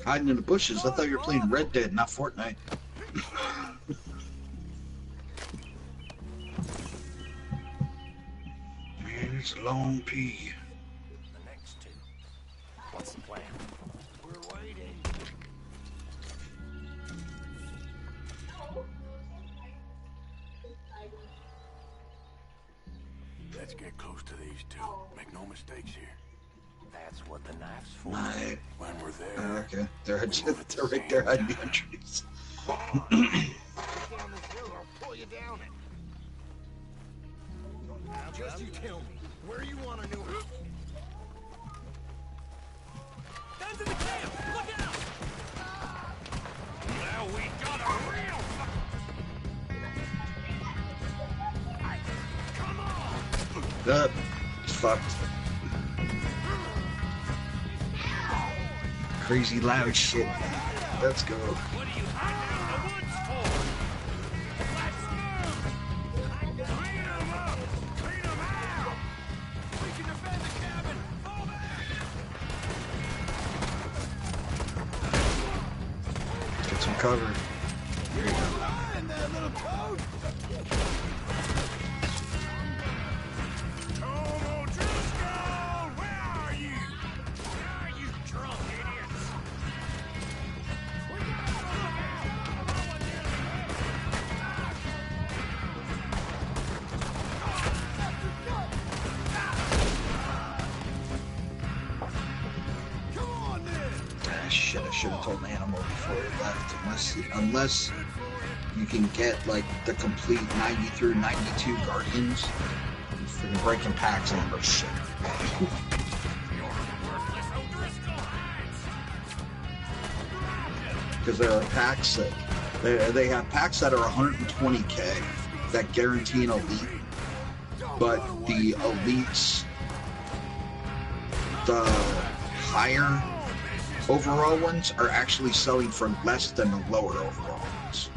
Hiding in the bushes. I thought you were playing Red Dead, not Fortnite. Man, it's a long pee. The next two. What's the plan? We're waiting. Let's get close to these two. Make no mistakes here. That's what the knife's for. My. When we're there. Okay, they're right there at the entries. Down this hill or I'll pull you down it. Now just you tell me, where you want a new house? Guns in the camp! Look out! Now we got a real Come on! It's fucked. Crazy loud shit. Let's go. What are you hiding out in the woods for? Let's move! Clean them up! Clean them out! We can defend the cabin! Fall back! Get some cover. There you go. Lying there, little toad! Tom O'Driscoll! Where are you? Where are you drunk idiots? We gotta look Come on then! Ah, shit, I should have told Animal before we left. Unless you can get, like, the complete 90 through 92 Guardians. Freaking breaking packs on or shit. Because there are packs that... They have packs that are 120k that guarantee an elite. But the elites... The higher overall ones are actually selling for less than the lower overall ones.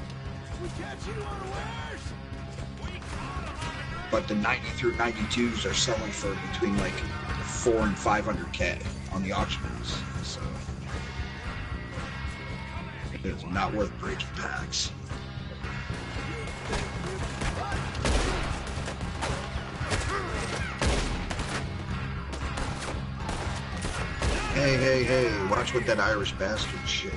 But the 90 through 92s are selling for between like 400 and 500k on the auctions. So it is not worth breaking packs. Hey, watch with that Irish bastard shit.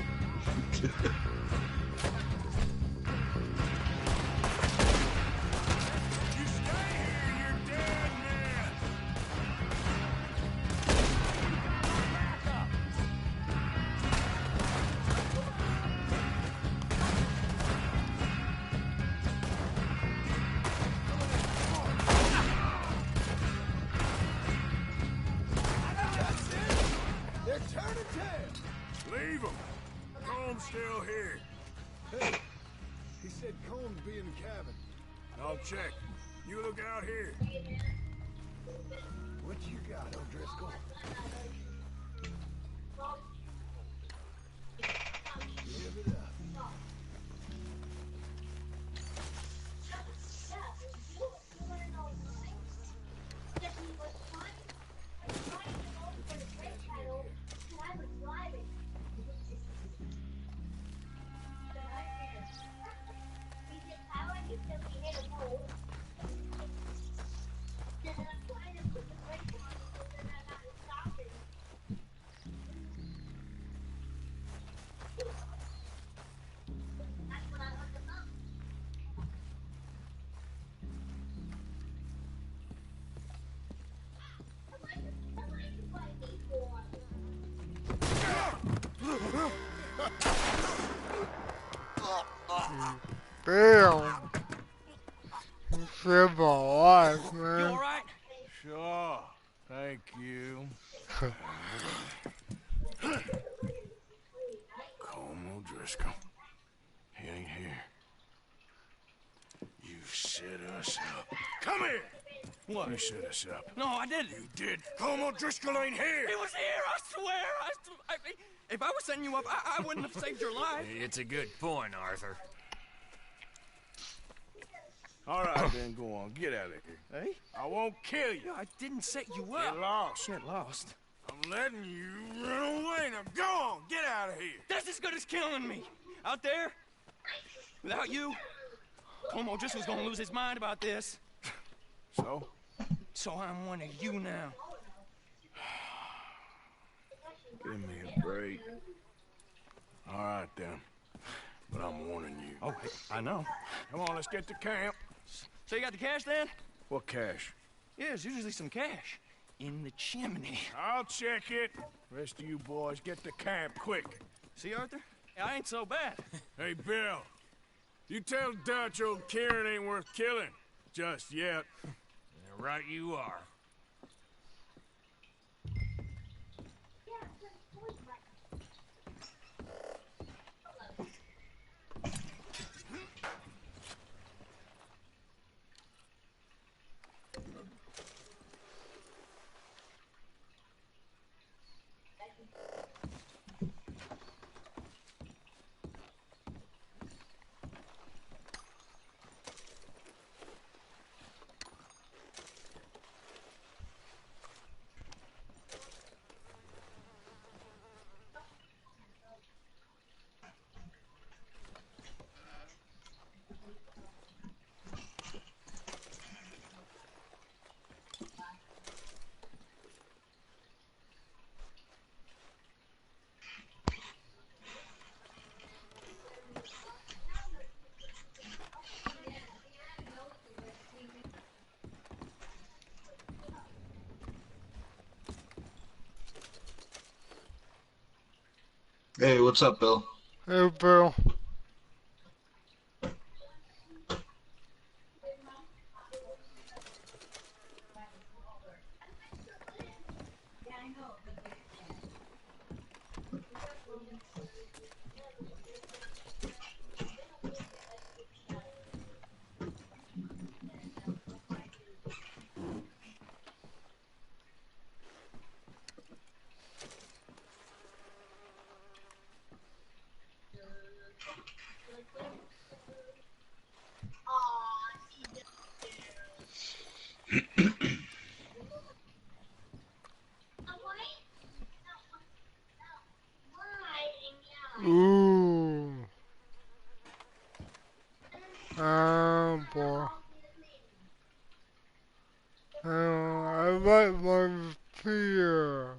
They're turning tail! Leave them. Comb's still here. Hey, he said Combs be in the cabin. I'll check. You look out here. What you got, O'Driscoll? Give it up. Damn. You saved my life, man. You alright? Sure. Thank you. Colm O'Driscoll. He ain't here. You set us up. Come here! What? You set us up. No, I didn't. You did. Colm O'Driscoll ain't here! He was here, I swear! If I was setting you up, I wouldn't have saved your life. It's a good point, Arthur. All right, then, go on. Get out of here. Hey? I won't kill you. I didn't set you up. Get lost. Get lost. I'm letting you run away. Now go on. Get out of here. That's as good as killing me. Out there, Without you, Tom O'Driscoll's gonna lose his mind about this. So? So I'm one of you now. Give me a break. All right, then. But I'm warning you. Oh, I know. Come on, let's get to camp. So you got the cash then? What cash? Yeah, there's usually some cash in the chimney. I'll check it. Rest of you boys, get to camp, quick. See, Arthur? I ain't so bad. Hey, Bill. You tell Dutch old Kieran ain't worth killing. Just yet. Yeah, right you are. Hey, what's up, Bill? Hey, Bill. Ooh. Boy. I like my fear.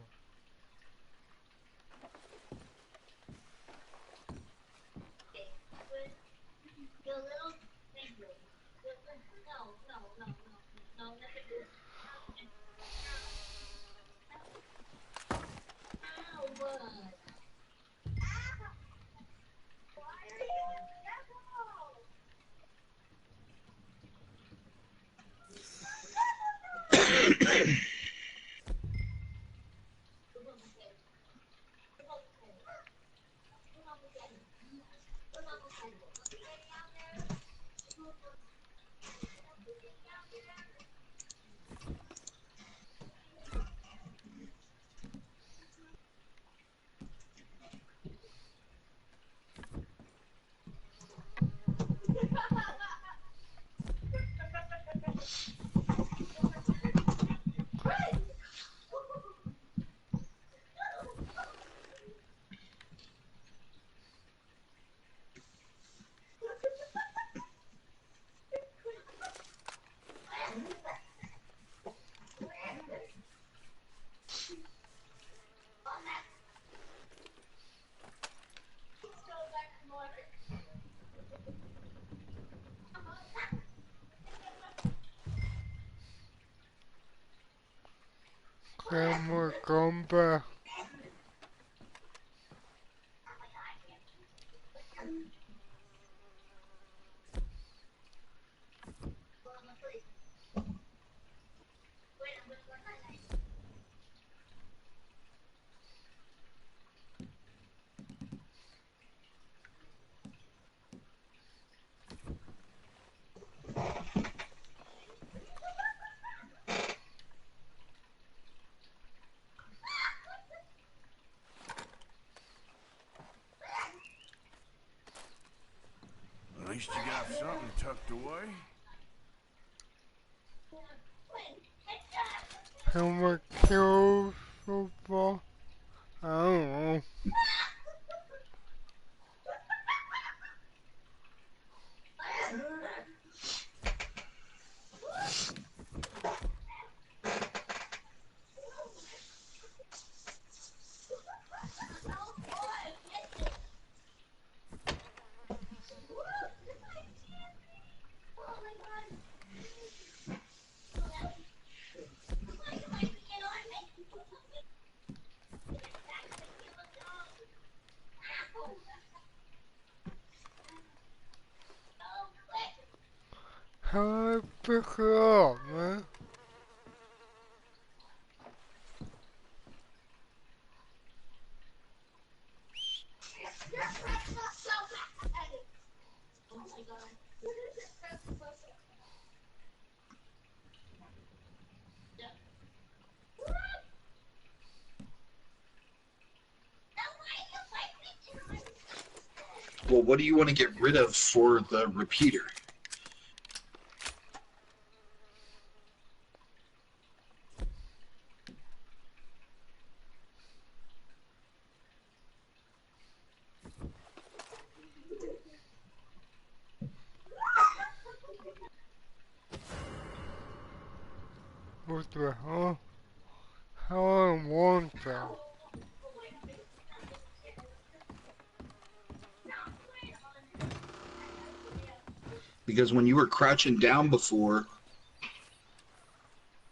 Grandma, come back. At least you got something tucked away. Can we kill football? I don't know. How do I pick it up, man? Well, what do you want to get rid of for the repeater? What the hell? How I want that? Because when you were crouching down before,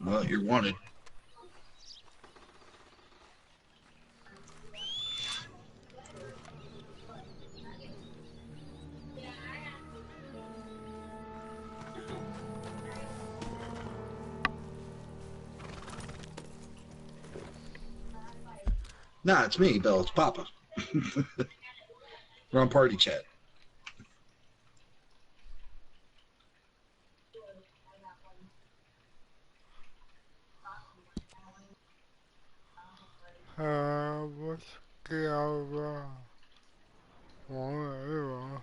well, you're wanted. Nah, it's me, Bill. It's Papa. We're on party chat. Let's get out whatever.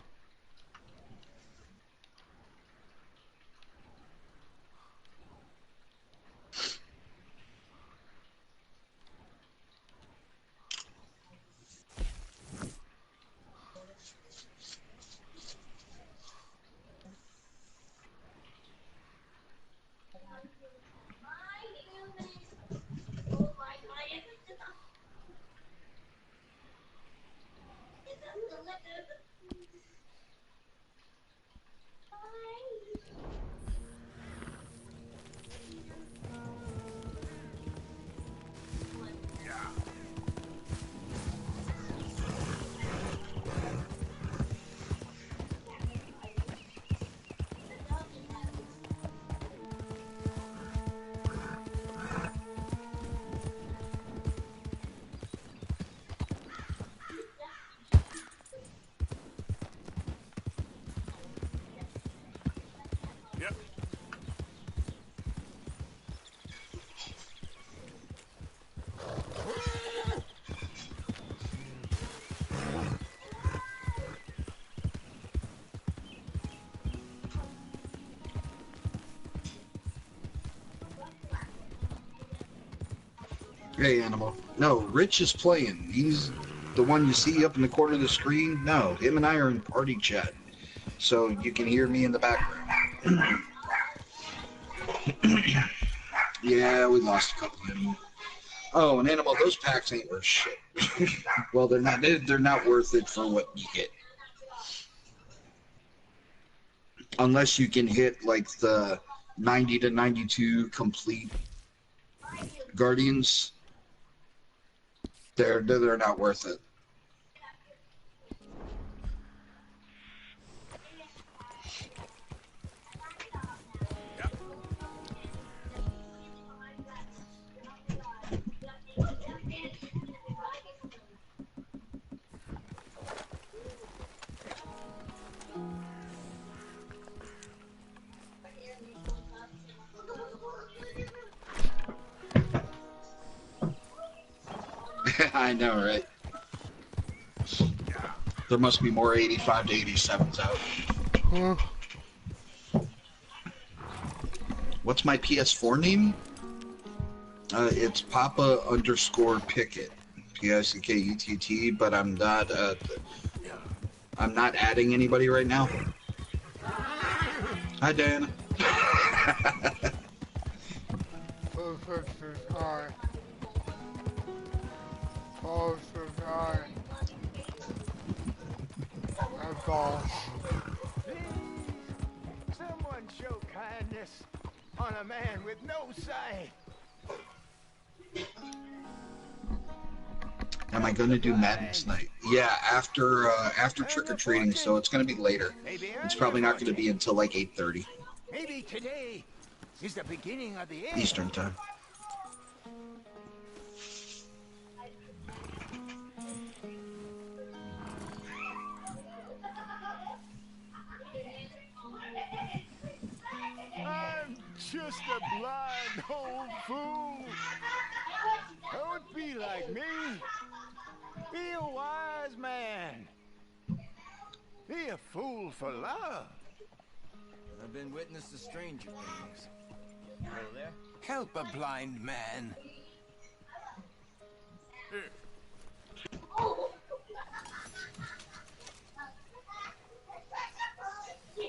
Hey, Animal. No, Rich is playing. He's the one you see up in the corner of the screen. No, him and I are in party chat. So you can hear me in the background. Yeah, we lost a couple of them. Oh, and Animal, those packs ain't worth shit. Well, they're not. They're not worth it for what you get. Unless you can hit, like, the 90 to 92 complete Guardians. They're not worth it. I know, right? There must be more 85 to 87s out. Huh? What's my PS4 name? It's Papa _ Pickett. P-I-C-K-E-T-T, but I'm not adding anybody right now. Hi, Dan. That's all. Someone show kindness on a man with no sight. Am I going to do Madness Night? Yeah, after trick-or-treating, so it's going to be later. It's probably not going to be until like 8:30. Maybe today is the beginning of the end. Eastern time. I'm just a blind old fool. Don't be like me. Be a wise man. Be a fool for love. I've been witness to stranger things. Hello there. Help a blind man.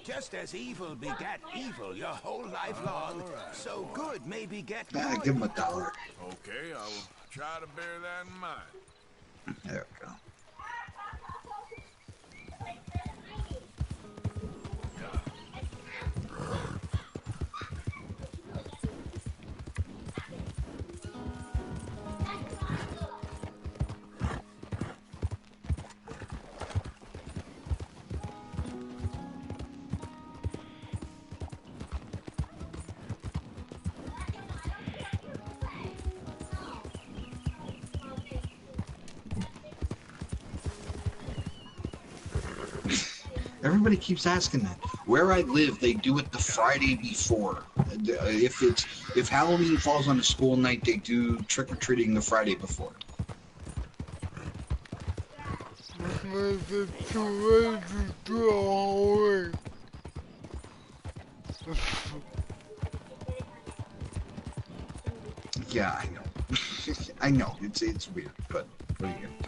Just as evil begat evil your whole life long, so good may beget good. Give him $1. Okay, I will try to bear that in mind. There we go. Everybody keeps asking that. Where I live, they do it the Friday before. If Halloween falls on a school night, they do trick-or-treating the Friday before. Yeah, I know. I know. It's weird, but what are you gonna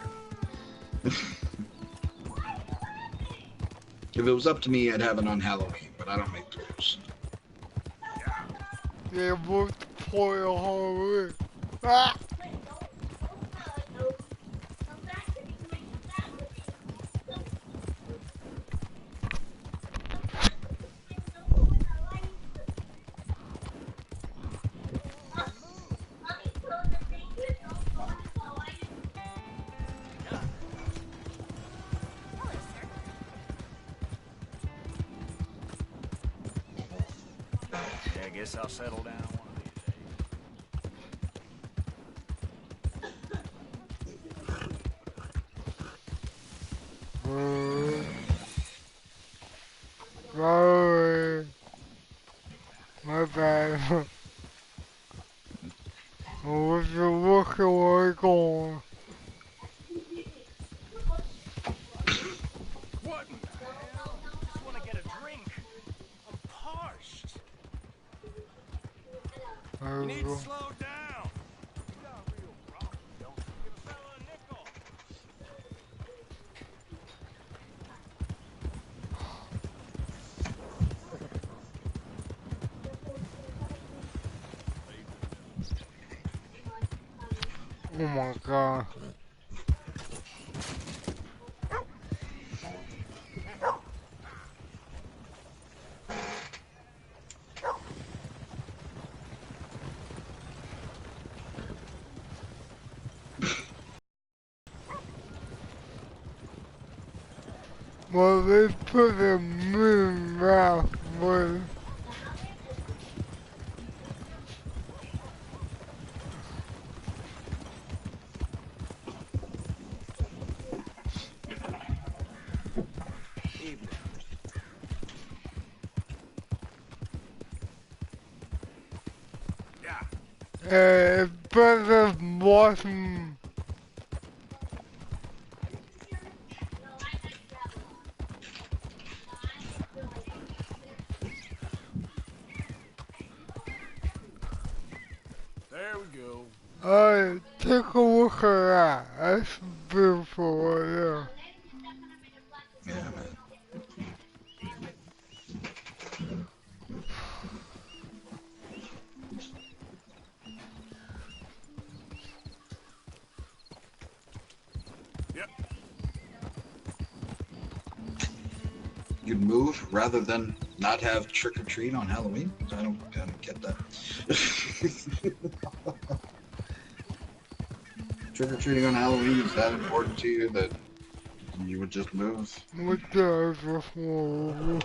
do? If it was up to me, I'd have it on Halloween, but I don't make the rules. They both play Halloween. Ah! I guess I'll settle down one of these Sorry. My bad. What's the look like on? What in the hell? Just want to get a drink. I'm parched. You need to slow down. You got a real problem, don't you? Give a fella a nickel. Oh my god. Well, they put a moon mouth with better bottom. There we go. Alright, take a look at that. That's beautiful right there. Yeah, man. Yep. You'd move rather than not have trick-or-treat on Halloween? I don't get that. Trick-or-treating on Halloween, is that important to you that you would just move? What does this one?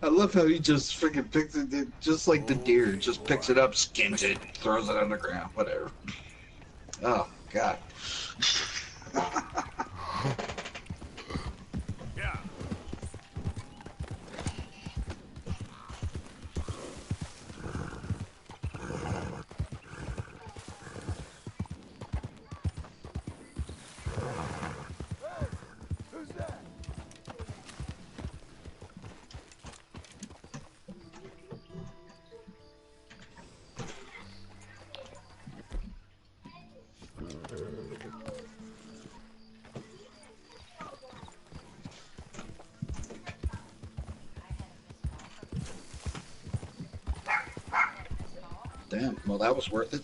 I love how he just freaking picks it, just like the deer, just picks it up, skins it, throws it on the ground, whatever. Oh, God. Yeah. Who's that? Damn, well, that was worth it.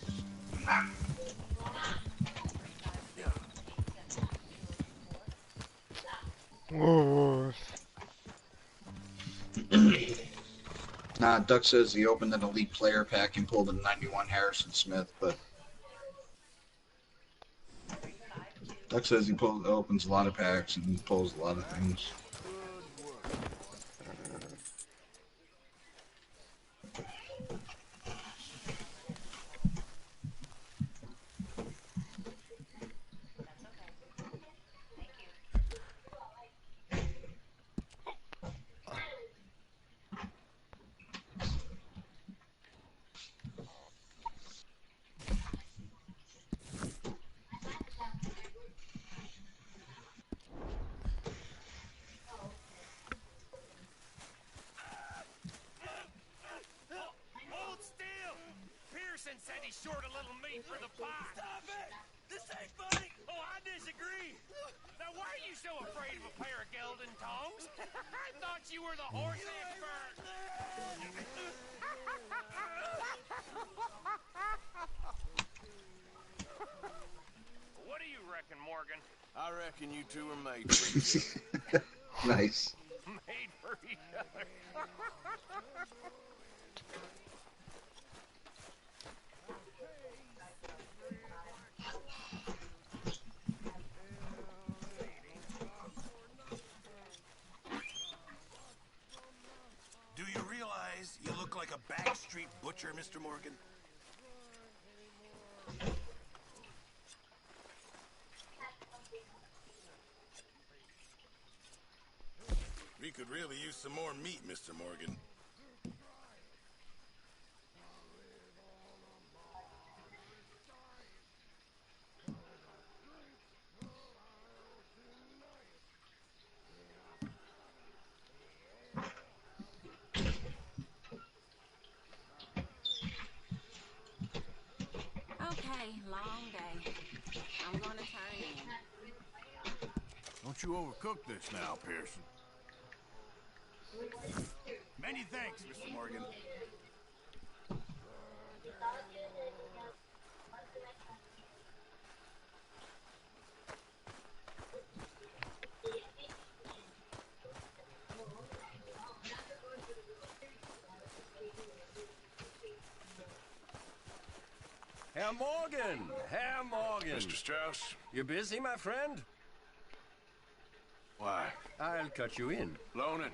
Oh, Nah, Duck says he opened an elite player pack and pulled a 91 Harrison Smith, but Duck says he opens a lot of packs and pulls a lot of things. Hold still! Pearson said he short a little meat for the pot. Stop it! This ain't funny! Oh, I disagree! Now, why are you so afraid of a pair of gelding tongs? I thought you were the horse expert! What do you reckon, Morgan? I reckon you two are made for each other. Nice. Made for each other. Do you realize you look like a backstreet butcher, Mr. Morgan? We could really use some more meat, Mr. Morgan. Okay, long day. I'm gonna turn in. Don't you overcook this now, Pearson. Many thanks, Mr. Morgan. Herr Morgan! Herr Morgan! Mr. Strauss? You busy, my friend? Why? I'll cut you in. Loaning.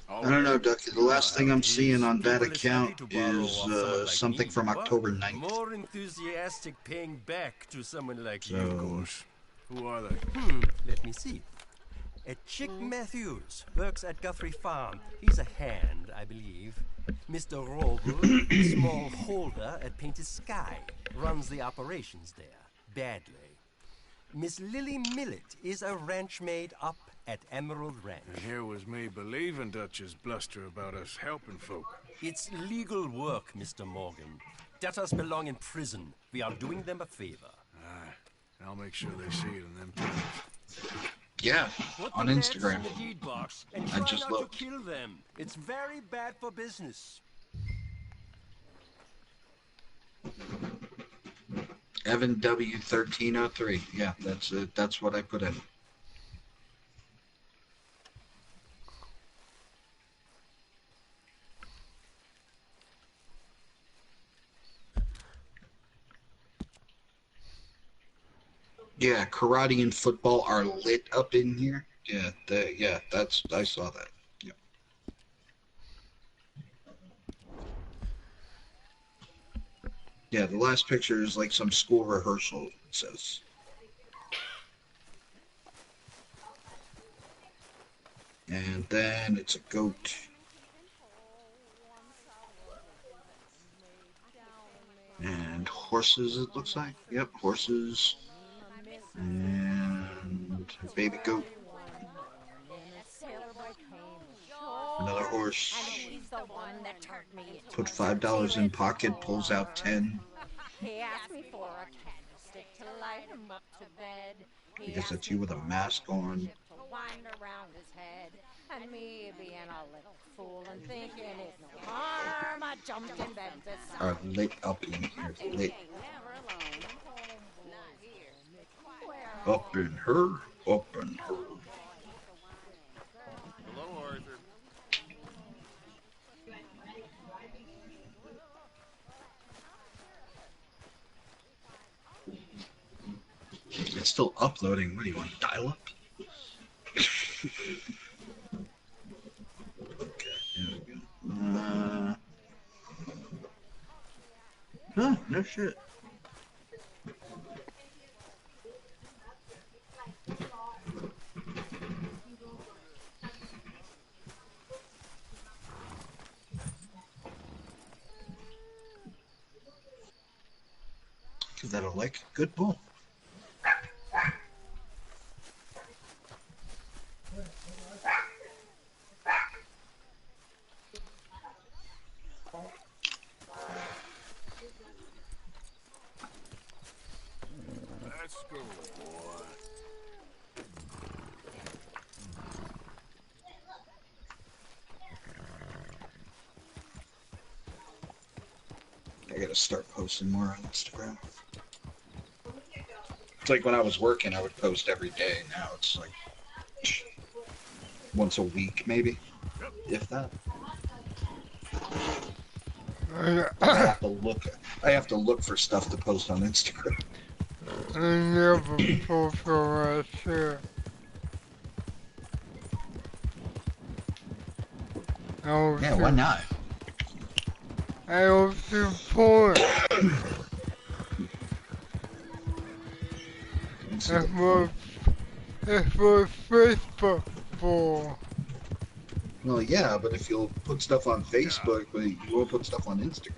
I don't know, Ducky. The last thing I'm seeing on that account is something from October 9th. More enthusiastic paying back to someone like So, you. Of course. Who are they? Let me see. Chick Matthews works at Guthrie Farm. He's a hand, I believe. Mr. Roble, small holder at Painted Sky, runs the operations there, badly. Miss Lily Millet is a ranch maid up at Emerald Ranch. And here was me believing Dutch's bluster about us helping folk. It's legal work, Mr. Morgan. Debtors belong in prison. We are doing them a favor. Aye. I'll make sure they see it in them terms. Yeah, Put on the debts Instagram. in the deed box and I try just not looked. to kill them. It's very bad for business. Evan W1303. Yeah, that's it. That's what I put in. Yeah, karate and football are lit up in here. Yeah, yeah, I saw that. Yeah. Yeah, the last picture is like some school rehearsal, it says. And then it's a goat. And horses, it looks like. Yep, horses. And a baby goat. Another horse. Put $5 in pocket, pulls out 10. He asked me for a candlestick to light him up to bed. I guess that's you with a mask on. To wind around his head, and me being a little fool and thinking it no harm, I jumped in bed to Are lit up in here. Lit. Up in her. Up in her. Hello, Arthur. It's still uploading. What do you want? Dial up? Okay, here we go. Huh, no shit. Give that a like. Good pull. Let's go, boy. I gotta start posting more on Instagram. It's like when I was working, I would post every day. Now it's like once a week, maybe, if that. I have to look for stuff to post on Instagram. I never post on that shit. Yeah, why not? I don't see point. That's what Facebook for. Well, yeah, but if you'll put stuff on Facebook, but you won't put stuff on Instagram.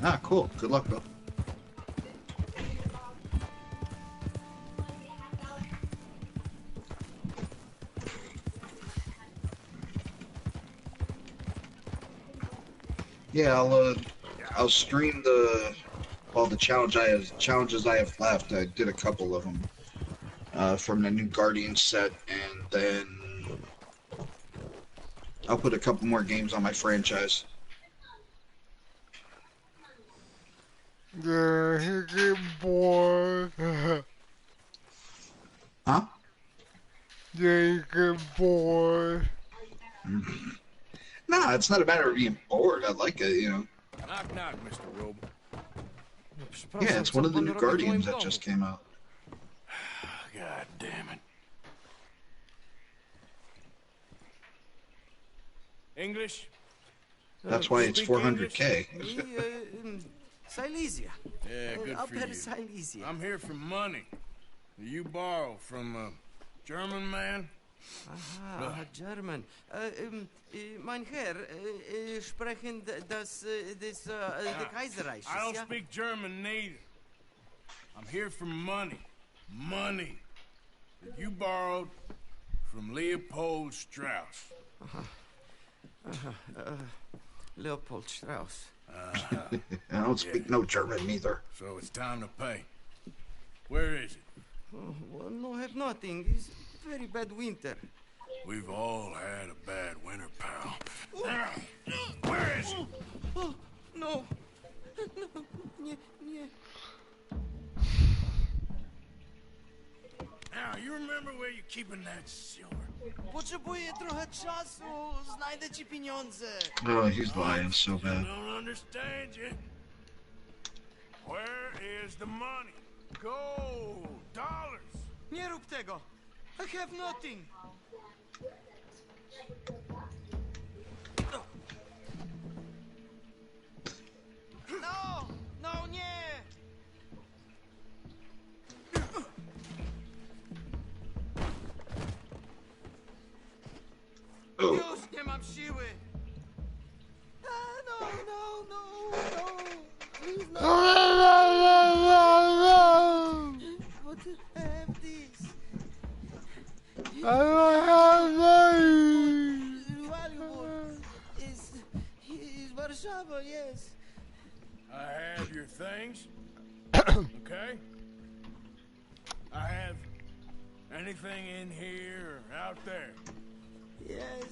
Ah, cool. Good luck, Bill. Yeah, I'll stream the challenges I have left. I did a couple of them from the new Guardian set, and then I'll put a couple more games on my franchise. Yeah, he get bored. Huh? Yeah, he get bored. Nah, it's not a matter of being bored. I like it, you know. Knock, knock, Mr. Robe. Yeah, it's one of the new Guardians that just came out. God damn it. English? That's why it's 400K. Silesia. Yeah, good for Upper you. Silesia. I'm here for money. You borrow from a German man? Aha, German. Mein Herr, sprechen das Kaiserreich. I don't speak German neither. I'm here for money. Money that you borrowed from Leopold Strauss. Leopold Strauss. I don't speak no German neither. So it's time to pay. Where is it? Oh, well, no, have nothing. It's very bad winter. We've all had a bad winter, pal. Where is it? Oh, no. No. Nie. Now, you remember where you're keeping that silver? Potrzebuję trochę czasu. Znajdę ci pieniądze. Oh, he's lying so bad. I don't understand you. Where Where's the money? Gold, dollars. Nie rób tego. I have nothing. No! No, nie! Już nie mam siły! No, no, no, no! Please, no! But I have this. I don't have money. Valuable. Is Warszawa, yes. I have your things. Okay? I have anything in here or out there. Yes.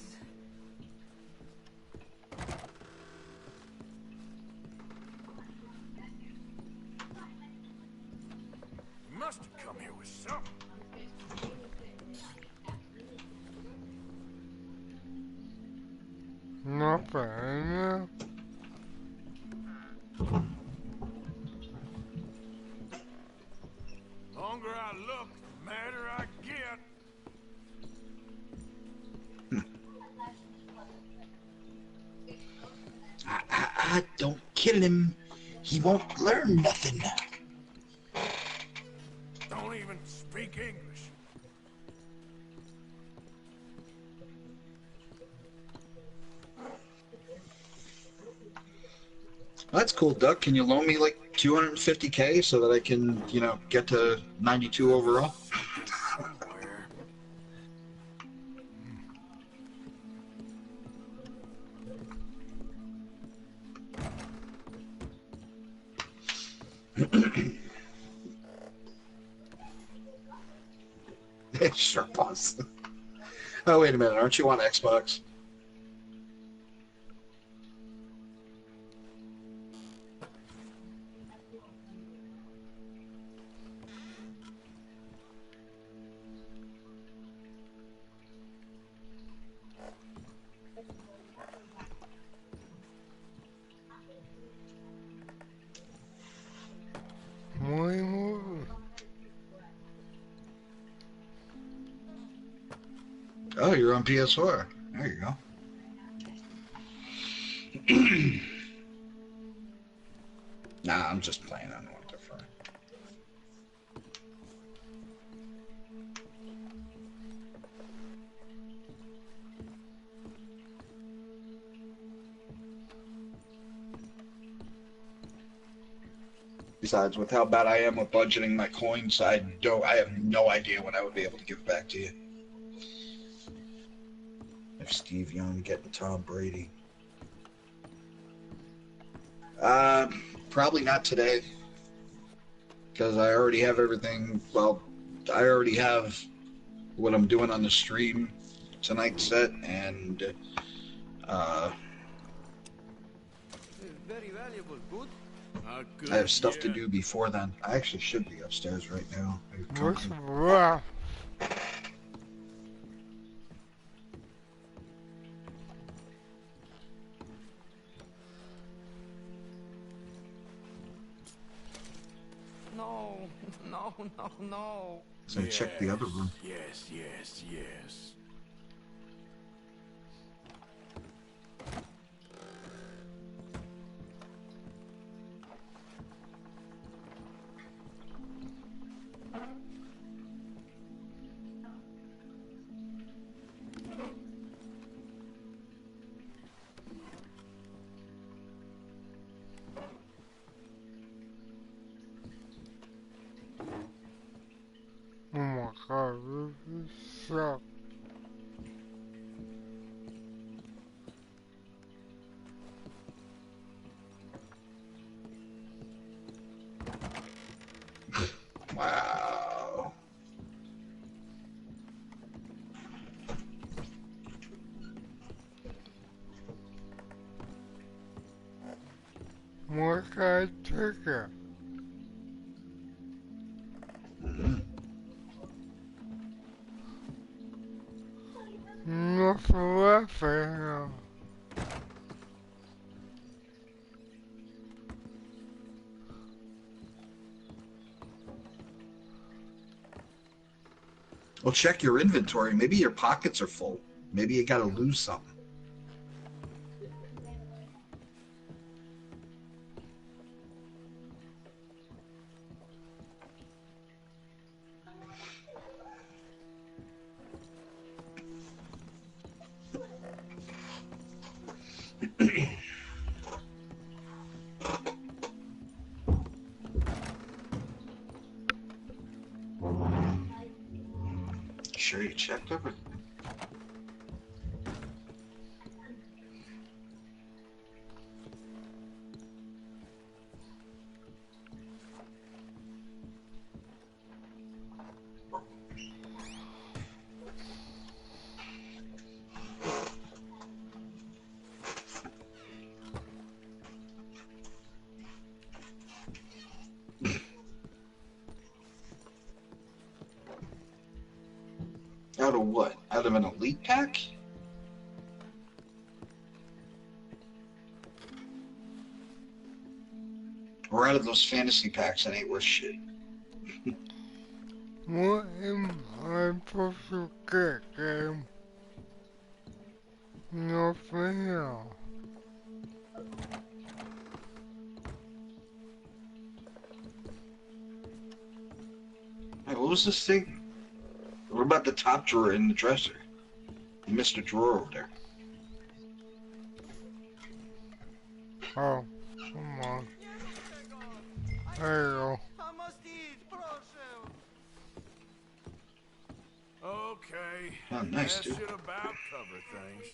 You must have come here with something. Nothing. Longer I look, the madder I get. Don't kill him. He won't learn nothing. Don't even speak English. That's cool, Duck. Can you loan me like 250K so that I can, you know, get to 92 overall? Sure, boss. Oh, wait a minute. Aren't you on Xbox? Muy, muy. Oh, you're on PS4. There you go. Nah, I'm just playing on one different. Besides, with how bad I am with budgeting my coins, I have no idea when I would be able to give back to you. If Steve Young getting Tom Brady. Probably not today. Because I already have everything, well, I already have what I'm doing on the stream tonight set, and, Very valuable. Good? I have stuff to do before then. I actually should be upstairs right now. What's rough? No, no, no, no. So check the other room. Yes, yes, yes. Oh my god, this sucks. Wow. What kind of ticket? Nothing left here. Well, check your inventory. Maybe your pockets are full. Maybe you gotta lose something. Sure you checked everything. Out of what? Out of an elite pack? Or out of those fantasy packs that ain't worth shit? What am I supposed to get, game? Nothing else. Hey, what was this thing? What about the top drawer in the dresser? You missed a drawer over there. Oh, come on. There you go. Okay. Oh, nice, that dude. should about cover things.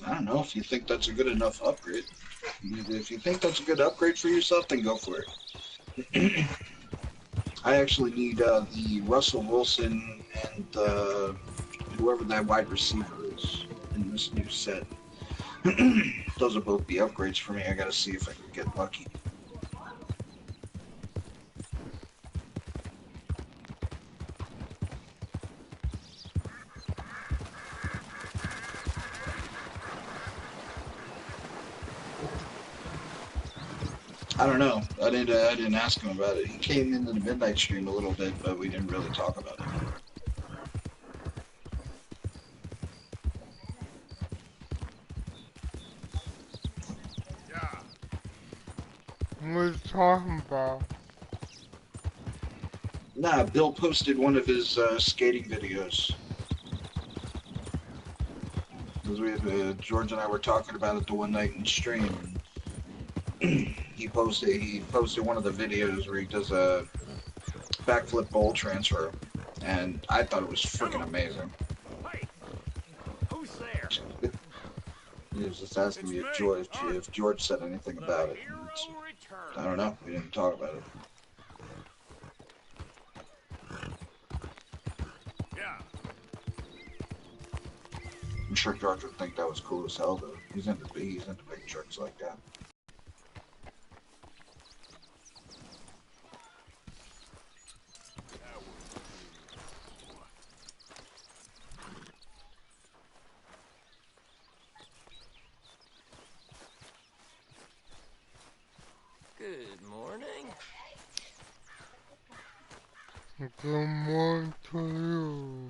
I don't know if you think that's a good enough upgrade. If you think that's a good upgrade for yourself, then go for it. I actually need the Russell Wilson and whoever that wide receiver is in this new set. Those will both be upgrades for me. I gotta see if I can get lucky. I don't know. I didn't ask him about it. He came into the midnight stream a little bit, but we didn't really talk about it. What are you talking about? Nah, Bill posted one of his skating videos. Because George and I were talking about it the one night in stream. He posted one of the videos where he does a backflip bowl transfer, and I thought it was freaking amazing. Hey, who's there? He was just asking me if George said anything about it. I don't know. We didn't talk about it. Yeah. I'm sure George would think that was cool as hell, though. He's into big trucks like that. Good morning. Good morning to you.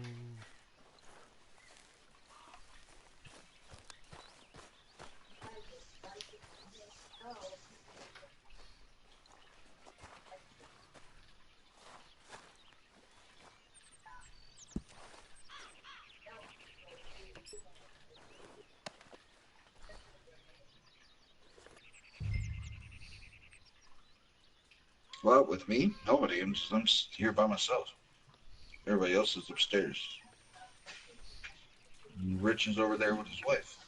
Well, with me, nobody. I'm here by myself. Everybody else is upstairs. Rich is over there with his wife.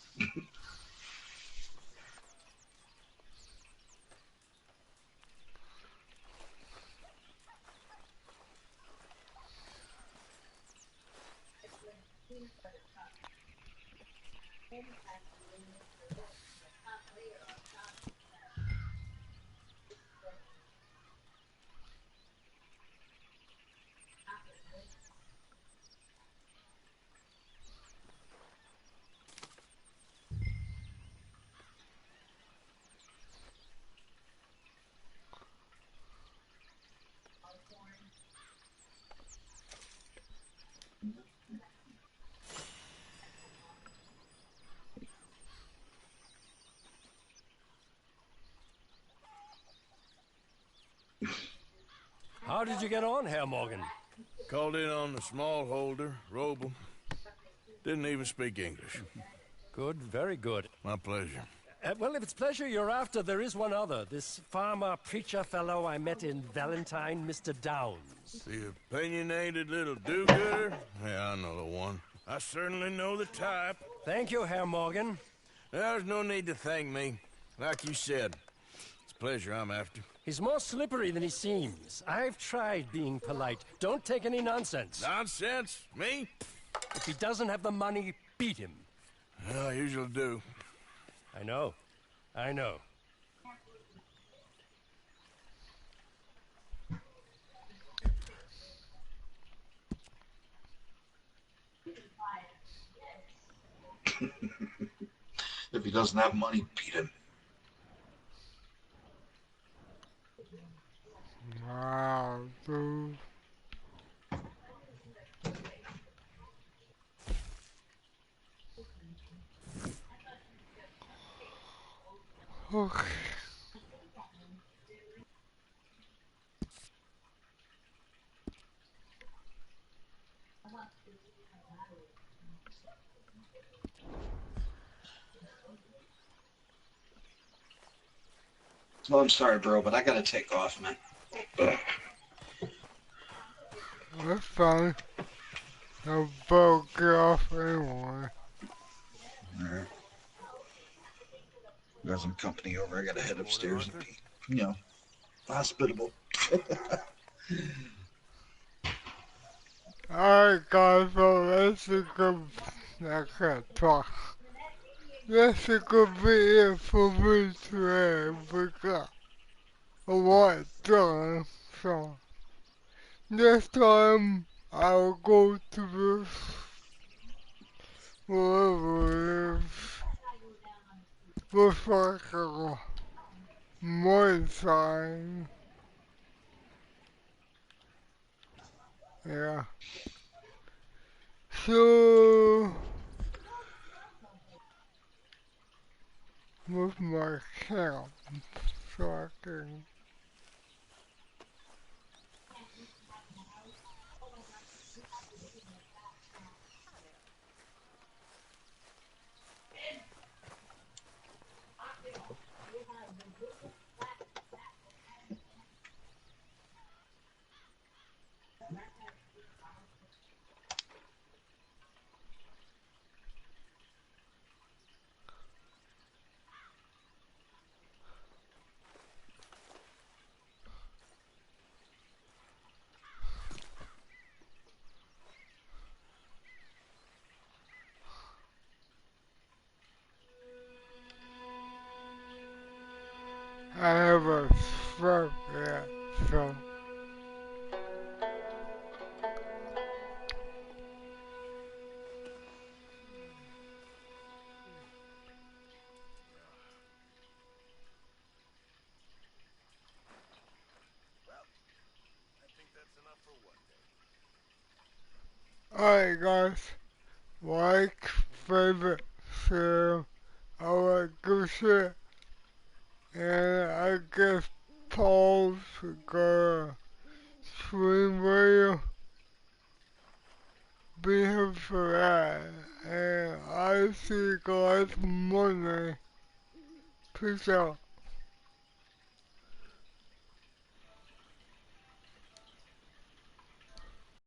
How did you get on, Herr Morgan? Called in on the small holder, Roble. Didn't even speak English. Good, very good. My pleasure. Well, if it's pleasure you're after, there is one other. This farmer preacher fellow I met in Valentine, Mr. Downs. The opinionated little do-gooder? Yeah, I know the one. I certainly know the type. Thank you, Herr Morgan. There's no need to thank me. Like you said, it's pleasure I'm after. He's more slippery than he seems. I've tried being polite. Don't take any nonsense. Nonsense? Me? If he doesn't have the money, beat him. Well, I usually do. I know. I know. If he doesn't have money, beat him. Wow, dude. Okay. Well, I'm sorry, bro, but I gotta take off, man. Ugh. That's fine. I'll both get off anyway. Alright. Got some company over. I gotta head upstairs and be, you know, hospitable. Alright, guys, so that's a good. I can't talk. That's a good video for me today because I want done. So next time I'll go to this whatever it is. Looks like a more sign. Yeah. So with my camp so I can I have a stroke yet, so alright guys, like, favorite, share, all that good shit, and I guess pause to go stream radio, be here for that, and I see you guys Monday, peace out.